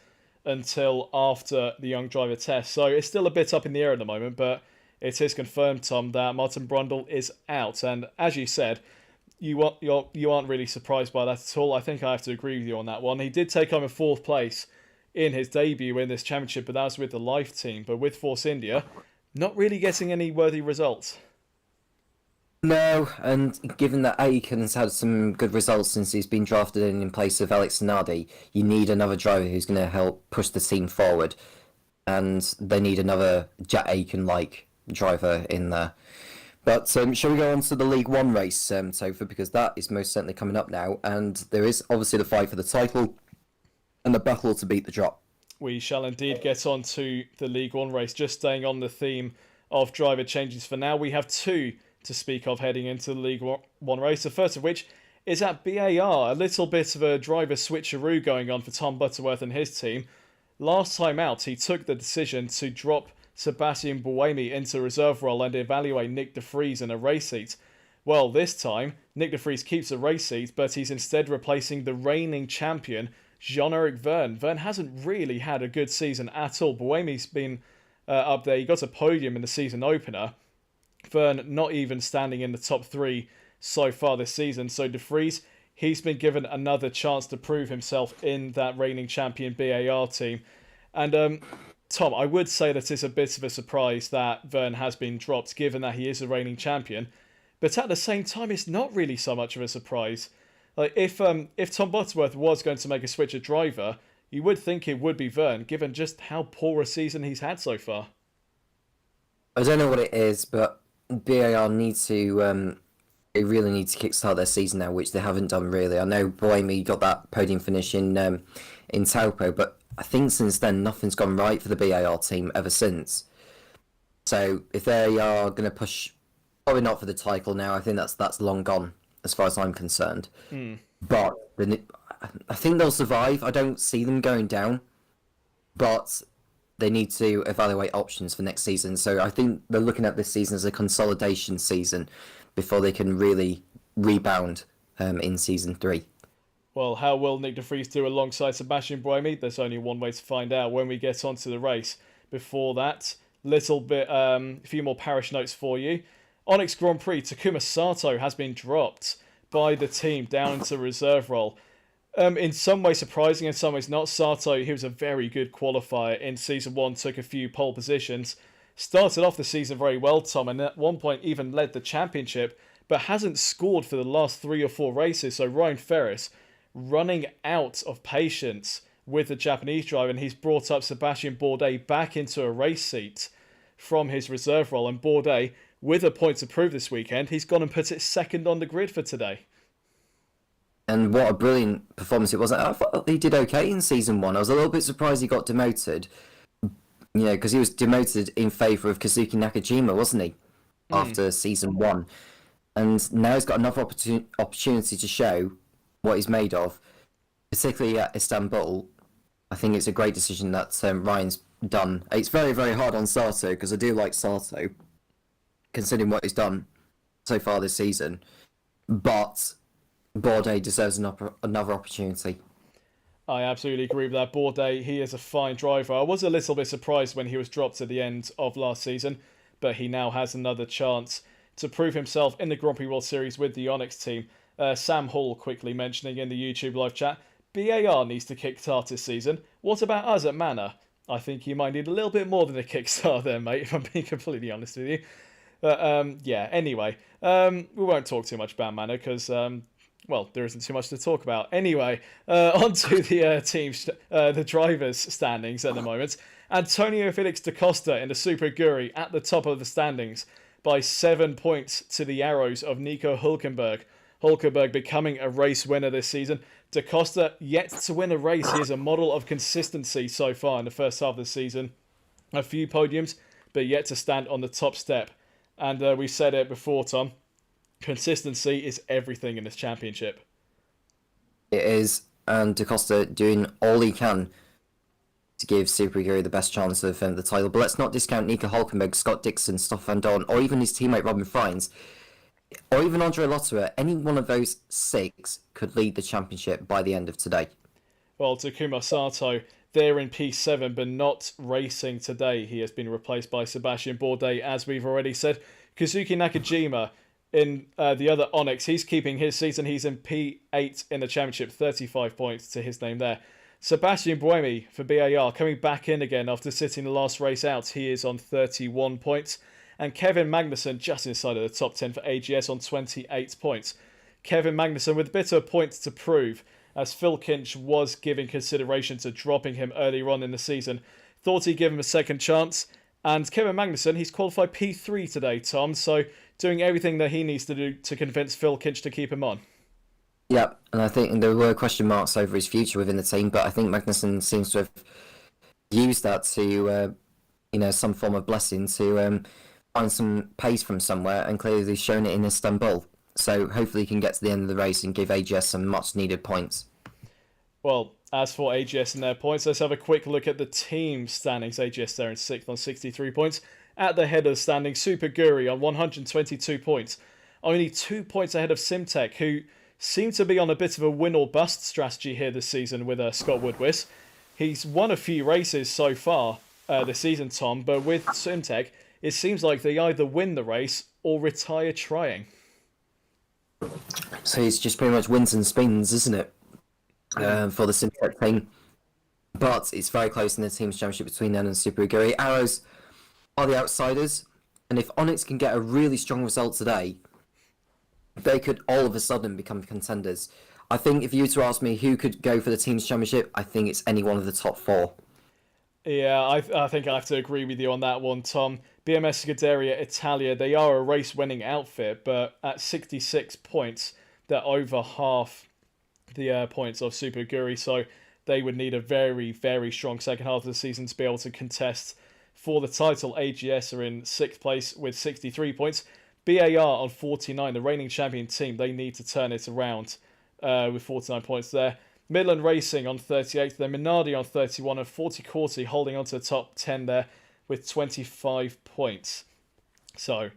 until after the young driver test. So it's still a bit up in the air at the moment, but it is confirmed, Tom, that Martin Brundle is out. And as you said, you aren't really surprised by that at all. I think I have to agree with you on that one. He did take home a 4th place in his debut in this championship, but that was with the Life team. But with Force India, not really getting any worthy results. No, and given that Aiken's had some good results since he's been drafted in place of Alex Zanardi, you need another driver who's going to help push the team forward. And they need another Jack Aiken-like driver in there. But shall we go on to the League One race, Topher, because that is most certainly coming up now. And there is obviously the fight for the title and the battle to beat the drop. We shall indeed get on to the League One race. Just staying on the theme of driver changes for now, we have 2 to speak of heading into the League One race. The first of which is at BAR. A little bit of a driver switcheroo going on for Tom Butterworth and his team. Last time out, he took the decision to drop Sebastian Buemi into reserve role and evaluate Nick de Vries in a race seat. Well, this time, Nick de Vries keeps a race seat, but he's instead replacing the reigning champion, Jean-Eric Verne. Verne hasn't really had a good season at all. Buemi's been up there. He got a podium in the season opener. Verne not even standing in the top 3 so far this season. So de Vries, he's been given another chance to prove himself in that reigning champion BAR team. And Tom, I would say that it's a bit of a surprise that Verne has been dropped, given that he is a reigning champion. But at the same time, it's not really so much of a surprise. Like if Tom Butterworth was going to make a switch of driver, you would think it would be Verne, given just how poor a season he's had so far. I don't know what it is, but BAR need to. They really need to kickstart their season now, which they haven't done really. I know Boemi got that podium finish in Taupo, but I think since then nothing's gone right for the BAR team ever since. So if they are going to push, probably not for the title now. I think that's long gone as far as I'm concerned. But I think they'll survive. I don't see them going down, but they need to evaluate options for next season. So I think they're looking at this season as a consolidation season before they can really rebound in season 3. Well, how will Nick de Vries do alongside Sebastian Buemi? There's only one way to find out when we get onto the race. Before that, a few more parish notes for you. Onyx Grand Prix, Takuma Sato has been dropped by the team down into reserve role. In some ways surprising, in some ways not. Sato, he was a very good qualifier in Season 1, took a few pole positions. Started off the season very well, Tom, and at one point even led the championship, but hasn't scored for the last 3 or 4 races. So Ryan Ferris running out of patience with the Japanese driver, and he's brought up Sebastian Bourdais back into a race seat from his reserve role. And Bourdais, with a point to prove this weekend, he's gone and put it second on the grid for today. And what a brilliant performance it was. I thought he did okay in Season 1. I was a little bit surprised he got demoted. You know, because he was demoted in favour of Kazuki Nakajima, wasn't he? After Season 1. And now he's got another opportunity to show what he's made of, particularly at Istanbul. I think it's a great decision that Ryan's done. It's very, very hard on Sato, because I do like Sato, considering what he's done so far this season. But Bourdais deserves another opportunity. I absolutely agree with that. Bourdais, he is a fine driver. I was a little bit surprised when he was dropped at the end of last season, but he now has another chance to prove himself in the Grand Prix World Series with the Onyx team. Sam Hall quickly mentioning in the YouTube live chat, BAR needs to kickstart this season. What about us at Manor? I think you might need a little bit more than a kickstart there, mate, if I'm being completely honest with you. But yeah, anyway, we won't talk too much about Manor because... well, there isn't too much to talk about. Anyway, onto the teams, the drivers' standings at the moment. Antonio Felix da Costa in the Super Aguri at the top of the standings by 7 points to the arrows of Nico Hülkenberg. Hülkenberg becoming a race winner this season. Da Costa yet to win a race. He is a model of consistency so far in the first half of the season. A few podiums, but yet to stand on the top step. And we said it before, Tom. Consistency is everything in this championship. It is, and Da Costa doing all he can to give Super Aguri the best chance of the title. But let's not discount Nico Hülkenberg, Scott Dixon, Stoff Van Dorn, or even his teammate Robin Freins, or even Andre Lotterer. Any one of those 6 could lead the championship by the end of today. Well, Takuma Sato, there in P7, but not racing today. He has been replaced by Sebastian Bourdais, as we've already said. Kazuki Nakajima in the other Onyx, he's keeping his season. He's in P8 in the championship, 35 points to his name there. Sebastian Buemi for BAR coming back in again after sitting the last race out. He is on 31 points. And Kevin Magnussen just inside of the top 10 for AGS on 28 points. Kevin Magnussen with a bit of a point to prove, as Phil Kinch was giving consideration to dropping him earlier on in the season. Thought he'd give him a second chance. And Kevin Magnussen, he's qualified P3 today, Tom, so doing everything that he needs to do to convince Phil Kinch to keep him on. Yeah, and I think there were question marks over his future within the team, but I think Magnussen seems to have used that to, some form of blessing to find some pace from somewhere, and clearly he's shown it in Istanbul. So hopefully he can get to the end of the race and give AGS some much-needed points. Well, as for AGS and their points, let's have a quick look at the team standings. AGS there in 6th on 63 points. At the head of the standing, Super Guri on 122 points. Only 2 points ahead of Simtek, who seem to be on a bit of a win or bust strategy here this season with Scott Woodwiss. He's won a few races so far this season, Tom, but with Simtek, it seems like they either win the race or retire trying. So it's just pretty much wins and spins, isn't it, for the Simtek team? But it's very close in the team's championship between them and Super Aguri. Arrows are the outsiders, and if Onyx can get a really strong result today, they could all of a sudden become contenders. I think if you were to ask me who could go for the team's championship, I think it's any one of the top 4. Yeah, I think I have to agree with you on that one, Tom. BMS Scuderia Italia, they are a race-winning outfit, but at 66 points, they're over half the points of Super Aguri, so they would need a very, very strong second half of the season to be able to contest for the title. AGS are in 6th place with 63 points. BAR on 49, the reigning champion team, they need to turn it around with 49 points there. Midland Racing on 38, then Minardi on 31, and 40 Corti holding on to the top 10 there with 25 points. So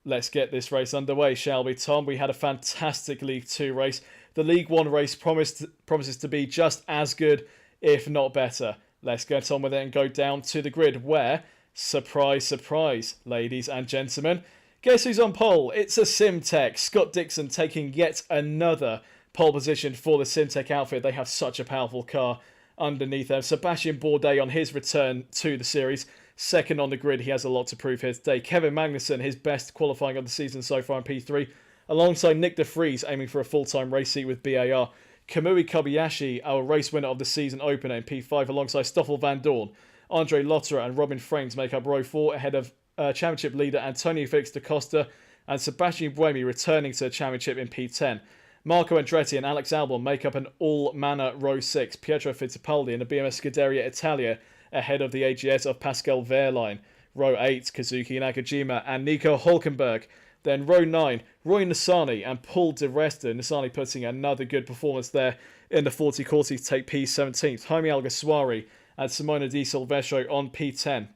let's get this race underway, shall we, Tom? We had a fantastic League 2 race. The League 1 race promises to be just as good, if not better. Let's get on with it and go down to the grid where, surprise, surprise, ladies and gentlemen, guess who's on pole? It's a Simtech. Scott Dixon taking yet another pole position for the Simtech outfit. They have such a powerful car underneath them. Sebastian Bourdais on his return to the series. Second on the grid. He has a lot to prove here today. Kevin Magnussen, his best qualifying of the season so far in P3. Alongside Nick de Vries, aiming for a full-time race seat with BAR. Kamui Kobayashi, our race winner of the season opener in P5, alongside Stoffel Van Dorn. Andre Lotterer and Robin Frames make up row 4 ahead of championship leader Antonio Felix da Costa and Sebastian Buemi returning to the championship in P10. Marco Andretti and Alex Albon make up an all-manner row 6. Pietro Fittipaldi and the BMS Scuderia Italia ahead of the AGS of Pascal Wehrlein. Row 8, Kazuki Nakajima and Nico Hulkenberg. Then row 9, Roy Nissany and Paul Di Resta. Nissany putting another good performance there in the 40 Corti to take P17th. Jaime Alguersuari and Simona Di Silvestro on P10.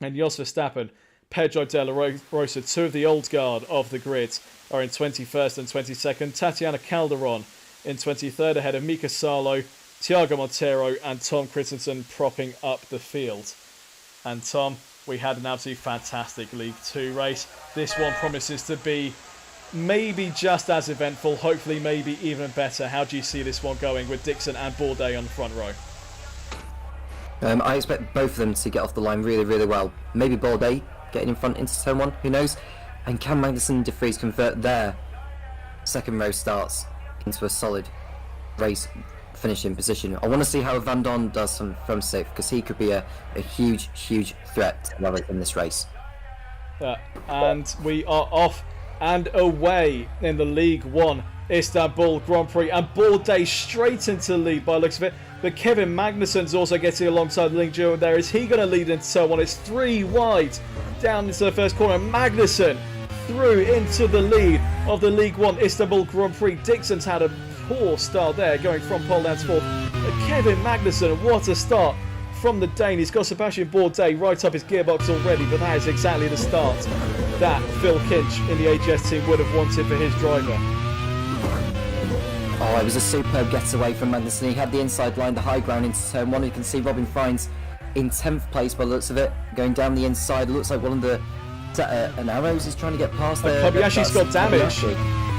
And Jos Verstappen, Pedro de la Rosa, 2 of the old guard of the grid, are in 21st and 22nd. Tatiana Calderon in 23rd ahead of Mika Salo, Thiago Montero and Tom Christensen propping up the field. And Tom, we had an absolutely fantastic League 2 race. This one promises to be maybe just as eventful, hopefully maybe even better. How do you see this one going with Dixon and Bourdais on the front row? I expect both of them to get off the line really, really well. Maybe Bourdais getting in front into turn 1, who knows? And can Magnussen and De Vries convert their second row starts into a solid race finishing position? I want to see how Van Dorn does from safe, because he could be a huge, huge threat in this race. And we are off and away in the League 1 Istanbul Grand Prix, and Bourdais straight into the lead by the looks of it. But Kevin Magnussen's also getting alongside the Link duo there. Is he going to lead into turn 1? It's 3 wide down into the first corner. Magnussen through into the lead of the League 1 Istanbul Grand Prix. Dixon's had a poor start there, going from pole down to 4th. But Kevin Magnussen, what a start from the Dane. He's got Sebastian Bourdais right up his gearbox already, but that is exactly the start that Phil Kinch in the AGS team would have wanted for his driver. Oh, it was a superb getaway from Magnussen. He had the inside line, the high ground into turn 1. You can see Robin Fines in 10th place by the looks of it, going down the inside. It looks like one of the an Arrows is trying to get past there. Kobayashi's got damage.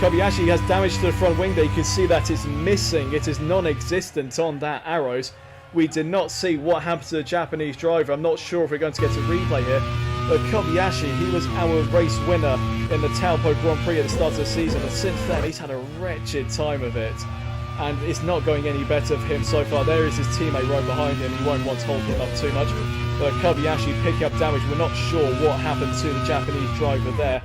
Kobayashi has damage to the front wing there. You can see that it's missing. It is non-existent on that Arrows. We did not see what happened to the Japanese driver. I'm not sure if we're going to get a replay here. But Kobayashi, he was our race winner in the Taupo Grand Prix at the start of the season. And since then, he's had a wretched time of it. And it's not going any better for him so far. There is his teammate right behind him. He won't want to hold him up too much. But Kobayashi picking up damage. We're not sure what happened to the Japanese driver there.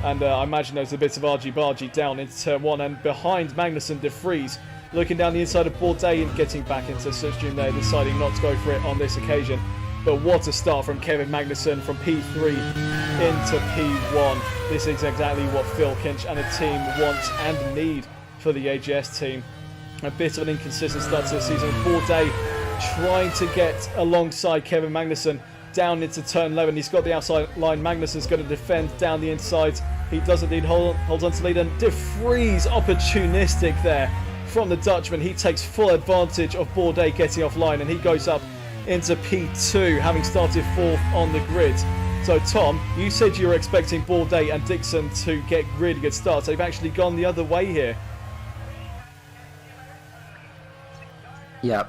And I imagine there's a bit of argy-bargy down into turn 1. And behind Magnussen, De Vries looking down the inside of Bourdais and getting back into the slipstream there, deciding not to go for it on this occasion. But what a start from Kevin Magnussen from P3 into P1. This is exactly what Phil Kinch and the team want and need for the AGS team. A bit of an inconsistent start to the season. Bourdais trying to get alongside Kevin Magnussen down into turn 11. He's got the outside line. Magnussen's going to defend down the inside. He doesn't need hold on to lead. And De Vries opportunistic there from the Dutchman. He takes full advantage of Bourdais getting offline, and he goes up into P2, having started 4th on the grid. So Tom, you said you were expecting Bourdais and Dixon to get really good starts. They've actually gone the other way here. Yeah,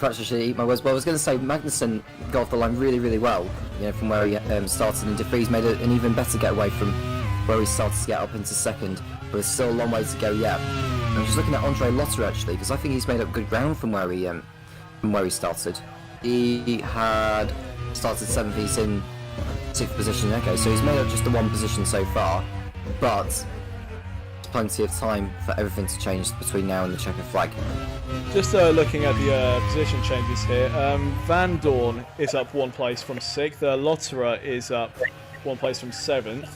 perhaps I should eat my words. Well, I was going to say Magnussen got off the line really, really well. You know, from where he started, and De Vries made an even better getaway from where he started to get up into second. But there's still a long way to go yet. I'm just looking at Andre Lotter actually, because I think he's made up good ground from where he started. He had started 7th, he's in 6th position. Okay, so he's made up just the 1 position so far, but there's plenty of time for everything to change between now and the checker flag. Just looking at the position changes here, Van Dorn is up 1 place from 6th, Lotterer is up 1 place from 7th.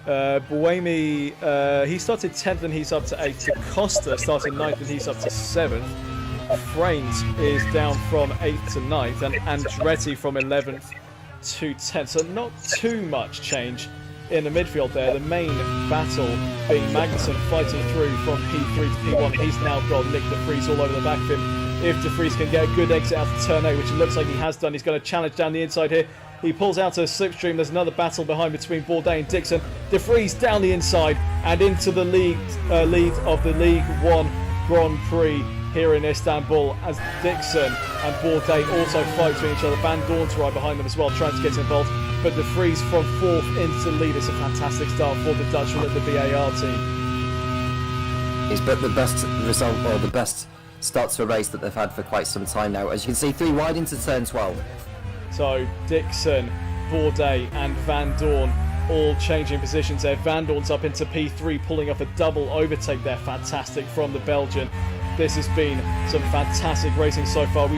Buemi, he started 10th and he's up to 8th. Costa started 9th and he's up to 7th. Fraint is down from 8th to 9th, and Andretti from 11th to 10th. So not too much change in the midfield there. The main battle being Magnussen fighting through from P3 to P1. He's now got Nick de Vries all over the back of him. If de Vries can get a good exit out of turn 8, which it looks like he has done, he's going to challenge down the inside here. He pulls out to a slipstream. There's another battle behind between Bourdais and Dixon. De Vries down the inside and into the lead of the League 1 Grand Prix here in Istanbul, as Dixon and Bourdais also fight to each other. Van Dorn's right behind them as well, trying to get involved. But De Vries from 4th into the lead. It's a fantastic start for the Dutchman at the VAR team. He's got the best result, or the best start to a race that they've had for quite some time now. As you can see, 3 wide into turn 12. So Dixon, Bourdais and Van Dorn all changing positions there. Van Dorn's up into P3, pulling off a double overtake there. Fantastic from the Belgian. This has been some fantastic racing so far.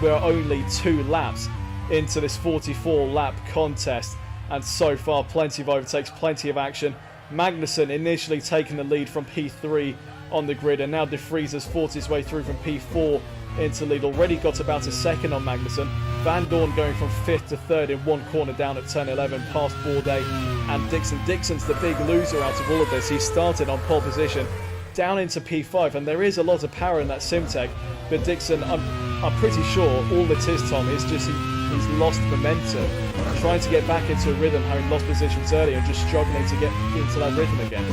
We're only 2 laps into this 44-lap contest, and so far plenty of overtakes, plenty of action. Magnussen initially taking the lead from P3 on the grid, and now De Vries has fought his way through from P4 into lead. Already got about a second on Magnussen. Van Dorn going from 5th to 3rd in 1 corner down at turn 11 past Bourdais and Dixon. Dixon's the big loser out of all of this. He started on pole position down into P5, and there is a lot of power in that Simtech, but Dixon, I'm pretty sure all it is, Tom, is just he's lost momentum, trying to get back into a rhythm, having lost positions earlier and just struggling to get into that rhythm again.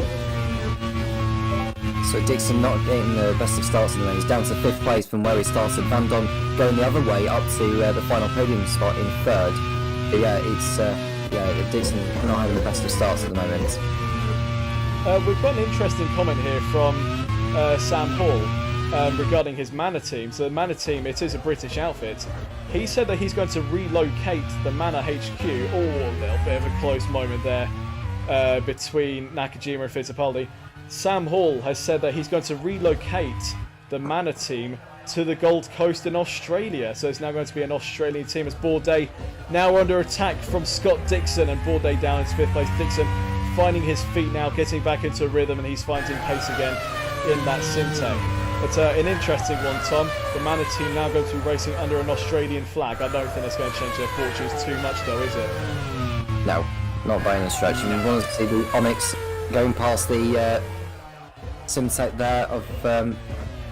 So Dixon not getting the best of starts in the race, down to 5th place from where he started. Van Dorn going the other way up to the final podium spot in 3rd. But yeah, Dixon not having the best of starts at the moment. We've got an interesting comment here from Sam Hall regarding his Manor team. So the Manor team, it is a British outfit. He said that he's going to relocate the Manor HQ. Oh, a little bit of a close moment there between Nakajima and Fittipaldi. Sam Hall has said that he's going to relocate the Manor team to the Gold Coast in Australia. So it's now going to be an Australian team, as Bourdais now under attack from Scott Dixon, and Bourdais down in 5th place. Dixon finding his feet now, getting back into a rhythm, and he's finding pace again in that Simtech. It's an interesting one, Tom. The Manor team now going to be racing under an Australian flag. I don't think it's going to change their fortunes too much though, is it? No, not by any stretch. I mean, want to see the Onyx going past the Simtech there of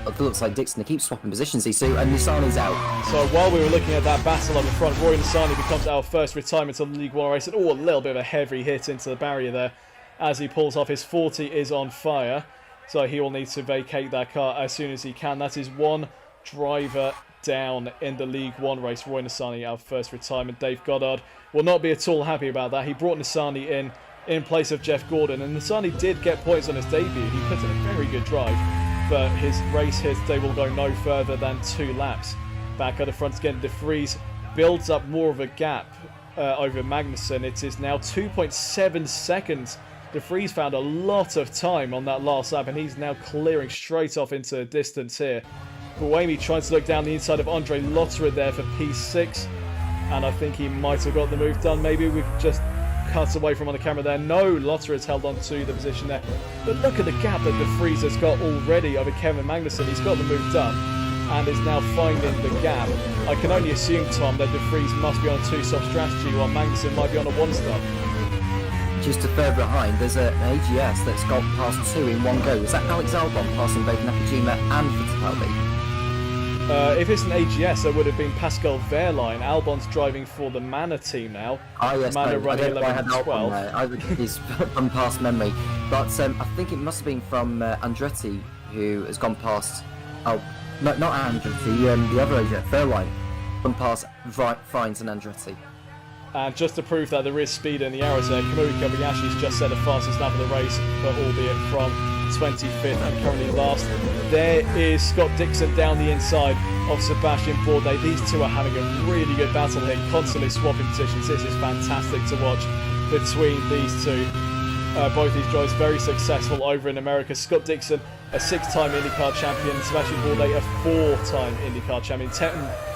it looks like Dixon. They keep swapping positions, and Nissani's out. So while we were looking at that battle on the front, Roy Nissani becomes our first retirement of the League 1 race. And a little bit of a heavy hit into the barrier there as he pulls off. His 40 is on fire, so he will need to vacate that car as soon as he can. That is 1 driver down in the League 1 race. Roy Nissani, our first retirement. Dave Goddard will not be at all happy about that. He brought Nissani in place of Jeff Gordon, and Nissani did get points on his debut. He put in a very good drive, but his race here today will go no further than 2 laps. Back at the front again, De Vries builds up more of a gap over Magnussen. It is now 2.7 seconds. De Vries found a lot of time on that last lap, and he's now clearing straight off into the distance here. Buemi trying to look down the inside of Andre Lotterer there for P6, and I think he might have got the move done. Maybe we've just cut away from on the camera there. No, Lotterer has held on to the position there. But look at the gap that De Vries has got already over Kevin Magnussen. He's got the move done and is now finding the gap. I can only assume, Tom, that De Vries must be on a 2-stop strategy while Magnussen might be on a 1-stop. Just a further behind, there's an AGS that's got past 2 in 1 go. Is that Alex Albon passing both Nakajima and Fittipaldi? If it's an AGS, it would have been Pascal Wehrlein. Albon's driving for the Manor team now. Yes, Manor no, running 11 and 12. I think he's from past memory. But I think it must have been from Andretti, who has gone past... Oh, no, not Andretti, the other AGS, Wehrlein. Gone past Fines and Andretti. And just to prove that there is speed in the arrows there, Kamui Kobayashi's just set the fastest lap of the race, but albeit from 25th and currently last. There is Scott Dixon down the inside of Sebastian Bourdais. These two are having a really good battle here, constantly swapping positions. This is fantastic to watch between these two. Both these drivers very successful over in America. Scott Dixon, a 6-time IndyCar champion. Sebastian Bourdais, a 4-time IndyCar champion. 10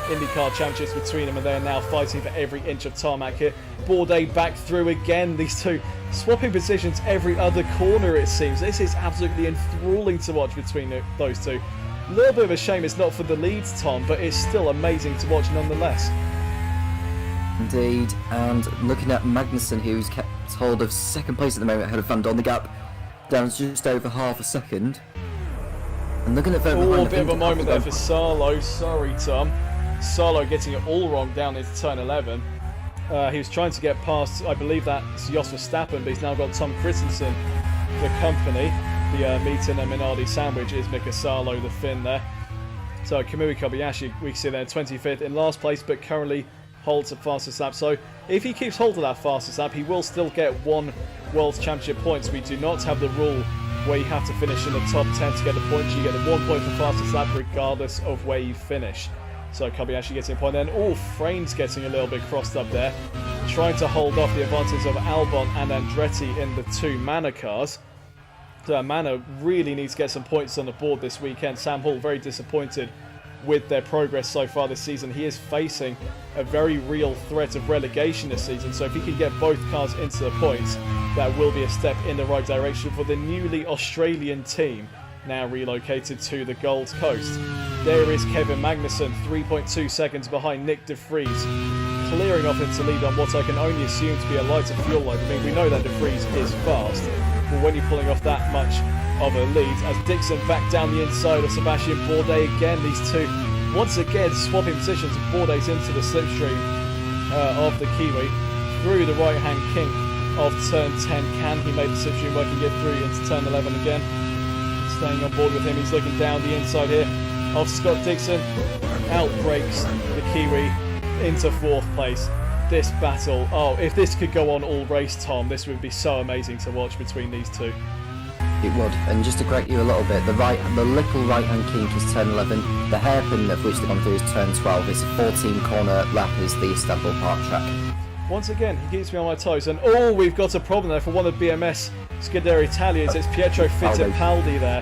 IndyCar championships between them, and they are now fighting for every inch of tarmac here. Bourdais back through again. These two swapping positions every other corner, it seems. This is absolutely enthralling to watch between those two. A little bit of a shame it's not for the leads, Tom, but it's still amazing to watch nonetheless. Indeed, and looking at Magnussen, who's kept hold of second place at the moment ahead of Van Dondergap, down just over half a second. And looking at a bit of a moment there for Sarlo. Sorry, Tom. Sarlo getting it all wrong down into turn 11. He was trying to get past, I believe that's Jos Verstappen, but he's now got Tom Christensen for company. The meat and a Minardi sandwich is Mika Sarlo, the Finn there. So Kamui Kobayashi, we see there 25th in last place, but currently holds the fastest lap. So if he keeps hold of that fastest lap, he will still get 1 World Championship points. We do not have the rule where you have to finish in the top 10 to get the points. You get the 1 point for fastest lap regardless of where you finish. So Kobayashi getting a point there. And Frane's getting a little bit crossed up there, trying to hold off the advantage of Albon and Andretti in the 2 Manor cars. So Manor really needs to get some points on the board this weekend. Sam Hall very disappointed with their progress so far this season. He is facing a very real threat of relegation this season, so if he can get both cars into the points, that will be a step in the right direction for the newly Australian team, now relocated to the Gold Coast. There is Kevin Magnussen, 3.2 seconds behind Nick De Vries, clearing off into lead on what I can only assume to be a lighter fuel line. I mean, we know that De Vries is fast, but when you're pulling off that much of a lead, as Dixon back down the inside of Sebastian Bourdais again, these two once again swapping positions. Bourdais into the slipstream of the Kiwi through the right hand kink of turn 10. Can he make the slipstream work and get through into turn 11 again? Staying on board with him, he's looking down the inside here of Scott Dixon. Outbreaks the Kiwi into 4th place. This battle, if this could go on all race, Tom, this would be so amazing to watch between these two. It would, and just to correct you a little bit, the little right-hand kink is turn 11, the hairpin of which they've gone through is turn 12. It's a 14-corner lap, is the Istanbul Park track. Once again, he keeps me on my toes, and we've got a problem there for one of the BMS Scuderia Italians. It's Pietro Fittipaldi there,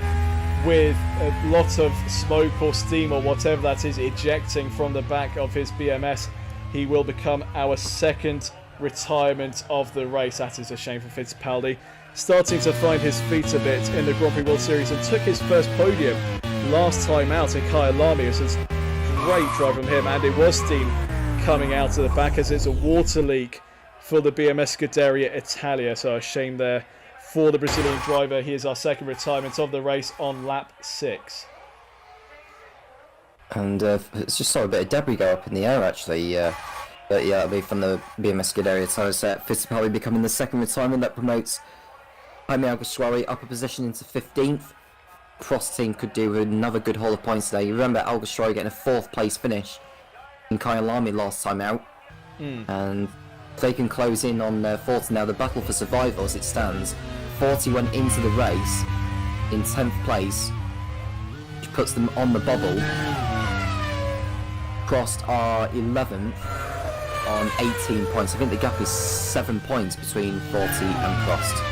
with a lot of smoke or steam or whatever that is ejecting from the back of his BMS. He will become our 2nd retirement of the race. That is a shame for Fittipaldi. Starting to find his feet a bit in the Grand Prix World Series, and took his first podium last time out in Kyalami. It was a great drive from him, and it was steam coming out of the back as it's a water leak for the BMS Scuderia Italia. So a shame there for the Brazilian driver. He is our 2nd retirement of the race on lap 6. And it's just saw a bit of debris go up in the air actually. But yeah, it'll be from the BMS Scuderia Italia set. Fittipaldi becoming the 2nd retirement. That promotes Jaime Alguersuari up a position into 15th. Prost team could do another good haul of points today. You remember Alguersuari getting a 4th place finish in Kyalami last time out. And they can close in on 40 now. The battle for survival as it stands. 40 went into the race in 10th place, which puts them on the bubble. Prost are 11th on 18 points. I think the gap is 7 points between 40 and Prost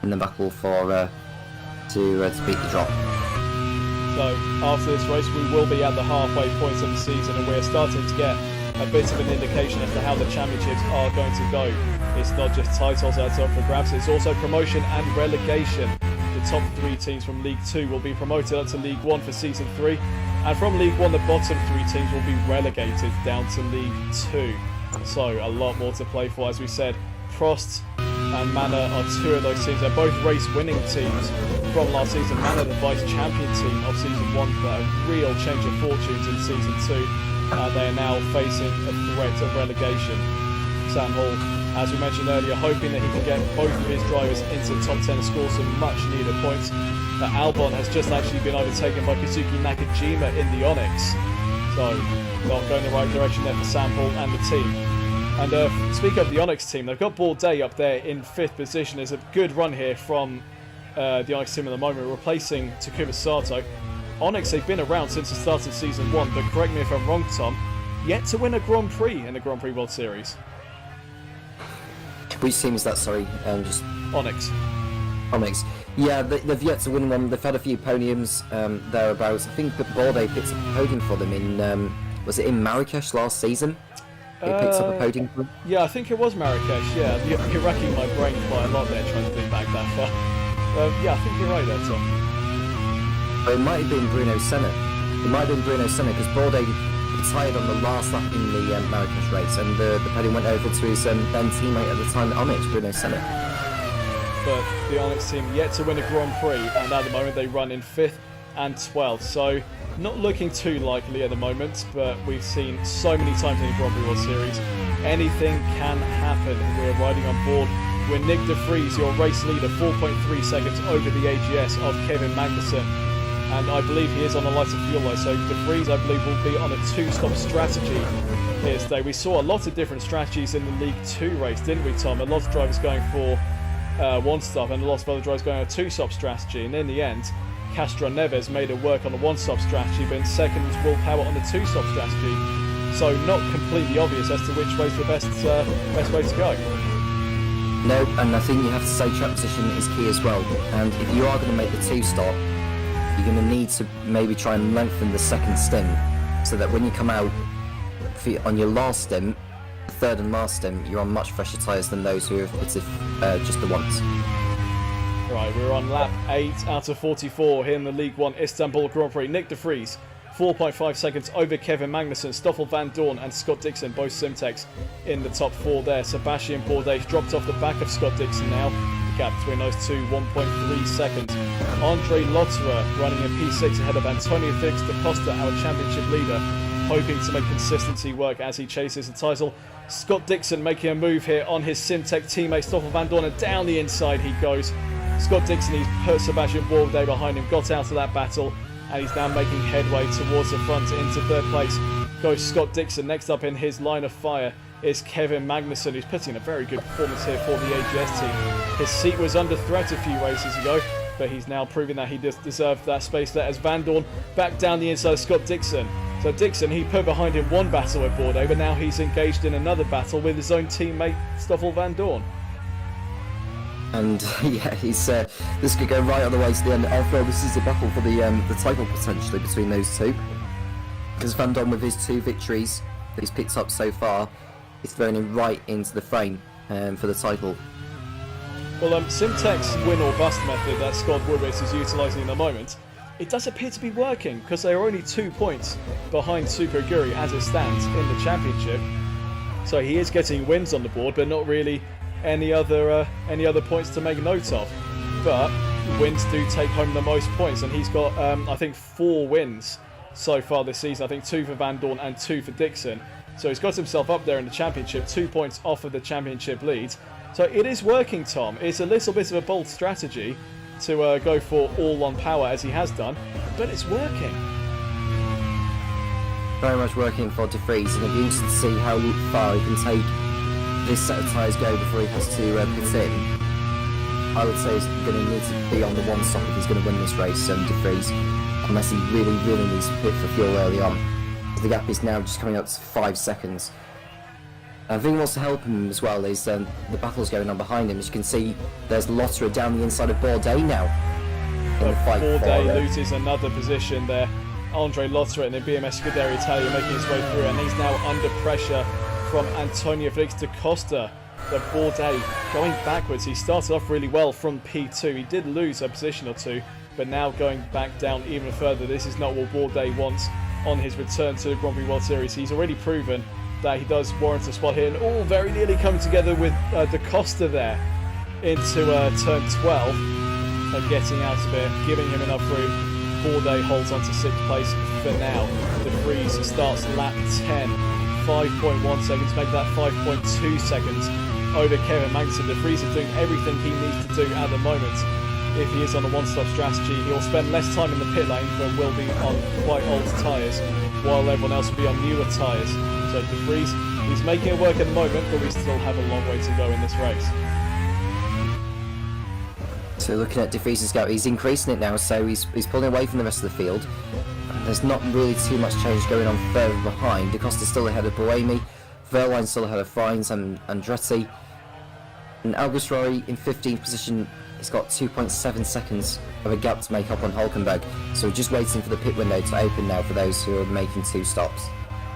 in the battle for to beat the drop. So after this race, we will be at the halfway points of the season, and we're starting to get a bit of an indication as to how the championships are going to go. It's not just titles that's up for grabs, it's also promotion and relegation. The top 3 teams from League 2 will be promoted up to League 1 for Season 3, and from League 1 the bottom 3 teams will be relegated down to League 2. So a lot more to play for. As we said, Prost and Manor are 2 of those teams. They're both race-winning teams from last season. Manor, the vice-champion team of Season 1, but a real change of fortunes in Season 2. They are now facing a threat of relegation. Sam Hall, as we mentioned earlier, hoping that he can get both of his drivers into the top 10 and score some much-needed points. Albon has just actually been overtaken by Kazuki Nakajima in the Onyx. So, not going the right direction there for Sam Hall and the team. And speaking of the Onyx team, they've got Bourdais up there in 5th position. There's a good run here from the Onyx team at the moment, replacing Takuma Sato. Onyx, they've been around since the start of Season 1, but correct me if I'm wrong, Tom, yet to win a Grand Prix in the Grand Prix World Series. Which team is that, sorry? Just Onyx. Onyx. Yeah, they've yet to win one. They've had a few podiums thereabouts. I think that Bordet picked up a podium for them in, was it in Marrakesh last season? It picked up a podium for them? Yeah, I think it was Marrakesh, yeah. You're racking my brain quite a lot there trying to think back that far. Yeah, I think you're right there, Tom. But it might have been Bruno Senna. It might have been Bruno Senna because Bordet retired on the last lap in the Marrakesh race, and the podium went over to his then teammate at the time, Onyx, Bruno Senna. But the Onyx team yet to win a Grand Prix, and at the moment they run in 5th and 12th, so not looking too likely at the moment, but we've seen so many times in the Grand Prix World Series, anything can happen. We're riding on board with Nick De Vries, your race leader, 4.3 seconds over the AGS of Kevin Magnussen, and I believe he is on a lighter fuel low, so De Vries I believe will be on a 2-stop strategy here today. We saw a lot of different strategies in the League 2 race, didn't we, Tom? A lot of drivers going for 1-stop and a lot of other drivers going on a 2-stop strategy, and in the end Castroneves made it work on a 1-stop strategy, but in second was Will Power on the 2-stop strategy, so not completely obvious as to which way's the best way to go. No, and I think you have to say track position is key as well, and if you are going to make the 2-stop, you're going to need to maybe try and lengthen the second stint, so that when you come out on your last stint, third and last stint, you're on much fresher tyres than those who have pitted just the once. Right, we're on lap 8 out of 44 here in the League 1 Istanbul Grand Prix. Nick De Vries, 4.5 seconds over Kevin Magnussen, Stoffel Van Dorn and Scott Dixon, both Simtex in the top 4 there. Sebastian Bourdais dropped off the back of Scott Dixon now. The gap between those two, 1.3 seconds. Andre Lotterer running a P6 ahead of Antonio Felix da Costa, our championship leader, hoping to make consistency work as he chases the title. Scott Dixon making a move here on his Simtech teammate Stoffel Van Dorn, and down the inside he goes. Scott Dixon, he's put Sebastian Bourdais behind him, got out of that battle, and he's now making headway towards the front into 3rd place. Goes Scott Dixon. Next up in his line of fire is Kevin Magnussen, who's putting a very good performance here for the AGS team. His seat was under threat a few races ago, but he's now proving that he deserved that space there as Van Dorn back down the inside of Scott Dixon. So Dixon, he put behind him one battle with Bourdais, but now he's engaged in another battle with his own teammate Stoffel Van Dorn. And yeah, this could go right all the way to the end. I feel this is a battle for the title potentially between those two, because Van Dorn, with his 2 victories that he's picked up so far, is thrown him right into the frame for the title. Well, Simtech's win or bust method that Scott Woodwitz is utilising at the moment, it does appear to be working, because they are only 2 points behind Super Aguri as it stands in the championship. So he is getting wins on the board, but not really any other points to make note of. But wins do take home the most points, and he's got I think 4 wins so far this season. I think 2 for Van Dorn and 2 for Dixon. So he's got himself up there in the championship, 2 points off of the championship lead. So it is working, Tom. It's a little bit of a bold strategy to go for all on power as he has done, but it's working. Very much working for De Vries, and it'll be interesting to see how far he can take this set of tyres go before he has to pit in. I would say he's going to need to be on the 1-stop if he's going to win this race, De Vries, unless he really, really needs to pit for fuel early on. The gap is now just coming up to 5 seconds. I think what's to help him as well is the battle's going on behind him. As you can see, there's Lotterer down the inside of Bourdais now. Bourdais loses another position there. Andre Lotterer and then BMS Scuderia Italia making his way through, and he's now under pressure from Antonio Felix da Costa. But Bourdais going backwards. He started off really well from P2. He did lose a position or 2, but now going back down even further. This is not what Bourdais wants on his return to the Grand Prix World Series. He's already proven that he does warrant a spot here, and all very nearly coming together with Da Costa there into turn 12 and getting out of it, giving him enough room. Bourdais holds on to 6th place for now. De Vries starts lap 10, 5.1 seconds, make that 5.2 seconds over Kevin Magnussen. De Vries is doing everything he needs to do at the moment. If he is on a 1-stop strategy, he'll spend less time in the pit lane, but will be on quite old tyres, while everyone else will be on newer tyres. So De Vries, he's making it work at the moment, but we still have a long way to go in this race. So looking at De Vries's gap, he's increasing it now, so he's pulling away from the rest of the field. And there's not really too much change going on further behind. Da Costa's still ahead of Buemi, Verline's still ahead of Fines and Andretti. And Alguersuari in 15th position, he's got 2.7 seconds of a gap to make up on Hulkenberg. So we're just waiting for the pit window to open now for those who are making 2 stops.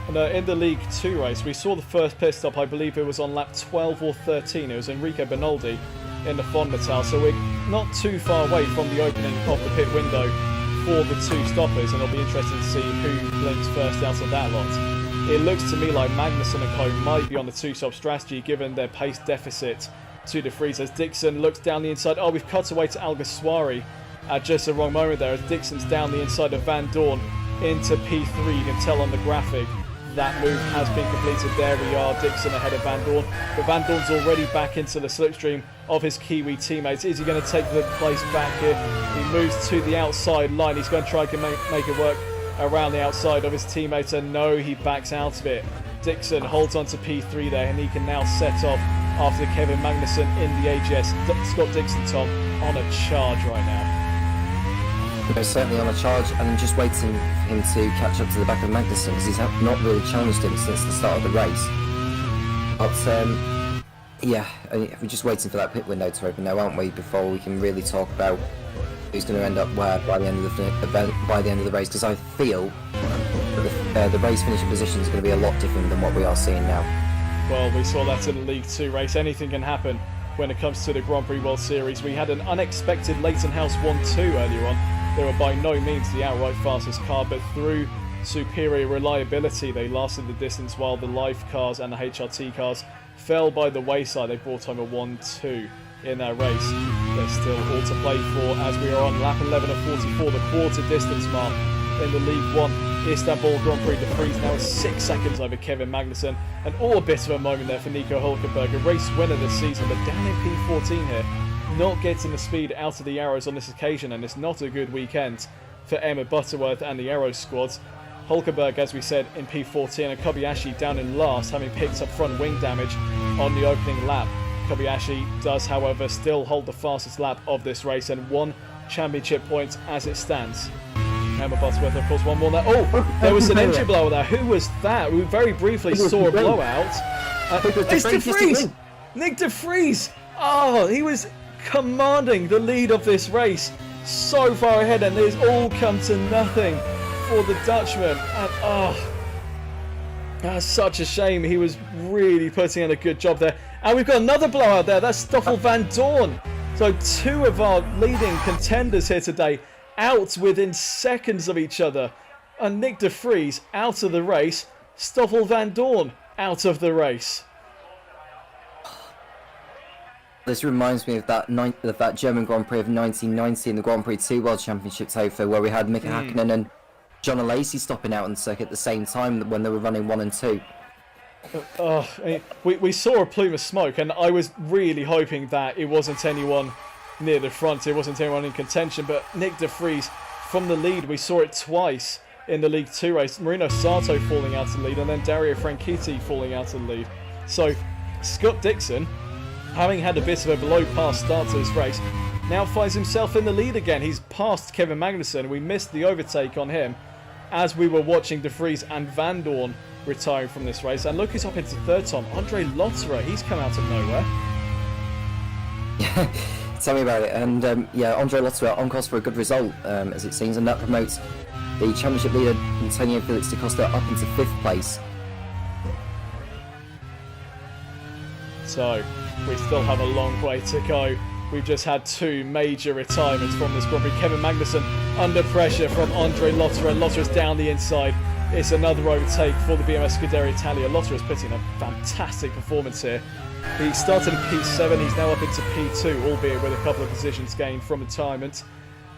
And in the League 2 race, we saw the first pit stop, I believe it was on lap 12 or 13. It was Enrico Bernaldi in the Fonmetal, so we're not too far away from the opening of the pit window for the 2 stoppers, and it'll be interesting to see who blinks first out of that lot. It looks to me like Magnussen and co might be on the 2-stop strategy given their pace deficit to De Vries as Dixon looks down the inside. Oh, we've cut away to Alguersuari at just the wrong moment there as Dixon's down the inside of Van Dorn into P3. You can tell on the graphic that move has been completed. There we are, Dixon ahead of Van Dorn. But Van Dorn's already back into the slipstream of his Kiwi teammates. Is he going to take the place back here? He moves to the outside line. He's going to try to make it work around the outside of his teammates, and no, he backs out of it. Dixon holds on to P3 there, and he can now set off after Kevin Magnussen in the AGS. Scott Dixon, Tom, on a charge right now. He's certainly on a charge, and just waiting for him to catch up to the back of Magnussen because he's not really challenged him since the start of the race. But yeah, we're just waiting for that pit window to open now, aren't we? Before we can really talk about who's going to end up where by the end of the race. Because I feel that the race finishing position is going to be a lot different than what we are seeing now. Well, we saw that in the League 2 race. Anything can happen when it comes to the Grand Prix World Series. We had an unexpected Leighton House 1-2 earlier on. They were by no means the outright fastest car, but through superior reliability, they lasted the distance while the Life cars and the HRT cars fell by the wayside. They brought home a 1-2 in that race. There's still all to play for as we are on lap 11 of 44, the quarter distance mark in the League 1 Istanbul Grand Prix. De Vries now is 6 seconds over Kevin Magnussen, and all a bit of a moment there for Nico Hulkenberg, a race winner this season, but down in P14 here, not getting the speed out of the Arrows on this occasion, and it's not a good weekend for Emma Butterworth and the Arrows squads. Hulkenberg, as we said, in P14, and Kobayashi down in last, having picked up front wing damage on the opening lap. Kobayashi does, however, still hold the fastest lap of this race and 1 championship point as it stands. Emma Butterworth, of course, 1 more there. Oh, there was an engine blowout there. Who was that? We very briefly saw a blowout. It's De Vries! Nick De Vries! Oh, he was commanding the lead of this race, so far ahead, and it's all come to nothing for the Dutchman. And that's such a shame. He was really putting in a good job there. And we've got another blowout there. That's Stoffel Van Dorn. So 2 of our leading contenders here today out within seconds of each other. And Nick De Vries out of the race. Stoffel Van Dorn out of the race. This reminds me of that German Grand Prix of 1990 in the Grand Prix 2 World Championship, Topher, where we had Mika Hakkinen and John Alesi stopping out on the circuit at the same time when they were running 1 and 2. We saw a plume of smoke, and I was really hoping that it wasn't anyone near the front, it wasn't anyone in contention, but Nick De Vries from the lead, we saw it twice in the League 2 race. Marino Sato falling out of the lead, and then Dario Franchitti falling out of the lead. So Scott Dixon, having had a bit of a below par start to this race, now finds himself in the lead again. He's passed Kevin Magnussen. We missed the overtake on him as we were watching De Vries and Van Dorn retiring from this race. And look who's up into third, Tom. Andre Lotterer, he's come out of nowhere. Tell me about it. And Andre Lotterer on course for a good result, as it seems, and that promotes the championship leader Antonio Felix da Costa up into 5th place. So we still have a long way to go. We've just had 2 major retirements from this Grand Prix. Kevin Magnussen under pressure from Andre Lotterer. Lotterer's down the inside. It's another overtake for the BMS Scuderia Italia. Lotterer's putting in a fantastic performance here. He started in P7, he's now up into P2, albeit with a couple of positions gained from retirement.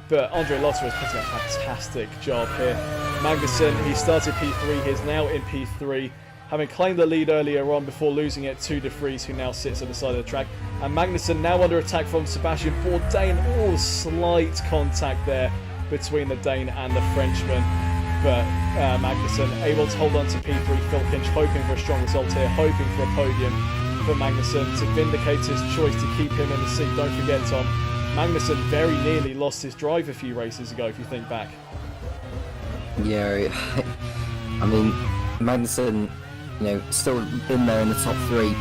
But Andre Lotterer is putting in a fantastic job here. Magnussen, he started P3, he's now in P3. Having claimed the lead earlier on before losing it to De Vries, who now sits at the side of the track. And Magnussen now under attack from Sebastian Bourdais. Oh, slight contact there between the Dane and the Frenchman. But Magnussen able to hold on to P3. Phil Kinch hoping for a strong result here, hoping for a podium for Magnussen to vindicate his choice to keep him in the seat. Don't forget, Tom, Magnussen very nearly lost his drive a few races ago, if you think back. Yeah, I mean, Magnussen, still been there in the top 3,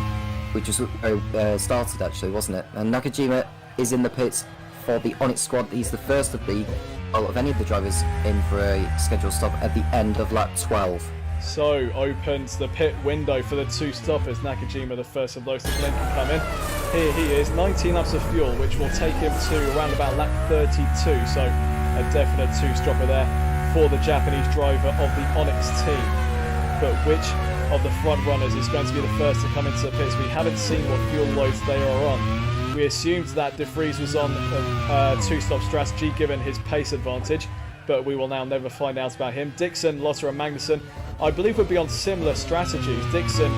which was started actually, wasn't it? And Nakajima is in the pits for the Onyx squad. He's the first of any of the drivers in for a scheduled stop at the end of lap 12. So opens the pit window for the 2 stoppers. Nakajima, the first of those to blink and come in. Here he is, 19 laps of fuel, which will take him to around about lap 32. So a definite 2-stopper there for the Japanese driver of the Onyx team. But which of the front runners is going to be the first to come into the pits? We haven't seen what fuel loads they are on. We assumed that De Vries was on a 2-stop strategy given his pace advantage, but we will now never find out about him. Dixon, Lotterer and Magnussen, I believe, would be on similar strategies. Dixon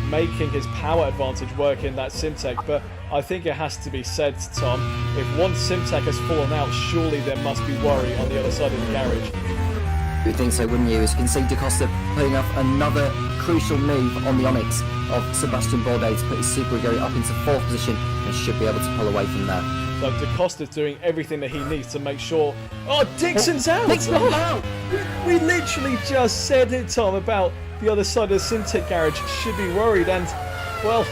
making his power advantage work in that Simtek, but I think it has to be said, Tom, if one Simtek has fallen out, surely there must be worry on the other side of the garage. You would think so, wouldn't you? As you can see, Da Costa putting up another crucial move on the Onyx of Sebastian Bourdais to put his Super Ego up into 4th position and should be able to pull away from there. So Da Costa's doing everything that he needs to make sure... Oh, Dixon's out! Dixon's out! We literally just said it, Tom, about the other side of the Simtek garage should be worried, and, well,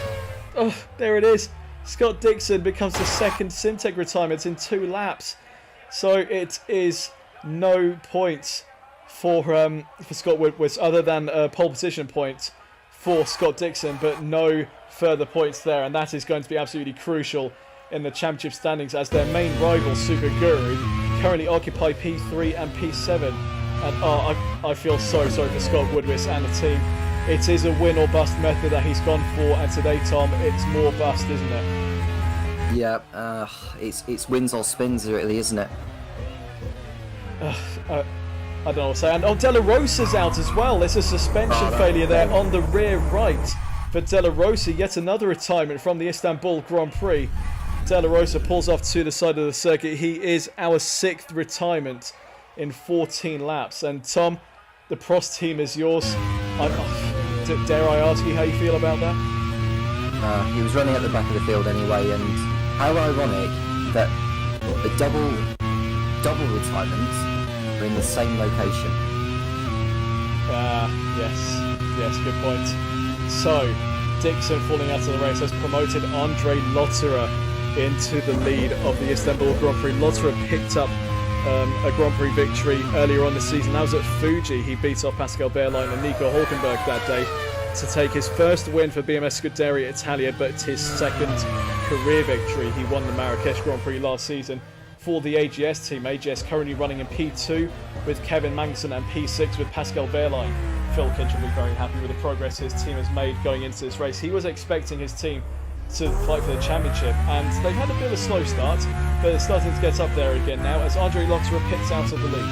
there it is. Scott Dixon becomes the 2nd Simtek retirement in 2 laps. So it is no points for Scott Woodward, other than a pole position point for Scott Dixon, but no further points there, and that is going to be absolutely crucial in the championship standings, as their main rival, Super Guru, currently occupy P3 and P7. And I feel so sorry for Scott Woodward and the team. It is a win or bust method that he's gone for, and today, Tom, it's more bust, isn't it? Yeah, it's wins or spins, really, isn't it? I don't know what to say. And De La Rosa's out as well. There's a suspension failure there on the rear right for De La Rosa. Yet another retirement from the Istanbul Grand Prix. De La Rosa pulls off to the side of the circuit. He is our 6th retirement in 14 laps. And Tom, the Prost team is yours. Dare I ask you how you feel about that? He was running at the back of the field anyway, and how ironic that the double retirements are in the same location. Yes, good point. So, Dixon falling out of the race has promoted Andre Lotterer into the lead of the Istanbul Grand Prix. Lotterer picked up a Grand Prix victory earlier on the season. That was at Fuji. He beat off Pascal Wehrlein and Nico Hülkenberg that day to take his first win for BMS Scuderia Italia, but his 2nd career victory. He won the Marrakesh Grand Prix last season for the AGS team. AGS currently running in P2 with Kevin Magnussen and P6 with Pascal Wehrlein. Phil Kitch will be very happy with the progress his team has made going into this race. He was expecting his team to fight for the championship, and they've had a bit of a slow start, but it's starting to get up there again now as Andre Lotterer pits out of the lead.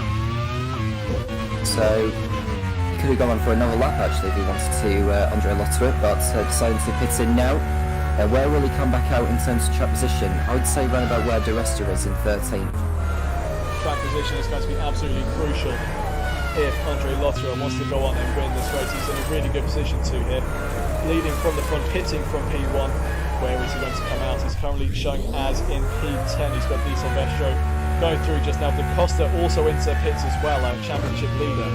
So he could have gone on for another lap actually if he wanted to, Andre Lotterer, but decided to pit in now. Where will he come back out in terms of track position? I would say round about where De Resta is in 13th. Track position is going to be absolutely crucial if Andre Lotterer wants to go on and win this race. He's in a really good position to here. Leading from the front, pitting from P1. Where is he going to come out? He's currently showing as in P10. He's got Di Silvestro going through just now. Da Costa also into pits as well, our championship leader.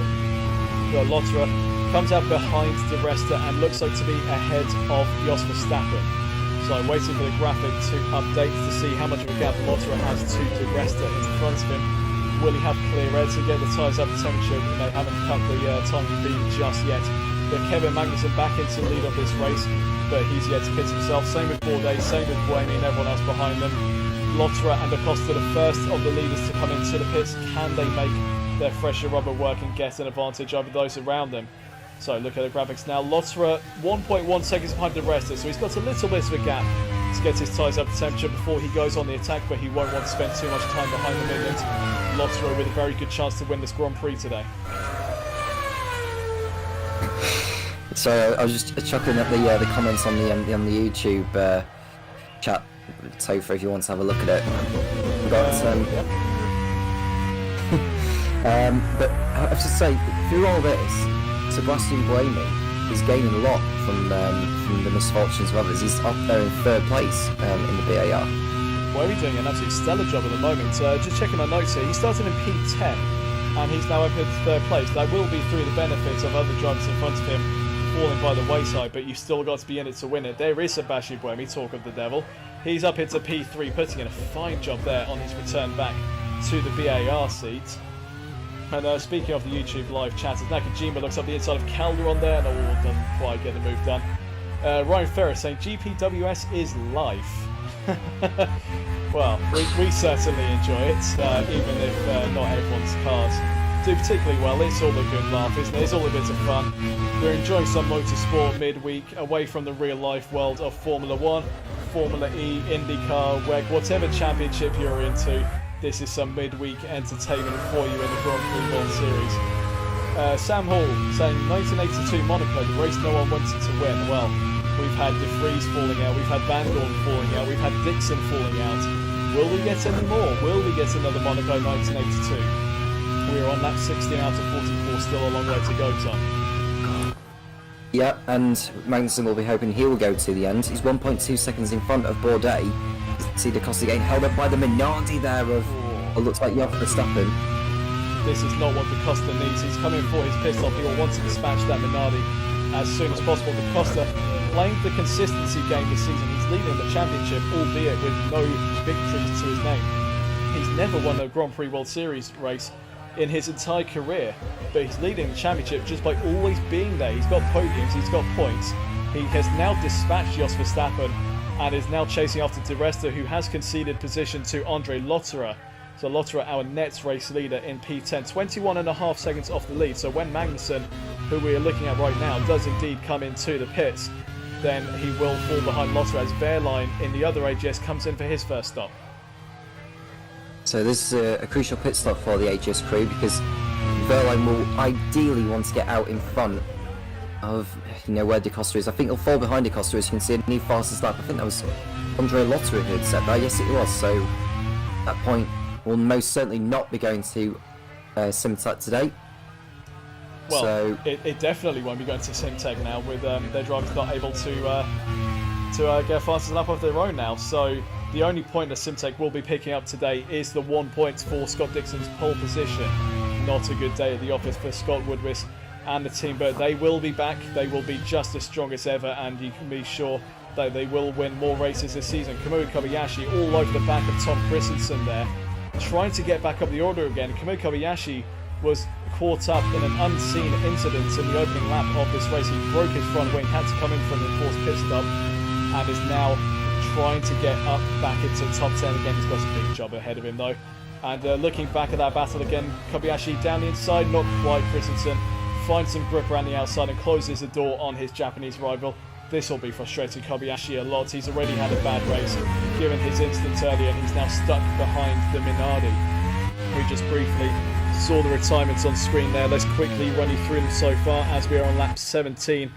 Lotterer comes out behind De Resta and looks like to be ahead of Jos Verstappen. So I'm waiting for the graphic to update to see how much of a gap Lotterer has to De Resta in front of him. Will he have clear air to get the tyres up to temperature? They haven't cut the timing beat just yet. But Kevin Magnussen back into the lead of this race, but he's yet to pit himself. Same with Bourdais, same with Buemi and everyone else behind them. Lotterer and Da Costa, the first of the leaders to come into the pits. Can they make their fresher rubber work and get an advantage over those around them? So look at the graphics now. Lotterer 1.1 seconds behind De Resta, so he's got a little bit of a gap to get his tyres up to temperature before he goes on the attack, but he won't want to spend too much time behind the millions. Lotterer with a very good chance to win this Grand Prix today. So I was just chuckling at the comments on the YouTube chat, Topher, if you want to have a look at it. But I have to say, through all this, Sebastian Buemi is gaining a lot from the misfortunes of others. He's up there in 3rd place in the BAR. Buemi doing an absolutely stellar job at the moment. Just checking my notes here, he started in P10 and he's now up in third place. That will be through the benefits of other drivers in front of him falling by the wayside, but you've still got to be in it to win it. There is Sebastian Buemi, talk of the devil. He's up into P3, putting in a fine job there on his return back to the BAR seat. And speaking of the YouTube live chat, as Nakajima looks up the inside of Calderon there, and doesn't quite get the move done. Ryan Ferris saying GPWS is life. Well, we certainly enjoy it, even if not everyone's cars do particularly well. It's all a good laugh, isn't it? It's all a bit of fun. We're enjoying some motorsport midweek, away from the real-life world of Formula 1, Formula E, IndyCar, WEG, whatever championship you're into. This is some midweek entertainment for you in the Grand Prix World Series. Sam Hall saying 1982 Monaco, the race no one wanted to win. Well, we've had De Vries falling out, we've had Van Dorn falling out, we've had Dixon falling out. Will we get any more? Will we get another Monaco 1982? We're on lap 16 out of 44, still a long way to go, Tom. Yeah, and Magnussen will be hoping he will go to the end. He's 1.2 seconds in front of Bourdais. See the Costa getting held up by the Minardi there of what looks like Jos Verstappen. This is not what Da Costa needs. He's coming for his pit stop. He will want to dispatch that Minardi as soon as possible. Da Costa playing the consistency game this season. He's leading the championship, albeit with no victories to his name. He's never won a Grand Prix World Series race in his entire career, but he's leading the championship just by always being there. He's got podiums, he's got points. He has now dispatched Jos Verstappen and is now chasing after Di Resta, who has conceded position to Andre Lotterer. So Lotterer, our Nets race leader in P10, 21.5 seconds off the lead. So when Magnussen, who we are looking at right now, does indeed come into the pits, then he will fall behind Lotterer as Wehrlein in the other AGS comes in for his first stop. So this is a crucial pit stop for the AGS crew because Wehrlein will ideally want to get out in front of where Da Costa is. I think he'll fall behind Da Costa, as you can see, and he fastest lap. I think that was Andre Lotterer who had said that. Yes, it was. So that point will most certainly not be going to Simtech today. Well, so it definitely won't be going to Simtech now, with their drivers not able to get fastest lap of their own now. So the only point that Simtech will be picking up today is the 1 point for Scott Dixon's pole position. Not a good day at the office for Scott Woodwis and the team, but they will be back. They will be just as strong as ever, and you can be sure that they will win more races this season. Kamui Kobayashi all over the back of Tom Christensen there, trying to get back up the order again. Kamui Kobayashi was caught up in an unseen incident in the opening lap of this race. He broke his front wing, had to come in from the forced pit stop, and is now trying to get up back into top 10 again. He's got a big job ahead of him though. And looking back at that battle again, Kobayashi down the inside, not quite. Christensen finds some grip around the outside and closes the door on his Japanese rival. This will be frustrating Kobayashi a lot. He's already had a bad race given his incident earlier, and he's now stuck behind the Minardi. We just briefly saw the retirements on screen there. Let's quickly run you through them so far as we are on lap 17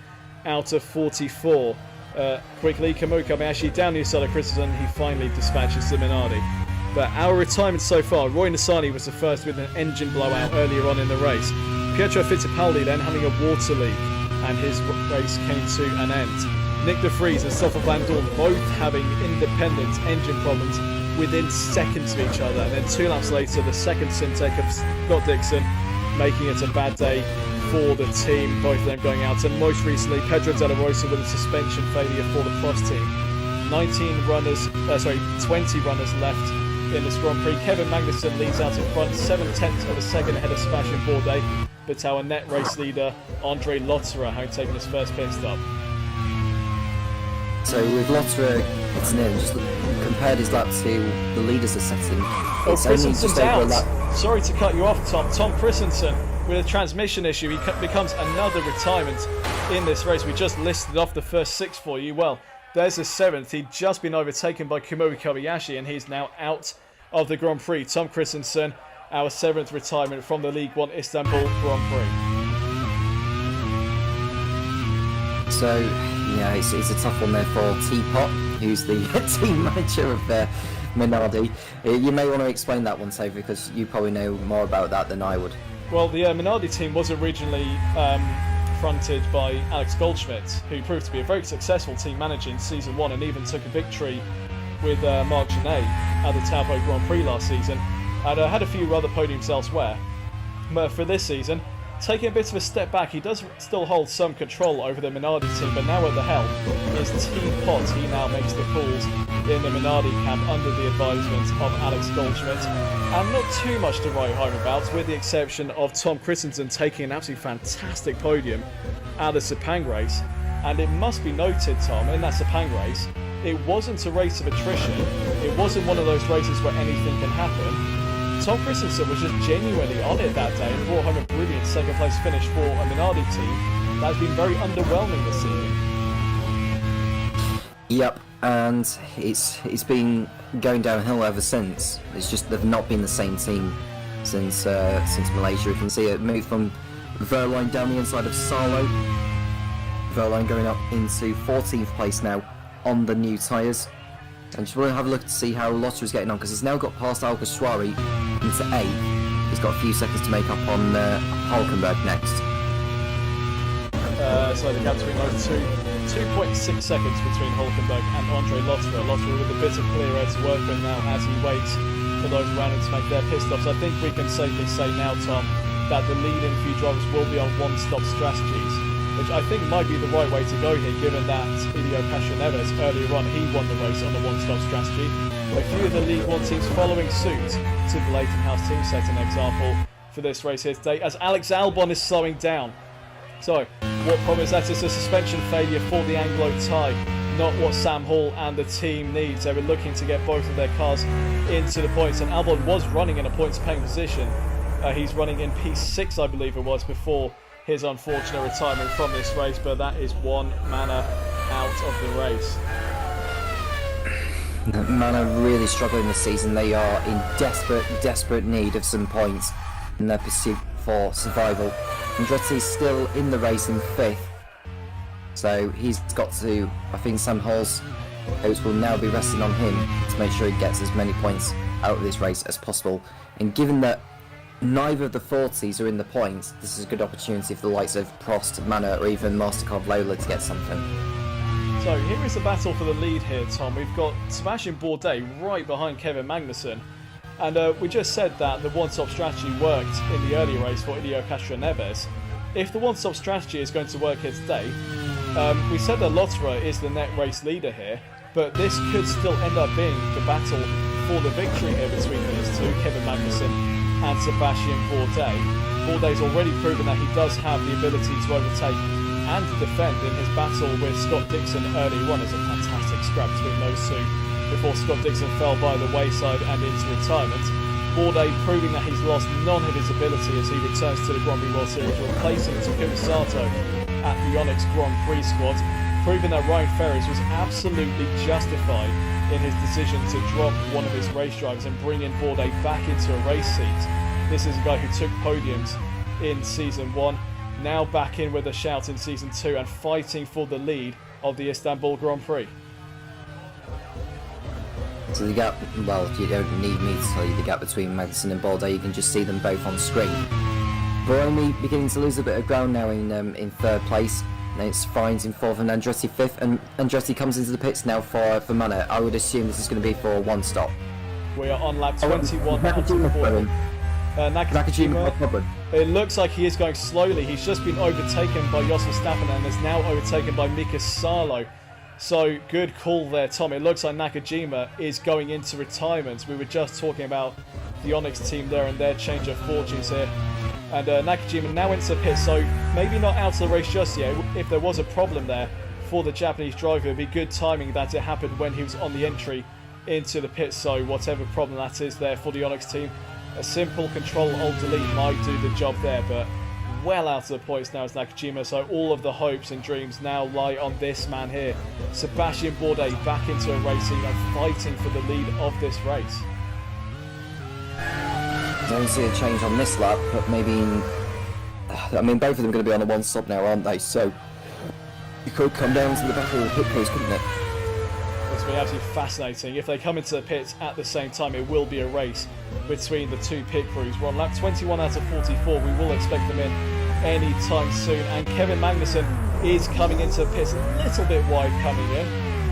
out of 44. Quickly, Kamui Kobayashi down the side of Christensen. He finally dispatches the Minardi. But our retirement so far, Roy Nissany was the first with an engine blowout earlier on in the race. Pietro Fittipaldi then having a water leak, and his race came to an end. Nick De Vries and Stoffel Van Dorn both having independent engine problems within seconds of each other. And then 2 laps later, the second Simtech of Scott Dixon, making it a bad day for the team, both of them going out. And most recently, Pedro De La Rosa with a suspension failure for the Prost team. 20 runners left in this Grand Prix. Kevin Magnussen leads out in front, 7/10 of a second ahead of Sebastian Bourdais, but our net race leader, Andre Lotterer, having taken his first pit stop. So with Lotterer getting in, just compared his lap to the leaders are setting. Oh, Christensen's out. Sorry to cut you off, Tom. Tom Christensen with a transmission issue. He becomes another retirement in this race. We just listed off the first 6 for you. Well, there's his 7th. He'd just been overtaken by Kamui Kobayashi, and he's now out of the Grand Prix. Tom Christensen, our 7th retirement from the League One Istanbul Grand Prix. So, yeah, it's a tough one there for Teapot, who's the team manager of Minardi. You may want to explain that one, Topher, because you probably know more about that than I would. Well, the Minardi team was originally fronted by Alex Goldschmidt, who proved to be a very successful team manager in Season 1 and even took a victory with Marc Genet at the Topher Grand Prix last season, and had a few other podiums elsewhere. But for this season, taking a bit of a step back, he does still hold some control over the Minardi team, but now at the helm is Team Pot. He now makes the calls in the Minardi camp under the advisement of Alex Goldschmidt, and not too much to write home about, with the exception of Tom Christensen taking an absolutely fantastic podium at the Sepang race. And it must be noted, Tom, in that Sepang race, it wasn't a race of attrition. It wasn't one of those races where anything can happen. Tom Christensen was just genuinely on it that day and brought home a brilliant second place finish for a Minardi team that's been very underwhelming this season. Yep, and it's been going downhill ever since. It's just they've not been the same team since Malaysia. You can see it moved from Verline down the inside of Salo. Verline going up into 14th place now on the new tyres. And just want to have a look to see how Lotter's getting on, because he's now got past Al Ghaswari into 8th. He's got a few seconds to make up on Hulkenberg next. So the gap between those two, 2.6 seconds between Hulkenberg and Andre Lotterer. Lotterer with a bit of clear air to work with now as he waits for those rounding to make their pit stops. I think we can safely say now, Tom, that the leading few drivers will be on one-stop strategies, which I think might be the right way to go here, given that Helio Castroneves earlier on, he won the race on a one-stop strategy. A few of the League One teams following suit to the Leighton House team set an example for this race here today, as Alex Albon is slowing down. So, what problem is that? It's a suspension failure for the Anglo tie, not what Sam Hall and the team needs. They were looking to get both of their cars into the points, and Albon was running in a points-paying position. He's running in P6, I believe it was, before his unfortunate retirement from this race, but that is one Manor out of the race. Manor really struggling this season. They are in desperate need of some points in their pursuit for survival. Andretti's still in the race in 5th, so he's got to, I think Sam Hall's hopes will now be resting on him to make sure he gets as many points out of this race as possible. And given that neither of the 40s are in the points, this is a good opportunity for the likes of Prost, Manor, or even Mastercard Lola to get something. So here is the battle for the lead here, Tom. We've got Sebastian Bourdais right behind Kevin Magnussen. And we just said that the one-stop strategy worked in the earlier race for Helio Castroneves. If the one-stop strategy is going to work here today, we said that Lotterer is the net race leader here, but this could still end up being the battle for the victory here between these two, Kevin Magnussen and Sebastian Bourdais. Bourdais already proven that he does have the ability to overtake and defend in his battle with Scott Dixon early on. As a fantastic scrap between those two before Scott Dixon fell by the wayside and into retirement. Bourdais proving that he's lost none of his ability as he returns to the Grand Prix World Series, replacing Takuma Sato at the Onyx Grand Prix squad, proving that Ryan Ferris was absolutely justified in his decision to drop one of his race drivers and bring in Bourdais back into a race seat. This is a guy who took podiums in Season 1, now back in with a shout in Season 2 and fighting for the lead of the Istanbul Grand Prix. So the gap, well, you don't need me to tell you the gap between Magnussen and Bourdais, you can just see them both on screen. Buemi beginning to lose a bit of ground now in 3rd place. And it's Fines in 4th and Andretti 5th, and Andretti comes into the pits now for Manor. I would assume this is going to be for a one stop. We are on lap 21 now. Nakajima, it looks like he is going slowly. He's just been overtaken by Jos Verstappen and is now overtaken by Mika Salo. So good call there, Tom. It looks like Nakajima is going into retirement. We were just talking about the Onyx team there and their change of fortunes here. And Nakajima now into the pit, so maybe not out of the race just yet. If there was a problem there for the Japanese driver, it would be good timing that it happened when he was on the entry into the pit. So whatever problem that is there for the Onyx team, a simple Control-Alt-Delete might do the job there, but well out of the points now is Nakajima, so all of the hopes and dreams now lie on this man here. Sebastian Bourdais back into a racing and fighting for the lead of this race. I don't see a change on this lap, but maybe I mean, both of them are going to be on the one stop now, aren't they? So you could come down to the battle of the pit crews, couldn't it? It's going to be absolutely fascinating. If they come into the pits at the same time, it will be a race between the two pit crews. We're on lap 21 out of 44. We will expect them in any time soon. And Kevin Magnussen is coming into the pits a little bit wide coming in.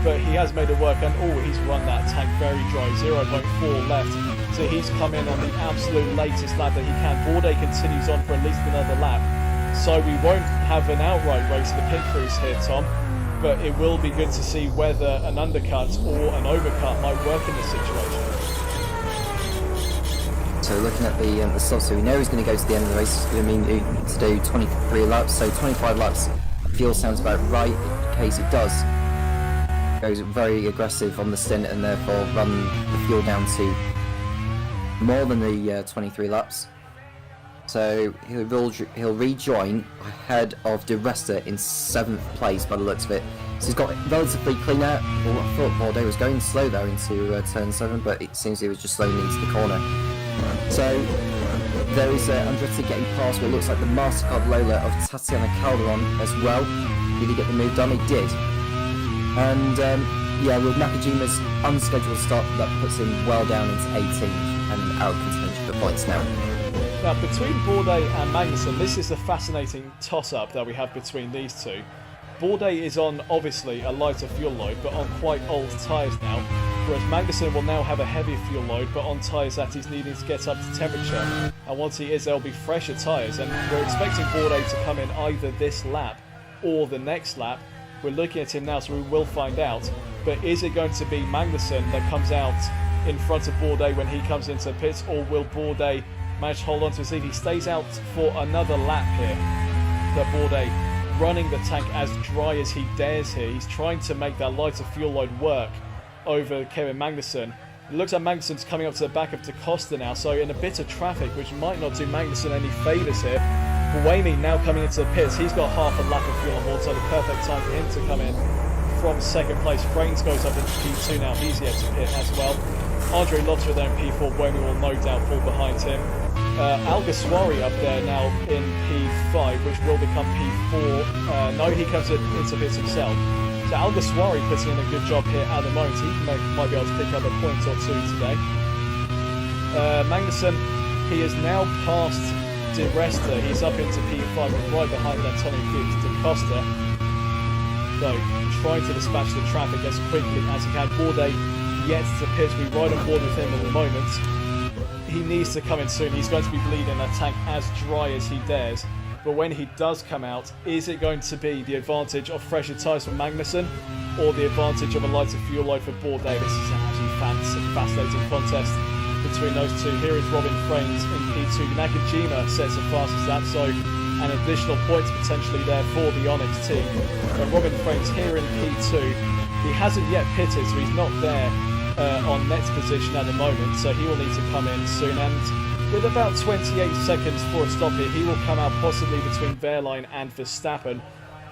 but he has made it work, and he's run that tank very dry, 0.4 left, so he's come in on the absolute latest lap that he can. Bourdais continues on for at least another lap, so we won't have an outright race in the pit crews here, Tom, but it will be good to see whether an undercut or an overcut might work in this situation. So looking at the slot, so we know he's going to go to the end of the race. It's going to mean to do 23 laps, so 25 laps. Fuel sounds about right. In case it does, goes very aggressive on the stint and therefore run the fuel down to more than the 23 laps. So he'll rejoin ahead of De Resta in 7th place by the looks of it. So he's got relatively clean out. Well, I thought Bourdais was going slow there into turn 7, but it seems he was just slowing into the corner. So there is Andretti getting past what looks like the MasterCard Lola of Tatiana Calderon as well. Did he get the move done? He did. And yeah, with Nakajima's unscheduled start, that puts him well down into 18th and out of contention for points now. Now, between Bourdais and Magnussen, this is a fascinating toss-up that we have between these two. Bourdais is on, obviously, a lighter fuel load, but on quite old tyres now, whereas Magnussen will now have a heavier fuel load, but on tyres that he's needing to get up to temperature. And once he is, there'll be fresher tyres, and we're expecting Bourdais to come in either this lap or the next lap. We're looking at him now, so we will find out. But is it going to be Magnussen that comes out in front of Bourdais when he comes into the pits, or will Bourdais manage to hold on to his lead? He stays out for another lap here. That Bourdais running the tank as dry as he dares here. He's trying to make that lighter fuel load work over Kevin Magnussen. It looks like Magnussen's coming up to the back of Da Costa now, so in a bit of traffic, which might not do Magnussen any favours here. Buemi now coming into the pits. He's got half a lap of fuel on board, so the perfect time for him to come in from 2nd place. Fraines goes up into P2 now. He's yet to pit as well. Andre Lotter there in P4. Buemi will no doubt fall behind him. Alguersuari up there now in P5, which will become P4. No, he comes into pits himself. So Alguersuari putting in a good job here at the moment. He might be able to pick up a point or two today. Magnussen, he is now past De Resta. He's up into P5 and right behind Antonio Fuchs Da Costa. So trying to dispatch the traffic as quickly as he can. Bourdais yet to pit. We ride on board with him at the moment. He needs to come in soon. He's going to be bleeding that tank as dry as he dares. But when he does come out, is it going to be the advantage of fresher tyres for Magnussen or the advantage of a lighter fuel load for Bourdais? This is an absolutely fascinating contest between those two. Here is Robin Fraines in P2. Nakajima sets the fastest lap, so an additional points potentially there for the Onyx team. But Robin Fraines here in P2. He hasn't yet pitted, so he's not there on next position at the moment, so he will need to come in soon. And with about 28 seconds for a stop here, he will come out possibly between Wehrlein and Verstappen.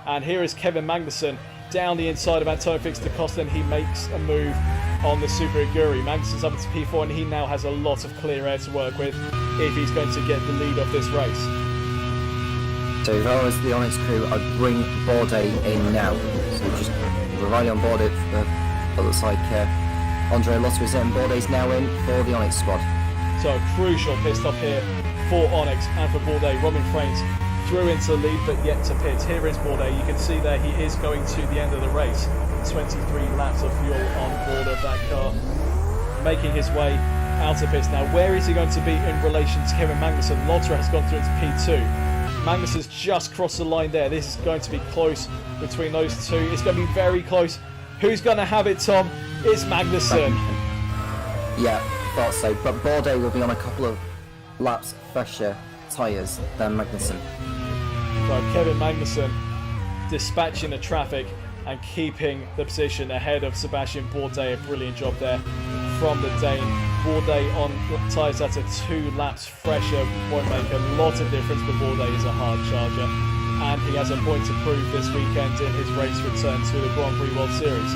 And here is Kevin Magnussen down the inside of Antonio Fuchs Da Costa, and he makes a move on the Super Aguri. Magnussen's up into P4, and he now has a lot of clear air to work with if he's going to get the lead of this race. So if I was the Onyx crew, I'd bring Bourdais in now. So we're riding on board it. It looks like Andre Lotter is in. Bourdais now in for the Onyx squad. So a crucial pit stop here for Onyx and for Bourdais. Robin Fraines through into the lead, but yet to pit. Here is Bourdais. You can see there he is going to the end of the race. 23 laps of fuel on board of that car, making his way out of pits. Now, where is he going to be in relation to Kevin Magnussen? Lotter has gone through into P2. Magnussen's just crossed the line there. This is going to be close between those two. It's going to be very close. Who's going to have it, Tom? It's Magnussen. Yeah, thought so. But Bourdais will be on a couple of laps fresher tyres than Magnussen. So Kevin Magnussen dispatching the traffic and keeping the position ahead of Sebastian Bourdais. A brilliant job there from the Dane. Bourdais on tyres that are 2 laps fresher won't make a lot of difference, but Bourdais is a hard charger, and he has a point to prove this weekend in his race return to the Grand Prix World Series.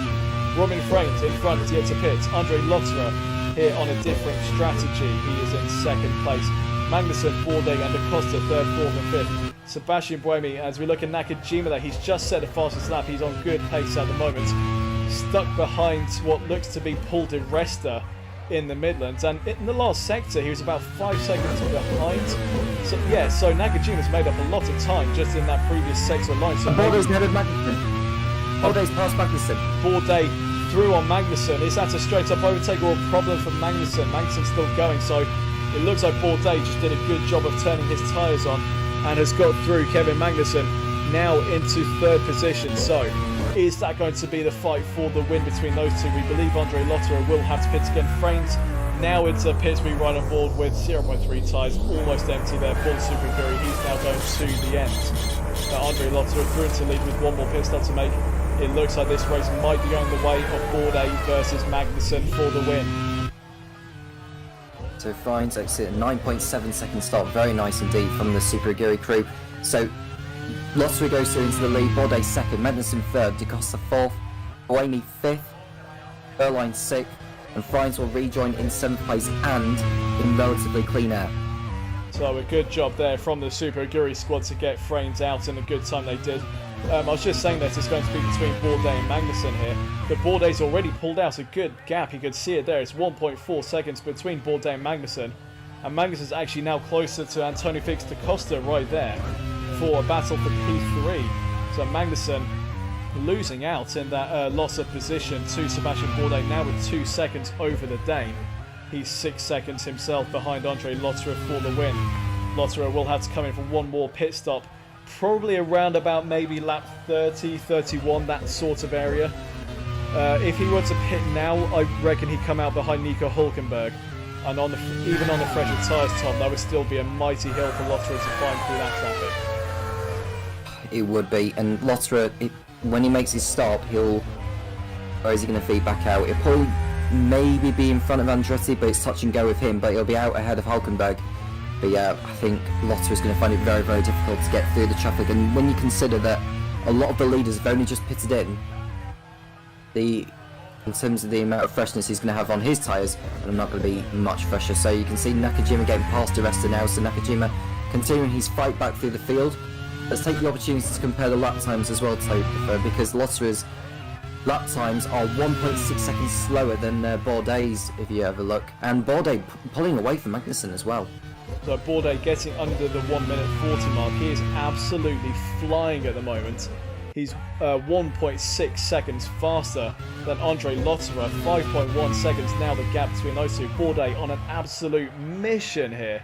Robin Fraines in front yet to pit. Andre Lotter here on a different strategy. He is in 2nd place. Magnussen, Bourdais and Da Costa 3rd, 4th and 5th. Sebastian Buemi, as we look at Nakajima there, he's just set the fastest lap. He's on good pace at the moment. Stuck behind what looks to be Paul De Resta in the Midlands, and in the last sector he was about 5 seconds behind. So yeah, so Nakajima's made up a lot of time just in that previous sector line. So Bourdais ahead of Magnussen. Borday's past Magnussen. Bourdais through on Magnussen. Is that a straight up overtake or a problem for Magnussen? Magnussen's still going, so it looks like Bourdais just did a good job of turning his tyres on and has got through Kevin Magnussen now into third position. So is that going to be the fight for the win between those two? We believe Andre Lotterer will have to pit again. Frames now into pits. We run on board with 0.3 tyres, almost empty there for the Super Aguri. He's now going to the end. Andre Lotterer through into lead with one more pit stop to make. It looks like this race might be going the way of Bourdais versus Magnussen for the win. So Fines exit 9.7 second stop, very nice indeed from the Super Aguri crew. So Lotterer goes through into the lead, Bourdais second, Magnussen third, DaCosta fourth, Blaney fifth, Erline sixth, and Fines will rejoin in seventh place and in relatively clean air. So a good job there from the Super Aguri squad to get Frames out in a good time they did. I was just saying that it's going to be between Bourdais and Magnussen here, but Bourdais already pulled out a good gap. You could see it there. It's 1.4 seconds between Bourdais and Magnussen's actually now closer to Antonio Felix DaCosta right there for a battle for P3. So Magnussen losing out in that loss of position to Sebastian Bourdais now with 2 seconds over the Dane. He's 6 seconds himself behind Andre Lotterer for the win. Lotterer will have to come in for one more pit stop, probably around about maybe lap 30, 31, that sort of area. If he were to pit now, I reckon he'd come out behind Nico Hülkenberg. And even on the fresher tyres, Tom, that would still be a mighty hill for Lotterer to climb through that traffic. It would be, and Lotterer, when he makes his stop, or is he going to feed back out? He'll probably maybe be in front of Andretti, but it's touch and go with him, but he'll be out ahead of Hülkenberg. But yeah, I think Lotterer is going to find it very, very difficult to get through the traffic. And when you consider that a lot of the leaders have only just pitted in terms of the amount of freshness he's going to have on his tyres, and I'm not going to be much fresher. So you can see Nakajima getting past the rest of now. So Nakajima continuing his fight back through the field. Let's take the opportunity to compare the lap times as well, Topher, because Lotterer's lap times are 1.6 seconds slower than Bourdais, if you have a look. And Bourdais pulling away from Magnussen as well. So Bourdais getting under the 1 minute 40 mark. He is absolutely flying at the moment. He's 1.6 seconds faster than Andre Lotterer. 5.1 seconds now the gap between those two. Bourdais on an absolute mission here.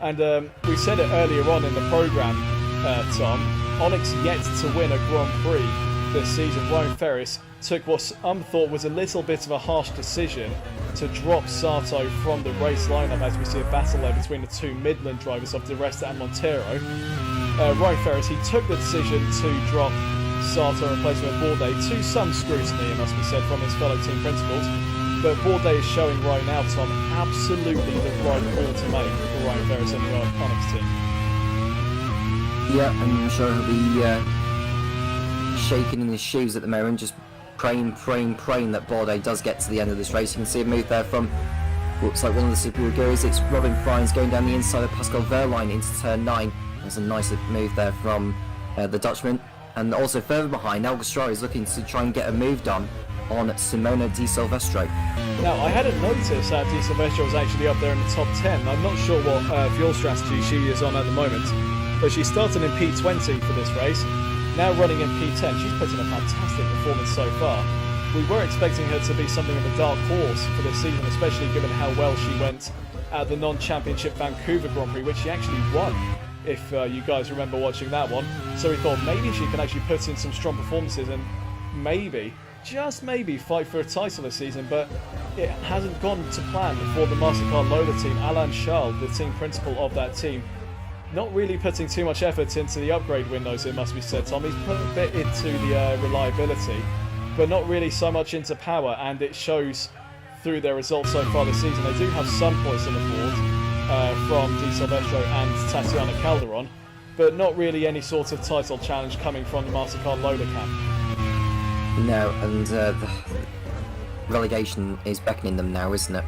And we said it earlier on in the programme, Tom. Onyx yet to win a Grand Prix this season. Ryan Ferris took what some thought was a little bit of a harsh decision to drop Sato from the race lineup, as we see a battle there between the two Midland drivers of Di Resta and Montero. Ryan Ferris, he took the decision to drop Sato in replacement of Bourdais, to some scrutiny, it must be said, from his fellow team principals. But Bourdais is showing right now, Tom, absolutely the right call to make for Ryan Ferris and the Onyx team. Yeah, I'm sure he'll be shaking in his shoes at the moment, just praying that Bourdais does get to the end of this race. You can see a move there from, looks like one of the Super Aguris. It's Robin Fries going down the inside of Pascal Wehrlein into turn 9. There's a nice move there from the Dutchman. And also further behind, El Gastro is looking to try and get a move done on Simona Di Silvestro. Now, I hadn't noticed that Di Silvestro was actually up there in the top 10. I'm not sure what fuel strategy she is on at the moment, but she started in P20 for this race, now running in P10. She's put in a fantastic performance so far. We were expecting her to be something of a dark horse for this season, especially given how well she went at the non-championship Vancouver Grand Prix, which she actually won, if you guys remember watching that one. So we thought maybe she can actually put in some strong performances and maybe, just maybe, fight for a title this season, but it hasn't gone to plan for the MasterCard Lola team. Alain Charles, the team principal of that team, not really putting too much effort into the upgrade windows, it must be said, Tom. He's put a bit into the reliability, but not really so much into power, and it shows through their results so far this season. They do have some points on the board from Di Silvestro and Tatiana Calderon, but not really any sort of title challenge coming from the MasterCard Lola camp. No, and the relegation is beckoning them now, isn't it?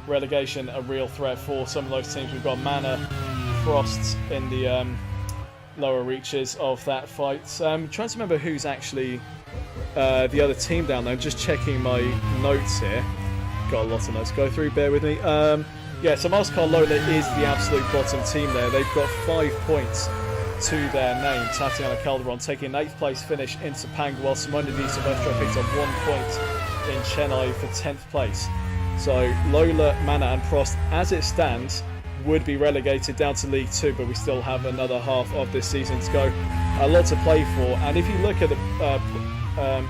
Relegation a real threat for some of those teams. We've got Manor, Frost in the lower reaches of that fight. Trying to remember who's actually the other team down there. I'm just checking my notes here. Got a lot of notes to go through, bear with me. Yeah, so MasterCard Lola is the absolute bottom team there. They've got 5 points to their name. Tatiana Calderon taking an 8th place finish in Topanga, while Simone Di Silvestro picked up 1 point in Chennai for 10th place. So Lola, Mana and Prost, as it stands, would be relegated down to League 2, but we still have another half of this season to go. A lot to play for, and if you look at the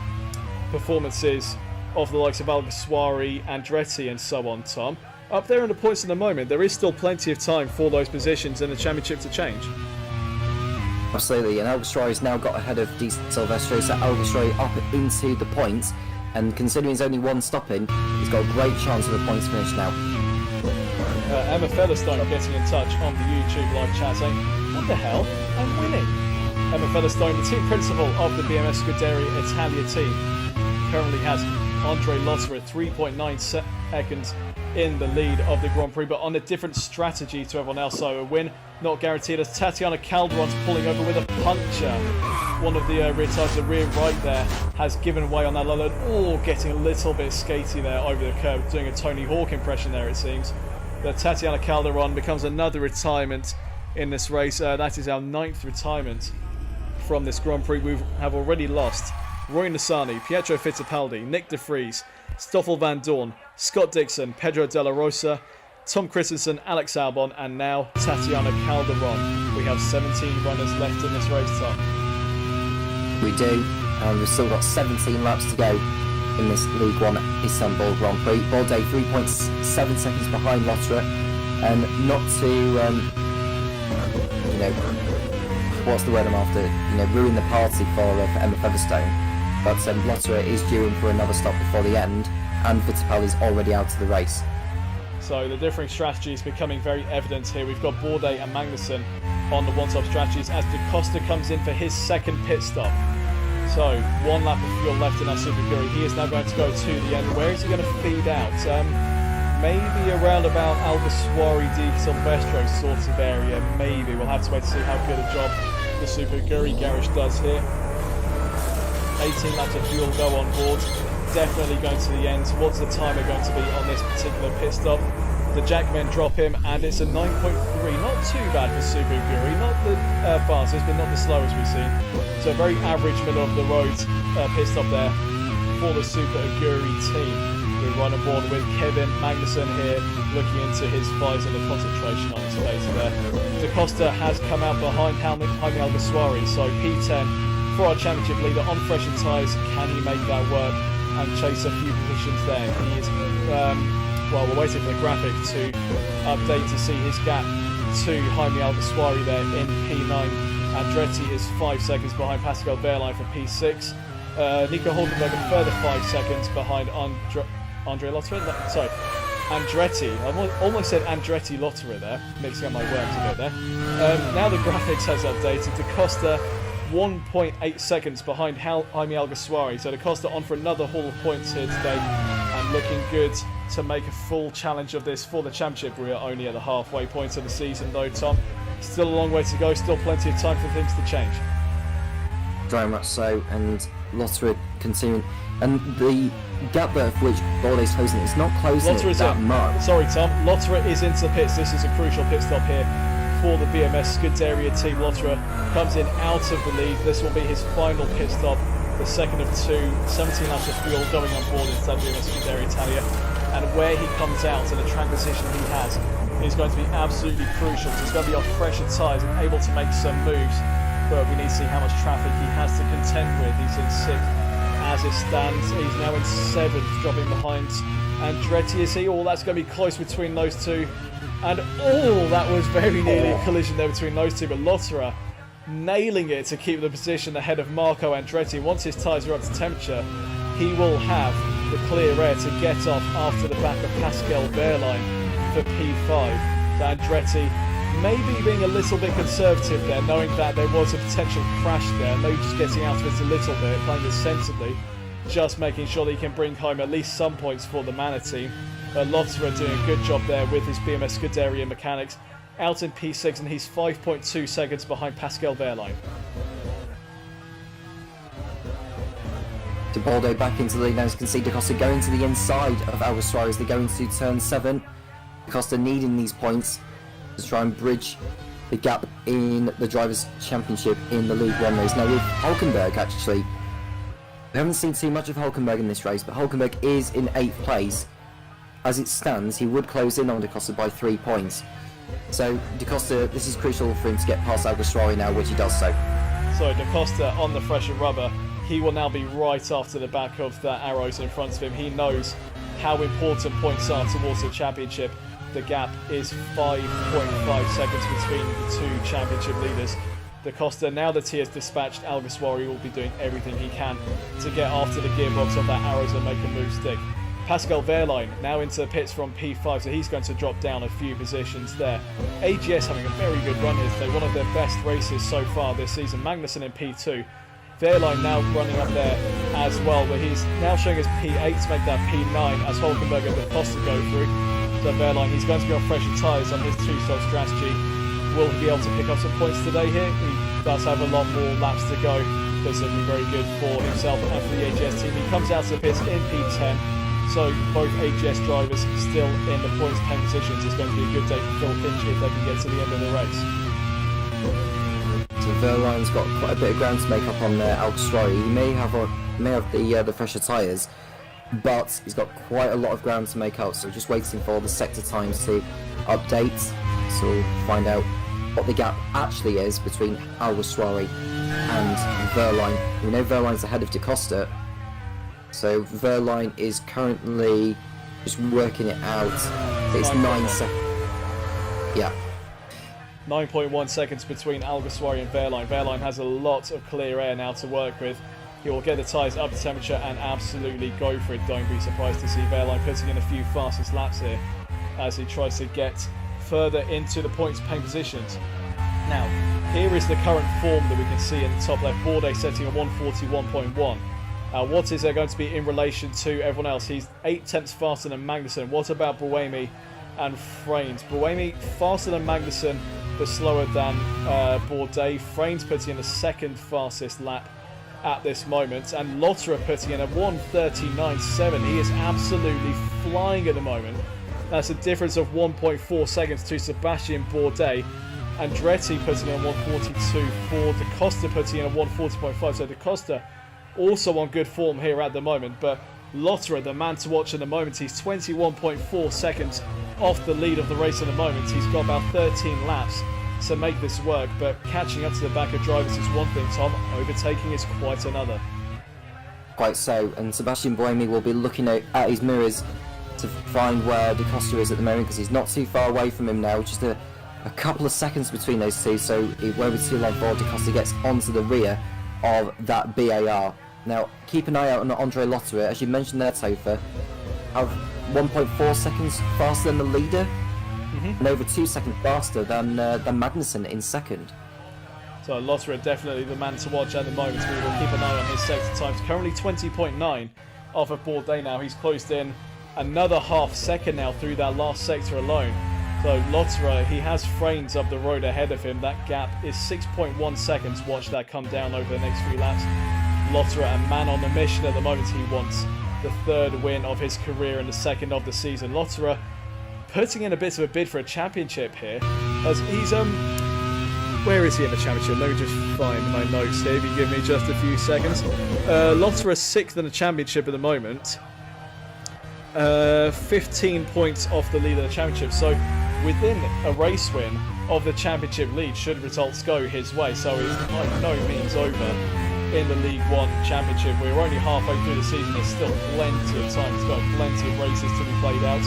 performances of the likes of Alguersuari, Andretti and so on, Tom, up there in the points at the moment, there is still plenty of time for those positions in the championship to change. Absolutely, and Alguersuari's now got ahead of Di Silvestro, so Alguersuari up into the points, and considering he's only 1 stop in, he's got a great chance of a points finish now. Emma Featherstone getting in touch on the YouTube live chat saying, what the hell? I'm winning. Emma Featherstone, the team principal of the BMS Scuderia Italia team, currently has Andre Lotterer 3.9 seconds in the lead of the Grand Prix, but on a different strategy to everyone else. So a win not guaranteed, as Tatiana Calderon's pulling over with a puncture. One of the rear tires, the rear right there, has given way on that low load. Oh, getting a little bit skatey there over the curb, doing a Tony Hawk impression there, it seems. But Tatiana Calderon becomes another retirement in this race. That is our 9th retirement from this Grand Prix. We have already lost Roy Nissany, Pietro Fittipaldi, Nick De Vries, Stoffel Van Dorn, Scott Dixon, Pedro De La Rosa, Tom Christensen, Alex Albon, and now Tatiana Calderon. We have 17 runners left in this race, Tom. We do, and we've still got 17 laps to go in this League 1 Istanbul Grand Prix. Balde 3.7 seconds behind Lotterer, and not to, what's the word I'm after? Ruin the party for Emma Featherstone. But Lotterer is due in for another stop before the end, and Fittipaldi's already out of the race. So the differing strategies becoming very evident here. We've got Bourdais and Magnussen on the one-stop strategies as Da Costa comes in for his 2nd pit stop. So 1 lap of fuel left in our Super Guri. He is now going to go to the end. Where is he going to feed out? Maybe around about Alguersuari, Di Silvestro sort of area. Maybe. We'll have to wait to see how good a job the Super Guri garage does here. 18 laps of fuel go on board. Definitely going to the end. What's the timer going to be on this particular pit stop? The Jackmen drop him, and it's a 9.3. Not too bad for Super Guri. Not the fastest, but not the slowest we've seen. So a very average middle of the road pit stop there for the Super Guri team. We run aboard with Kevin Magnussen here, looking into his visor and the concentration on his face there. Da Costa has come out behind Jaime Alguersuari, so P10 for our championship leader on fresher tyres. Can he make that work and chase a few positions there? He is, well, we're waiting for the graphic to update to see his gap to Jaime Alguersuari there in P9. Andretti is 5 seconds behind Pascal Wehrlein for P6. Nico Hulkenberg a further 5 seconds behind Andre Lotterer. Sorry, Andretti. I almost said Andretti Lotterer there, mixing up my words a bit there. Now the graphics has updated. Da Costa 1.8 seconds behind Jaime Alguersuari. So Da Costa on for another haul of points here today, and looking good to make a full challenge of this for the championship. We are only at the halfway point of the season though, Tom. Still a long way to go, still plenty of time for things to change. Very much so, and Lotterer continuing, and the gap of which Bourdais closing is not closing it that much. Sorry Tom, Lotterer is into the pits. This is a crucial pit stop here for the BMS Scuderia team. Lotterer comes in out of the lead. This will be his final pit stop, the 2nd of 2, 17 laps of fuel going on board inside BMS Scuderia Italia, and where he comes out and the track position he has is going to be absolutely crucial. He's going to be on fresher tyres and able to make some moves, but we need to see how much traffic he has to contend with. He's in 6th as it stands. He's now in 7th, dropping behind Andretti. Is he? Oh, that's going to be close between those two. And that was very nearly a collision there between those two, but Lotterer nailing it to keep the position ahead of Marco Andretti. Once his tyres are up to temperature, he will have the clear air to get off after the back of Pascal Wehrlein for P5. So Andretti maybe being a little bit conservative there, knowing that there was a potential crash there, maybe just getting out of it a little bit, playing it sensibly, just making sure that he can bring home at least some points for the Manor team. Lotterer doing a good job there with his BMS Scuderia mechanics, out in P6, and he's 5.2 seconds behind Pascal Wehrlein. De Bourdais back into the lead now, as you can see Da Costa going to the inside of Alguersuari as they go into turn 7. Da Costa needing these points to try and bridge the gap in the Drivers' Championship in the League One race. Now with Hulkenberg, actually, we haven't seen too much of Hulkenberg in this race, but Hulkenberg is in 8th place. As it stands, he would close in on Da Costa by 3 points. So Da Costa, this is crucial for him to get past Alguersuari now, which he does so. So Da Costa on the fresher rubber, he will now be right after the back of the arrows in front of him. He knows how important points are towards the championship. The gap is 5.5 seconds between the two championship leaders. Da Costa, now that he has dispatched Alguersuari, will be doing everything he can to get after the gearbox of that arrows and make a move stick. Pascal Wehrlein now into the pits from P5, so he's going to drop down a few positions there. AGS having a very good run here today, one of their best races so far this season. Magnussen in P2. Wehrlein now running up there as well, but he's now showing his P8 to make that P9 as Hulkenberg and Da Costa go through. So Wehrlein, he's going to be on fresher tyres on his two-stroke strategy. Will he be able to pick up some points today here? He does have a lot more laps to go, but certainly very good for himself and for the AGS team. He comes out to the pits in P10, so both AGS drivers still in the points paying positions. It's going to be a good day for Phil Finch if they can get to the end of the race. So Wehrlein's got quite a bit of ground to make up on Alguersuari. He may have the fresher tyres, but he's got quite a lot of ground to make up, so just waiting for the sector times to update, so we'll find out what the gap actually is between Alguersuari and Wehrlein. We know Wehrlein's ahead of Da Costa, so Wehrlein is currently just working it out. It's 9 seconds. Yeah. 9.1 seconds between Alguersuari and Wehrlein. Wehrlein has a lot of clear air now to work with. He will get the tyres up to temperature and absolutely go for it. Don't be surprised to see Wehrlein putting in a few fastest laps here as he tries to get further into the points paying positions. Now, here is the current form that we can see in the top left. Bourdais setting a 141.1. What is there going to be in relation to everyone else? He's 8 tenths faster than Magnussen. What about Buemi and Frains? Buemi faster than Magnussen, but slower than Bourdais. Frains putting in the second fastest lap at this moment, and Lotterer putting in a 139.7. He is absolutely flying at the moment. That's a difference of 1.4 seconds to Sebastian Bourdais. Andretti putting in a 142.4. Da Costa putting in a 140.5. So Da Costa also on good form here at the moment, but Lotterer, the man to watch at the moment, he's 21.4 seconds off the lead of the race at the moment. He's got about 13 laps to make this work, but catching up to the back of drivers is one thing, Tom. Overtaking is quite another. Quite so, and Sebastian Buemi will be looking at his mirrors to find where Da Costa is at the moment, because he's not too far away from him now, just a couple of seconds between those two, so it won't be too long before Da Costa gets onto the rear of that BAR. Now, keep an eye out on Andre Lotterer, as you mentioned there, Topher, have 1.4 seconds faster than the leader, and over 2 seconds faster than Magnussen in second. So Lotterer definitely the man to watch at the moment. We will keep an eye on his sector times. Currently 20.9 off of Bourdais now. He's closed in another half second now through that last sector alone. So Lotterer, he has Frains up the road ahead of him. That gap is 6.1 seconds. Watch that come down over the next few laps. Lotterer, a man on the mission at the moment. He wants the 3rd win of his career and the 2nd of the season. Lotterer putting in a bit of a bid for a championship here, as he's where is he in the championship? Let me just find my notes here if you give me just a few seconds. Lotterer 6th in the championship at the moment, 15 points off the lead of the championship, so within a race win of the championship lead should results go his way. So it's by no means over in the League One Championship. We're only halfway through the season. There's still plenty of time. It's got plenty of races to be played out,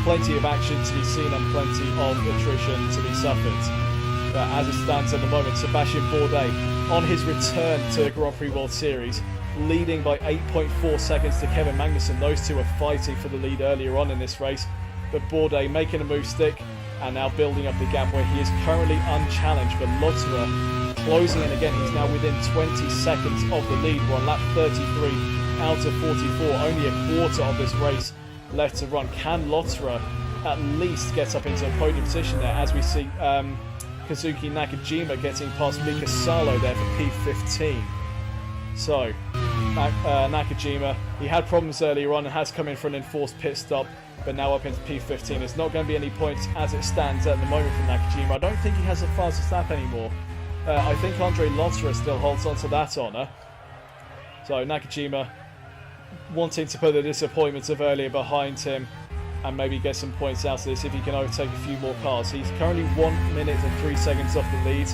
plenty of action to be seen, and plenty of attrition to be suffered. But as it stands at the moment, Sebastian Bourdais on his return to the Grand Prix World Series, leading by 8.4 seconds to Kevin Magnussen. Those two are fighting for the lead earlier on in this race, but Bourdais making a move stick and now building up the gap where he is currently unchallenged. But Lotterer closing in again. He's now within 20 seconds of the lead. We're on lap 33 out of 44. Only a quarter of this race left to run. Can Lotterer at least get up into a podium position there, as we see Kazuki Nakajima getting past Mika Salo there for P15. So, Nakajima, he had problems earlier on and has come in for an enforced pit stop, but now up into P15. There's not going to be any points as it stands at the moment from Nakajima. I don't think he has a fastest lap anymore. I think Andre Lotterer still holds on to that honour. So Nakajima wanting to put the disappointments of earlier behind him and maybe get some points out of this if he can overtake a few more cars. He's currently 1 minute and 3 seconds off the lead.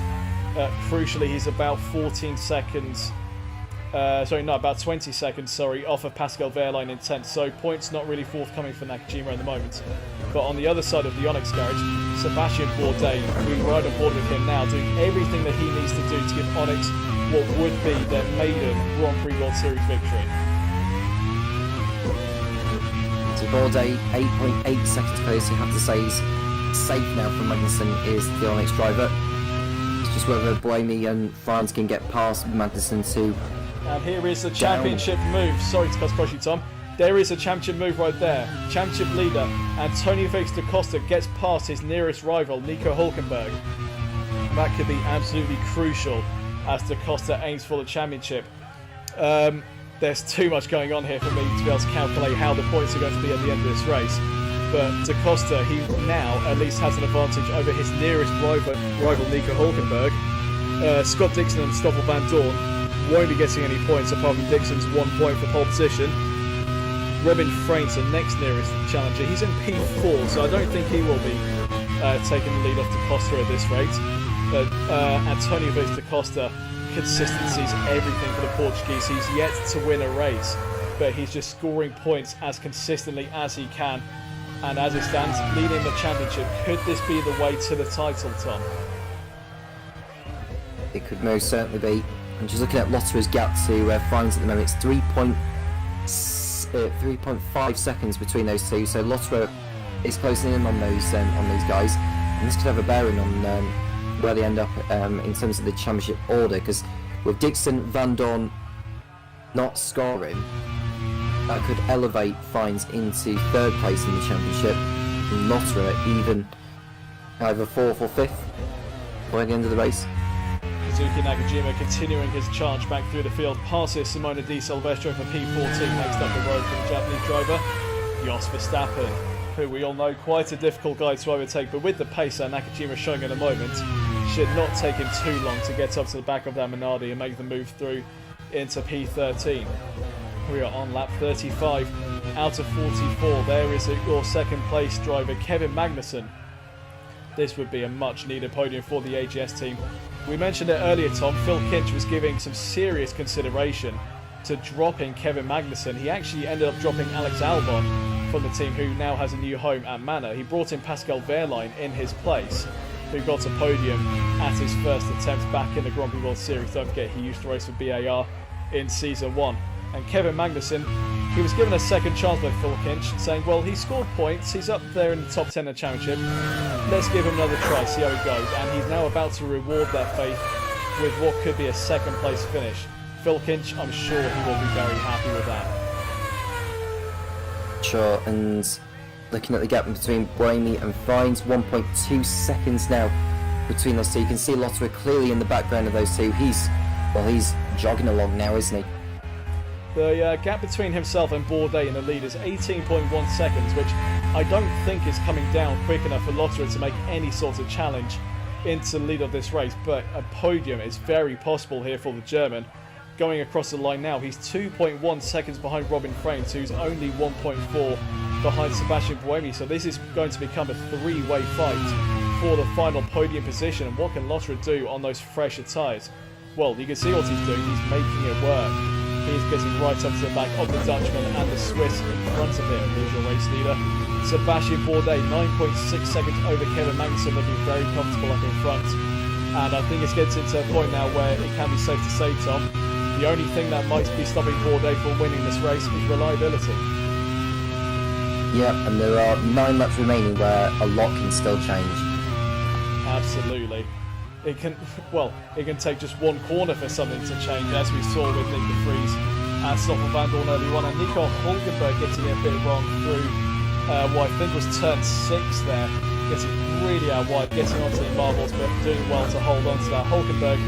Crucially, he's about 14 seconds... about 20 seconds, off of Pascal Wehrlein in 10th. So points not really forthcoming for Nakajima at the moment. But on the other side of the Onyx garage, Sebastian Bourdais, we ride on board with him now, doing everything that he needs to do to give Onyx what would be their maiden Grand Prix World Series victory. So Bourdais, 8.8 seconds close. You have to say he's safe now from Magnussen is the Onyx driver. It's just whether Buemi and Franz can get past Magnussen to... And here is the championship move. Sorry to cross you, Tom. There is a championship move right there. Championship leader Antonio Felix da Costa gets past his nearest rival, Nico Hülkenberg. That could be absolutely crucial as da Costa aims for the championship. There's too much going on here for me to be able to calculate how the points are going to be at the end of this race. But da Costa, he now at least has an advantage over his nearest rival Nico Hülkenberg. Scott Dixon and Stoffel Van Dorn won't be getting any points apart from Dixon's 1 point for pole position. Robin Frain's the next nearest challenger. He's in P4, so I don't think he will be taking the lead off da Costa at this rate. But Antonio Felix da Costa, consistency is everything for the Portuguese. He's yet to win a race, but he's just scoring points as consistently as he can. And as it stands, leading the championship. Could this be the way to the title, Tom? It could most certainly be. I'm just looking at Lotterer's gap to Franz at the moment. It's 3.5 seconds between those two. So Lotterer is closing in on those guys, and this could have a bearing on where they end up in terms of the championship order. Because with Dixon, Van Dorn not scoring, that could elevate Fines into third place in the championship, and Lotterer even either 4th or 5th by the end of the race. Kazuki Nakajima continuing his charge back through the field, passes Simona Di Silvestro for P14 next up the road for the Japanese driver, Jos Verstappen, who we all know quite a difficult guy to overtake, but with the pace that Nakajima showing at the moment, should not take him too long to get up to the back of that Minardi and make the move through into P13. We are on lap 35 out of 44. There is your second place driver, Kevin Magnussen. This would be a much needed podium for the AGS team. We mentioned it earlier, Tom. Phil Kinch was giving some serious consideration to dropping Kevin Magnussen. He actually ended up dropping Alex Albon from the team, who now has a new home at Manor. He brought in Pascal Wehrlein in his place, who got a podium at his first attempt back in the Grand Prix World Series. Don't forget, he used to race for BAR in Season 1. And Kevin Magnussen, he was given a second chance by Phil Kinch, saying, well, he scored points, he's up there in the top 10 of the championship, let's give him another try, see how it goes. And he's now about to reward that faith with what could be a second place finish. Phil Kinch, I'm sure he will be very happy with that. Sure, and looking at the gap between Buemi and Fines, 1.2 seconds now between those two. You can see Lotterer clearly in the background of those two. He's jogging along now, isn't he? The gap between himself and Bourdais in the lead is 18.1 seconds, which I don't think is coming down quick enough for Lotterer to make any sort of challenge into the lead of this race. But a podium is very possible here for the German. Going across the line now, he's 2.1 seconds behind Robin Frains, who's only 1.4 behind Sebastian Buemi. So this is going to become a three-way fight for the final podium position. And what can Lotterer do on those fresher tyres? Well, you can see what he's doing. He's making it work. He's getting right up to the back of the Dutchman and the Swiss in front of him. Here's your race leader, Sebastian Bourdais, 9.6 seconds over Kevin Magnussen, looking very comfortable up in front. And I think it's getting to a point now where it can be safe to say, Tom, the only thing that might be stopping Bourdais from winning this race is reliability. Yeah, and there are 9 laps remaining where a lot can still change. Absolutely. It can take just one corner for something to change, as we saw with Nick de Vries and Stoffel Van Dorn earlier on, and Nico Hülkenberg getting a bit wrong through what I think was turn 6 there, getting really out wide, getting onto the marbles, but doing well to hold on to that. Hülkenberg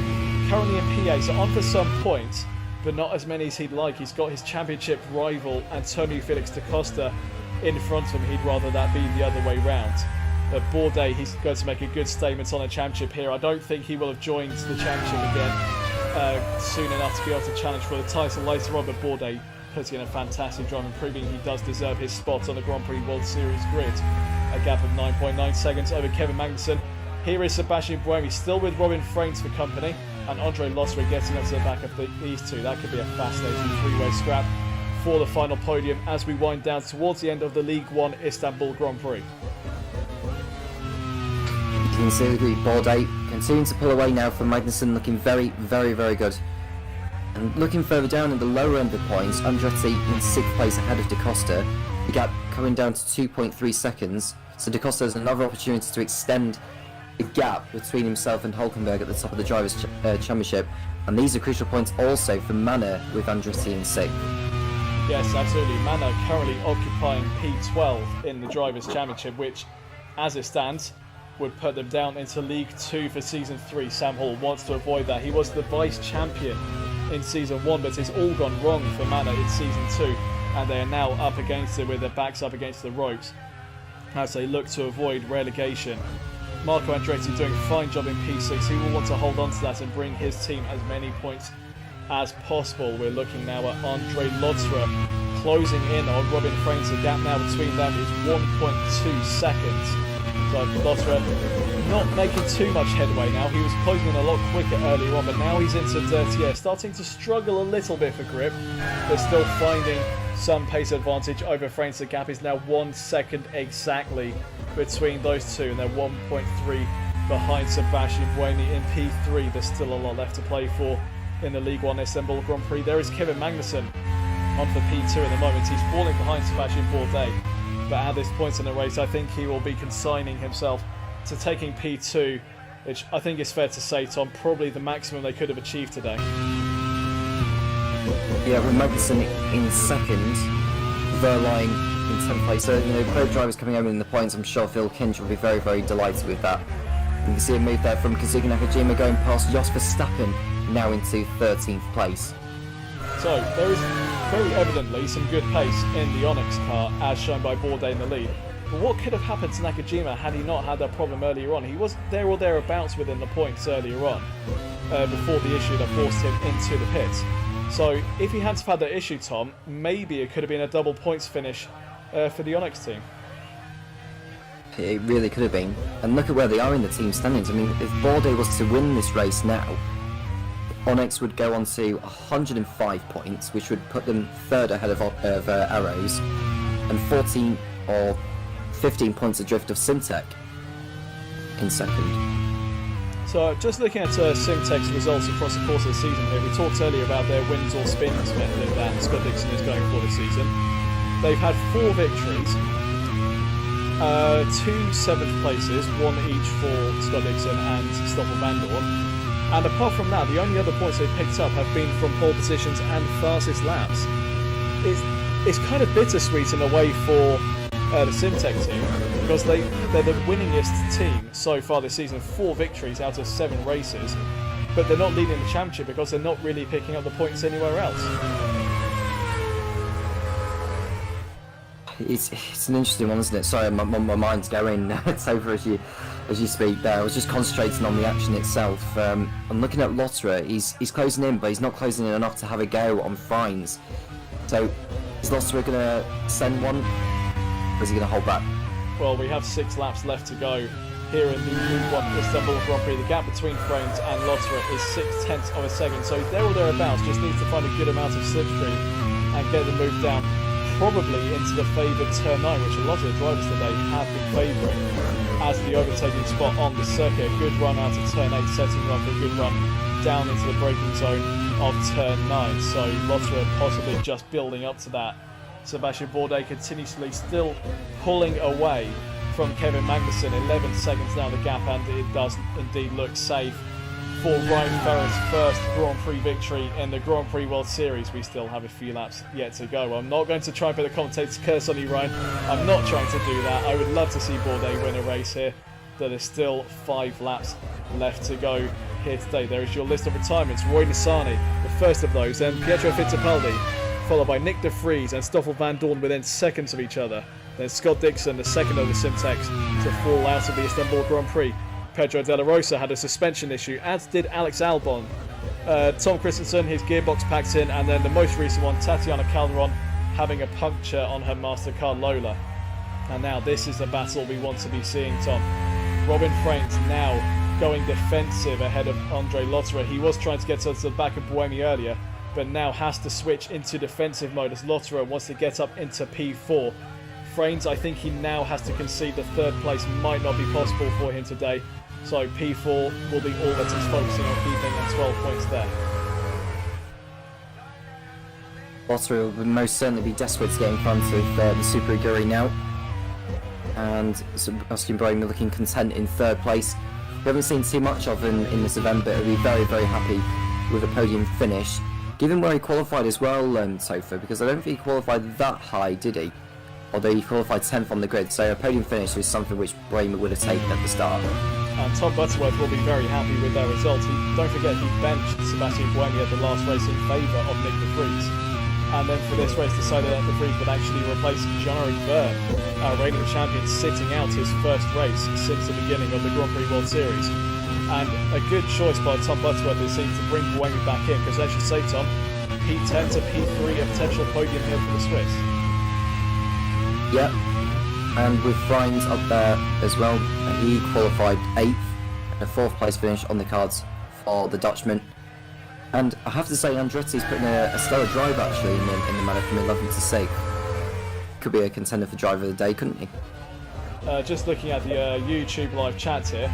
currently in P8, so on for some points, but not as many as he'd like. He's got his championship rival, Antonio Felix da Costa, in front of him. He'd rather that be the other way round. But Bourdais, he's going to make a good statement on a championship here. I don't think he will have joined the championship again soon enough to be able to challenge for the title later on, but Bourdais putting in a fantastic drive and proving he does deserve his spot on the Grand Prix World Series grid. A gap of 9.9 seconds over Kevin Magnussen. Here is Sebastian Buemi still with Robin Frains for company, and Andre Lotterer getting onto the back of these two. That could be a fascinating three-way scrap for the final podium as we wind down towards the end of the League One Istanbul Grand Prix. You can see Bourdais continuing to pull away now from Magnussen, looking very, very, very good. And looking further down in the lower end of points, Andretti in 6th place ahead of Da Costa. The gap coming down to 2.3 seconds. So Da Costa has another opportunity to extend the gap between himself and Hülkenberg at the top of the Drivers' Championship. And these are crucial points also for Manor with Andretti in 6th. Yes, absolutely. Manor currently occupying P12 in the Drivers' Championship, which, as it stands, would put them down into League 2 for Season 3. Sam Hall wants to avoid that. He was the vice champion in Season 1, but it's all gone wrong for Manor in Season 2, and they are now up against it with their backs up against the ropes as they look to avoid relegation. Marco Andretti doing a fine job in P6. He will want to hold on to that and bring his team as many points as possible. We're looking now at Andre Lotterer closing in on Robin Frains. The gap now between them is 1.2 seconds. So Lotterer not making too much headway now. He was closing in a lot quicker earlier on, but now he's into dirty air, starting to struggle a little bit for grip, but still finding some pace advantage over Frains. The gap is now 1 second exactly between those two, and they're 1.3 behind Sebastian Buemi in P3. There's still a lot left to play for in the League One Istanbul Grand Prix. There is Kevin Magnussen on for P2 at the moment. He's falling behind Sebastian Bourdais, but at this point in the race I think he will be consigning himself to taking P2, which I think is fair to say, Tom, probably the maximum they could have achieved today. Yeah, with Magnussen in 2nd, Verline in 10th place. So, both drivers coming home in the points. I'm sure Phil Kinch will be very, very delighted with that. You can see a move there from Kazuki Nakajima going past Jos Verstappen, now into 13th place. So there is very evidently some good pace in the Onyx car, as shown by Bourdais in the lead. But what could have happened to Nakajima had he not had that problem earlier on? He was there or thereabouts within the points earlier on, before the issue that forced him into the pits. So if he hadn't had that issue, Tom, maybe it could have been a double points finish for the Onyx team. It really could have been. And look at where they are in the team standings. I mean, if Bourdais was to win this race now, Onyx would go on to 105 points, which would put them 3rd ahead of Arrows, and 14 or 15 points adrift of Simtek in 2nd. So just looking at Simtek's results across the course of the season here, we talked earlier about their wins or spins method that Scott Dixon is going for this season. They've had 4 victories, 2 7th places, 1 each for Scott Dixon and Stoffel Vandoorne. And apart from that, the only other points they've picked up have been from pole positions and fastest laps. It's kind of bittersweet in a way for the Simtek team, because they're the winningest team so far this season, 4 victories out of 7 races, but they're not leading the championship because they're not really picking up the points anywhere else. It's an interesting one, isn't it? Sorry, my mind's going Topher as you speak there. I was just concentrating on the action itself. I'm looking at Lotterer. He's closing in, but he's not closing in enough to have a go on Frains. So is Lotterer going to send one, or is he going to hold back? Well, we have 6 laps left to go here in the League One Istanbul Grand Prix. The gap between Frains and Lotterer is 0.6 of a second, so there or thereabouts, just needs to find a good amount of slipstream and get the move down, probably into the favoured turn 9, which a lot of the drivers today have been favouring as the overtaking spot on the circuit. Good run out of turn 8, setting up for a good run down into the braking zone of turn 9. So Lotterer possibly just building up to that. Sebastian Bourdais continuously still pulling away from Kevin Magnussen. 11 seconds now the gap, and it does indeed look safe for Ryan Ferrett's first Grand Prix victory in the Grand Prix World Series. We still have a few laps yet to go. I'm not going to try and put a commentator's curse on you, Ryan. I'm not trying to do that. I would love to see Bourdais win a race here. There is still 5 laps left to go here today. There is your list of retirements. Roy Nissany, the first of those, then Pietro Fittipaldi, followed by Nick de Vries and Stoffel van Dorn within seconds of each other. Then Scott Dixon, the second of the Simtex, to fall out of the Istanbul Grand Prix. Pedro de la Rosa had a suspension issue, as did Alex Albon. Tom Christensen, his gearbox packed in, and then the most recent one, Tatiana Calderon, having a puncture on her MasterCard Lola. And now this is the battle we want to be seeing, Tom. Robin Fraint now going defensive ahead of Andre Lotterer. He was trying to get to the back of Buemi earlier, but now has to switch into defensive mode as Lotterer wants to get up into P4. Fraint, I think he now has to concede the third place might not be possible for him today. So P4 will be all that he's focusing on keeping and 12 points there. Lotterer will most certainly be desperate to get in front of the Super Aguri now. And Sebastian Buemi looking content in third place. We haven't seen too much of him in this event, but he'll be very, very happy with a podium finish. Given where he qualified as well, Topher, because I don't think he qualified that high, did he? Although he qualified 10th on the grid, so a podium finish was something which Buemi would have taken at the start. And Tom Butterworth will be very happy with their results. Don't forget he benched Sebastian Buemi at the last race in favour of Nick de Vries. And then for this race decided that de Vries would actually replace Jean-Eric Vergne, our reigning champion, sitting out his first race since the beginning of the Grand Prix World Series. And a good choice by Tom Butterworth, it seems, to bring Buemi back in, because as you say, Tom, P10 to P3, a potential podium here for the Swiss. Yep, and with Fraint up there as well, he qualified 8th, and a 4th place finish on the cards for the Dutchman. And I have to say, Andretti's putting a stellar drive actually in the manner from 11 to 6. Could be a contender for driver of the day, couldn't he? Just looking at the YouTube live chat here,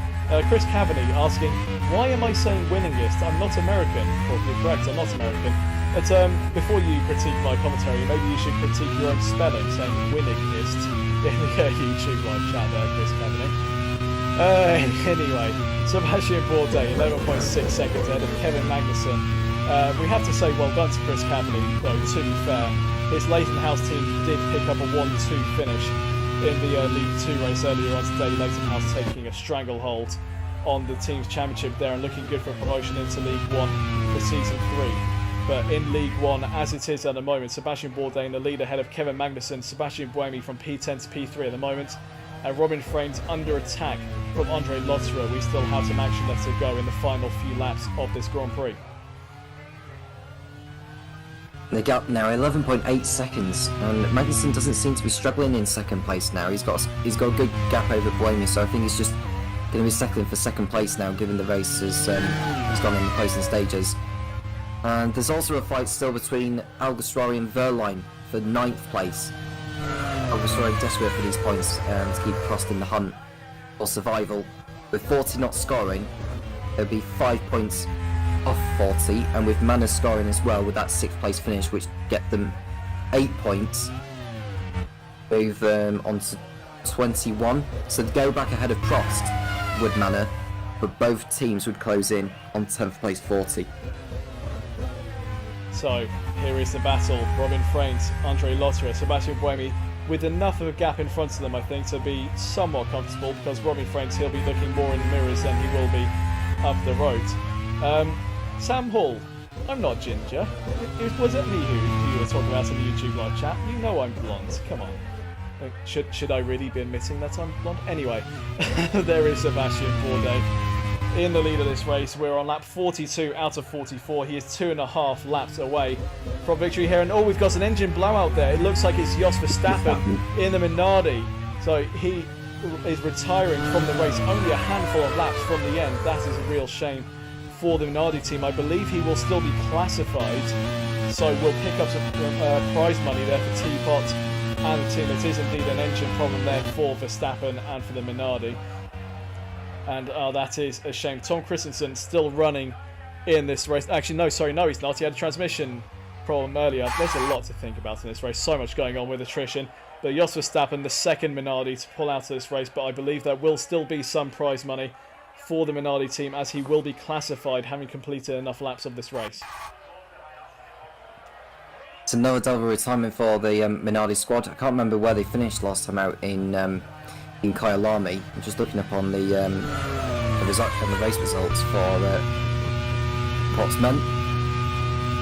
Chris Cavaney asking, why am I saying winningest? I'm not American. Well, you're correct, I'm not American. But before you critique my commentary, maybe you should critique your own spelling, saying winningest in the YouTube live chat there, Chris Cavaney. Anyway, Sebastian Bourdais, 11.6 seconds ahead of Kevin Magnussen. We have to say well done to Chris Cavaney, though, to be fair. His Leighton House team did pick up a 1-2 finish in the League 2 race earlier on today. Leighton House taking a stranglehold on the team's championship there and looking good for promotion into League 1 for Season 3. But in League 1, as it is at the moment, Sebastian Bourdais in the lead ahead of Kevin Magnussen, Sebastian Buemi from P10 to P3 at the moment, and Robin Fraint under attack from Andre Lotterer. We still have some action left to go in the final few laps of this Grand Prix. The gap now 11.8 seconds, and Magnussen doesn't seem to be struggling in second place now. He's got a good gap over Buemi, so I think he's just going to be settling for second place now, given the race has gone in the closing stages. And there's also a fight still between Alguersuari and Verline for 9th place. Alguersuari desperate for these points to keep Prost in the hunt for survival. With 40 not scoring, there'll be 5 points off 40, and with Manners scoring as well with that 6th place finish, which get them 8 points, move them on to 21. So to go back ahead of Prost would Manor, but both teams would close in on 10th place 40. So here is the battle. Robin Fraint, Andre Lotterer, Sebastian Buemi with enough of a gap in front of them, I think, to be somewhat comfortable, because Robin Fraint, he'll be looking more in the mirrors than he will be up the road. Sam Hall, I'm not ginger. Was it me who you were talking about in the YouTube live chat? You know I'm blonde, come on. Should I really be admitting that I'm blonde? Anyway, there is Sebastian Bourdais in the lead of this race. We're on lap 42 out of 44. He is 2.5 laps away from victory here. And we've got an engine blowout there. It looks like it's Jos Verstappen in the Minardi. So he is retiring from the race only a handful of laps from the end. That is a real shame for the Minardi team. I believe he will still be classified, so we'll pick up some prize money there for Teapot and the team. It is indeed an engine problem there for Verstappen and for the Minardi. And that is a shame. Tom Christensen still running in this race. Actually, no, he's not. He had a transmission problem earlier. There's a lot to think about in this race. So much going on with attrition. But Jos Verstappen, the second Minardi to pull out of this race. But I believe there will still be some prize money for the Minardi team, as he will be classified, having completed enough laps of this race. It's another double retirement for the Minardi squad. I can't remember where they finished last time out in Kyalami. I'm just looking up on the the race results for Portsmen.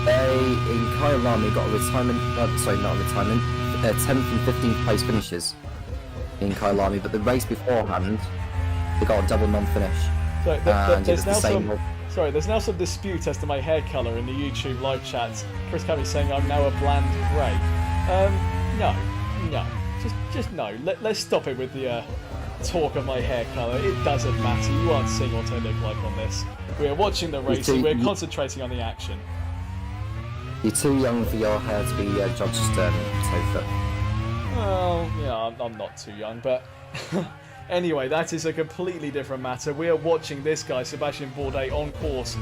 They, in Kyalami, got a retirement, sorry, not a retirement, 10th and 15th place finishes in Kyalami, but the race beforehand, they got a double non-finish. So there's now some dispute as to my hair colour in the YouTube live chats. Chris Cabby saying I'm now a bland grey. No, just no. Let's stop it with the talk of my hair colour. It doesn't matter. You aren't seeing what I look like on this. We are watching the racing. We're concentrating on the action. You're too young for your hair to be judged, Topher. Well, yeah, I'm not too young, but anyway, that is a completely different matter. We are watching this guy, Sebastian Bourdais, on course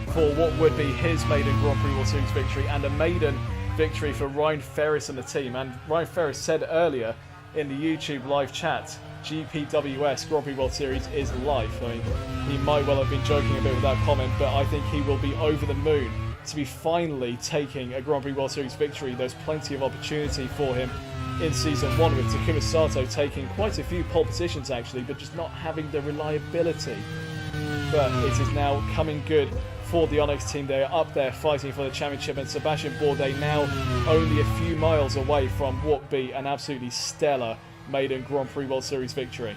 for what would be his maiden Grand Prix World Series victory and a maiden victory for Ryan Ferris and the team. And Ryan Ferris said earlier in the YouTube live chat, GPWS Grand Prix World Series is life. I mean, he might well have been joking a bit with that comment, but I think he will be over the moon to be finally taking a Grand Prix World Series victory. There's plenty of opportunity for him in Season 1 with Takuma Sato taking quite a few pole positions actually, but just not having the reliability. But it is now coming good for the Onyx team. They are up there fighting for the championship, and Sebastian Bourdais now only a few miles away from what would be an absolutely stellar maiden Grand Prix World Series victory.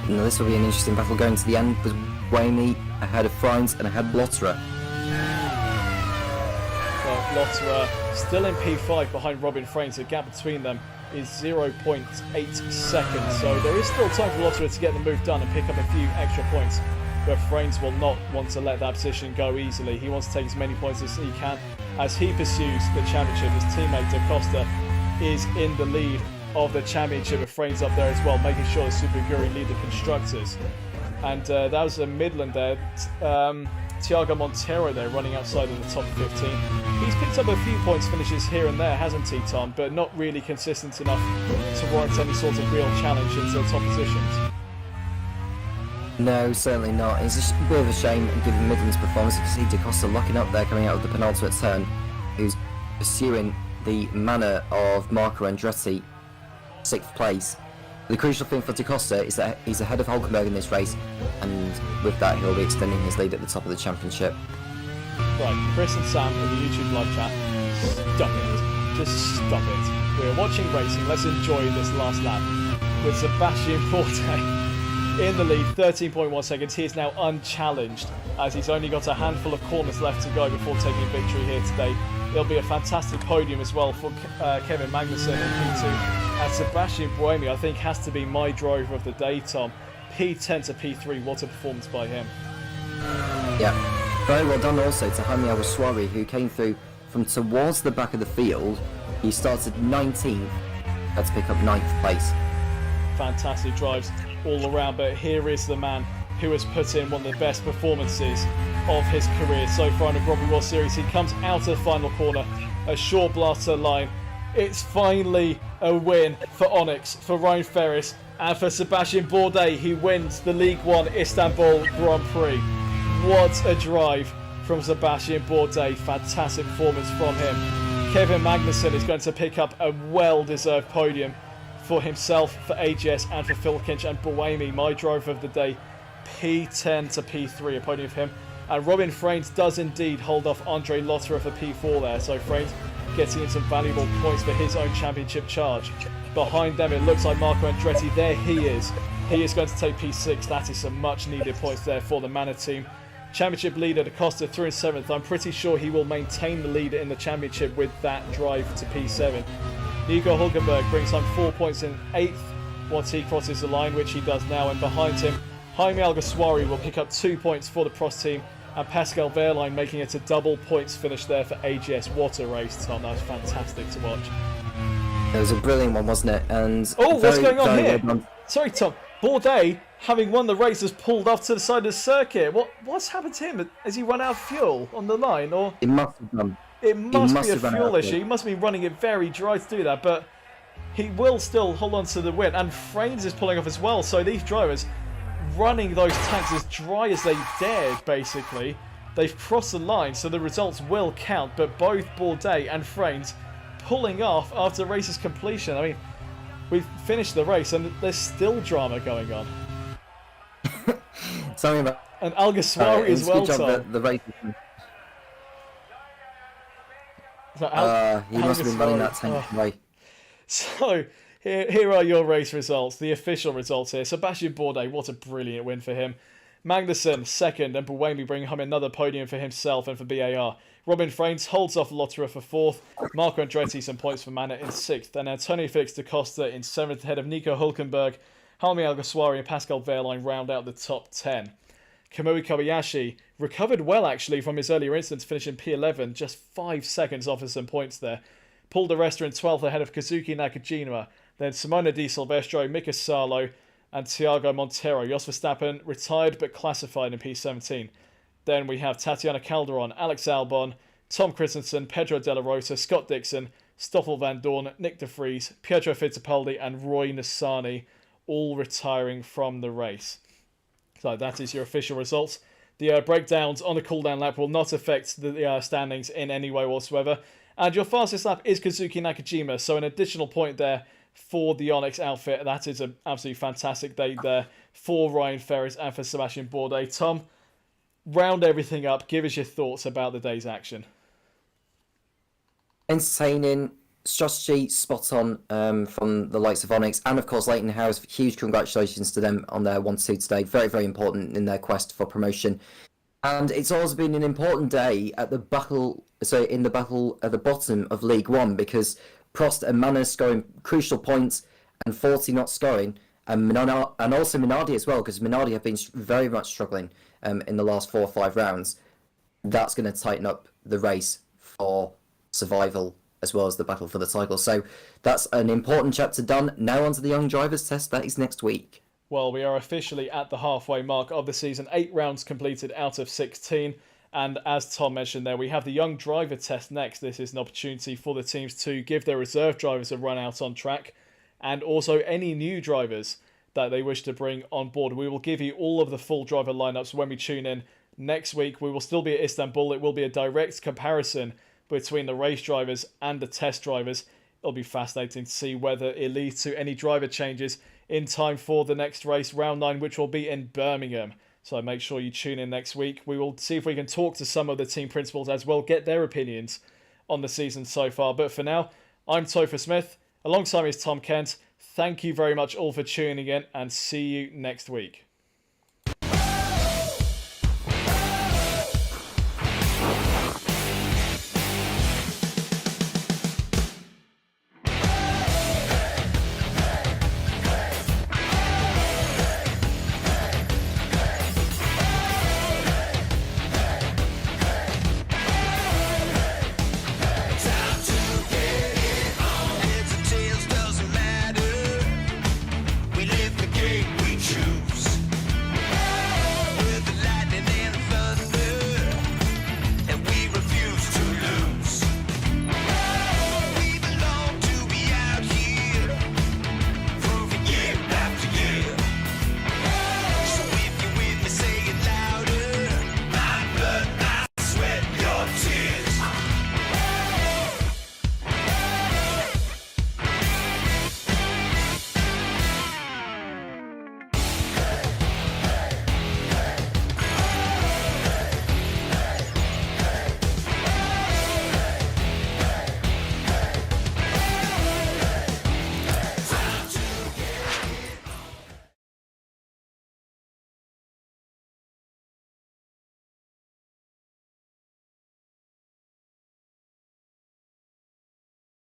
Now this will be an interesting battle going to the end with Buemi ahead of Frines and ahead Lotterer. Well, Lotterer still in P5 behind Robin Fraines. The gap between them is 0.8 seconds, so there is still time for Lotterer to get the move done and pick up a few extra points, but Fraines will not want to let that position go easily. He wants to take as many points as he can as he pursues the championship. His teammate Da Costa is in the lead of the championship with Fraines up there as well, making sure the Super Guri lead the constructors. And that was a Midland there. Thiago Monteiro there running outside of the top 15. He's picked up a few points finishes here and there, hasn't he, Tom? But not really consistent enough to warrant any sort of real challenge into the top positions. No, certainly not. It's a bit of a shame given Midland's performance. You can see Da Costa locking up there coming out of the penultimate turn, who's pursuing the manner of Marco Andretti, 6th place. The crucial thing for Da Costa is that he's ahead of Hulkenberg in this race, and with that he'll be extending his lead at the top of the championship. Right, Chris and Sam in the YouTube live chat, stop it. Just stop it. We're watching racing, let's enjoy this last lap with Sebastian Bourdais in the lead, 13.1 seconds. He is now unchallenged as he's only got a handful of corners left to go before taking victory here today. It'll be a fantastic podium as well for Kevin Magnussen in P2. And Sebastian Buemi, I think, has to be my driver of the day, Tom. P10 to P3, what a performance by him. Yeah, very well done also to Jaime Alguersuari, who came through from towards the back of the field. He started 19th, had to pick up 9th place. Fantastic drives all around, but here is the man who has put in one of the best performances of his career so far in the Grand Prix World Series. He comes out of the final corner, a short blaster line. It's finally a win for Onyx, for Ryan Ferris, and for Sebastian Bourdais. He wins the League One Istanbul Grand Prix. What a drive from Sebastian Bourdais. Fantastic performance from him. Kevin Magnussen is going to pick up a well-deserved podium for himself, for AGS, and for Phil Kinch. And Buemi, my driver of the day, P10 to P3, a podium for him. And Robin Fraines does indeed hold off Andre Lotterer for P4 there. So Fraines getting in some valuable points for his own championship charge. Behind them, it looks like Marco Andretti. There he is. He is going to take P6. That is some much needed points there for the Manor team. Championship leader Da Costa through in 7th. I'm pretty sure he will maintain the lead in the championship with that drive to P7. Nico Hulkenberg brings home 4 points in 8th once he crosses the line, which he does now. And behind him, Jaime Alguersuari will pick up 2 points for the Prost team. And Pascal Wehrlein making it a double points finish there for AGS. What a race, Tom. That was fantastic to watch. It was a brilliant one, wasn't it? And what's going on here? Sorry, Tom. Bourdais, having won the race, has pulled off to the side of the circuit. What's happened to him? Has he run out of fuel on the line? Or it must have done. It must be a fuel issue. He must be running it very dry to do that. But he will still hold on to the win. And Fraines is pulling off as well. So these drivers running those tanks as dry as they dared, basically. They've crossed the line, so the results will count. But both Bourdais and Fraines pulling off after the race's completion. I mean, we've finished the race and there's still drama going on. Something about... And Al-Ghaswari as well, Tom. The race... So he must have been running that 10th way. So, here are your race results, the official results here. Sebastian Bourdais, what a brilliant win for him. Magnussen, second, and Buemi bringing home another podium for himself and for BAR. Robin Frains holds off Lotterer for fourth. Marco Andretti, some points for Manor in sixth. And Antonio Felix da Costa in seventh, ahead of Nico Hulkenberg. Jaime Alguersuari and Pascal Wehrlein round out the top 10. Kamui Kobayashi recovered well, actually, from his earlier incidents, finishing P11, just 5 seconds off of some points there. Paul Di Resta in 12th, ahead of Kazuki Nakajima. Then Simona Di Silvestro, Mika Salo, and Thiago Montero. Jos Verstappen retired but classified in P17. Then we have Tatiana Calderon, Alex Albon, Tom Christensen, Pedro De La Rosa, Scott Dixon, Stoffel Van Dorn, Nick De Vries, Pietro Fittipaldi, and Roy Nissany, all retiring from the race. So that is your official results. The breakdowns on the cooldown lap will not affect the standings in any way whatsoever. And your fastest lap is Kazuki Nakajima, so an additional point there for the Onyx outfit. That is an absolutely fantastic day there for Ryan Ferris and for Sebastian Bourdais. Tom, round everything up. Give us your thoughts about the day's action. Entertaining, strategy spot on from the likes of Onyx, and of course Leighton Harris. Huge congratulations to them on their 1-2 today. Very, very important in their quest for promotion. And it's also been an important day at the battle. So in the battle at the bottom of League One, because Prost and Manor scoring crucial points and 40 not scoring, and also Minardi as well, because Minardi have been very much struggling in the last 4 or 5 rounds. That's going to tighten up the race for survival as well as the battle for the title. So that's an important chapter done. Now on to the Young Drivers Test. That is next week. Well, we are officially at the halfway mark of the season. 8 rounds completed out of 16. And as Tom mentioned there, we have the Young Driver Test next. This is an opportunity for the teams to give their reserve drivers a run out on track, and also any new drivers that they wish to bring on board. We will give you all of the full driver lineups when we tune in next week. We will still be at Istanbul. It will be a direct comparison between the race drivers and the test drivers. It'll be fascinating to see whether it leads to any driver changes in time for the next race, round 9, which will be in Birmingham. So make sure you tune in next week. We will see if we can talk to some of the team principals as well, get their opinions on the season so far. But for now, I'm Topher Smith. Alongside me is Tom Kent. Thank you very much all for tuning in, and see you next week.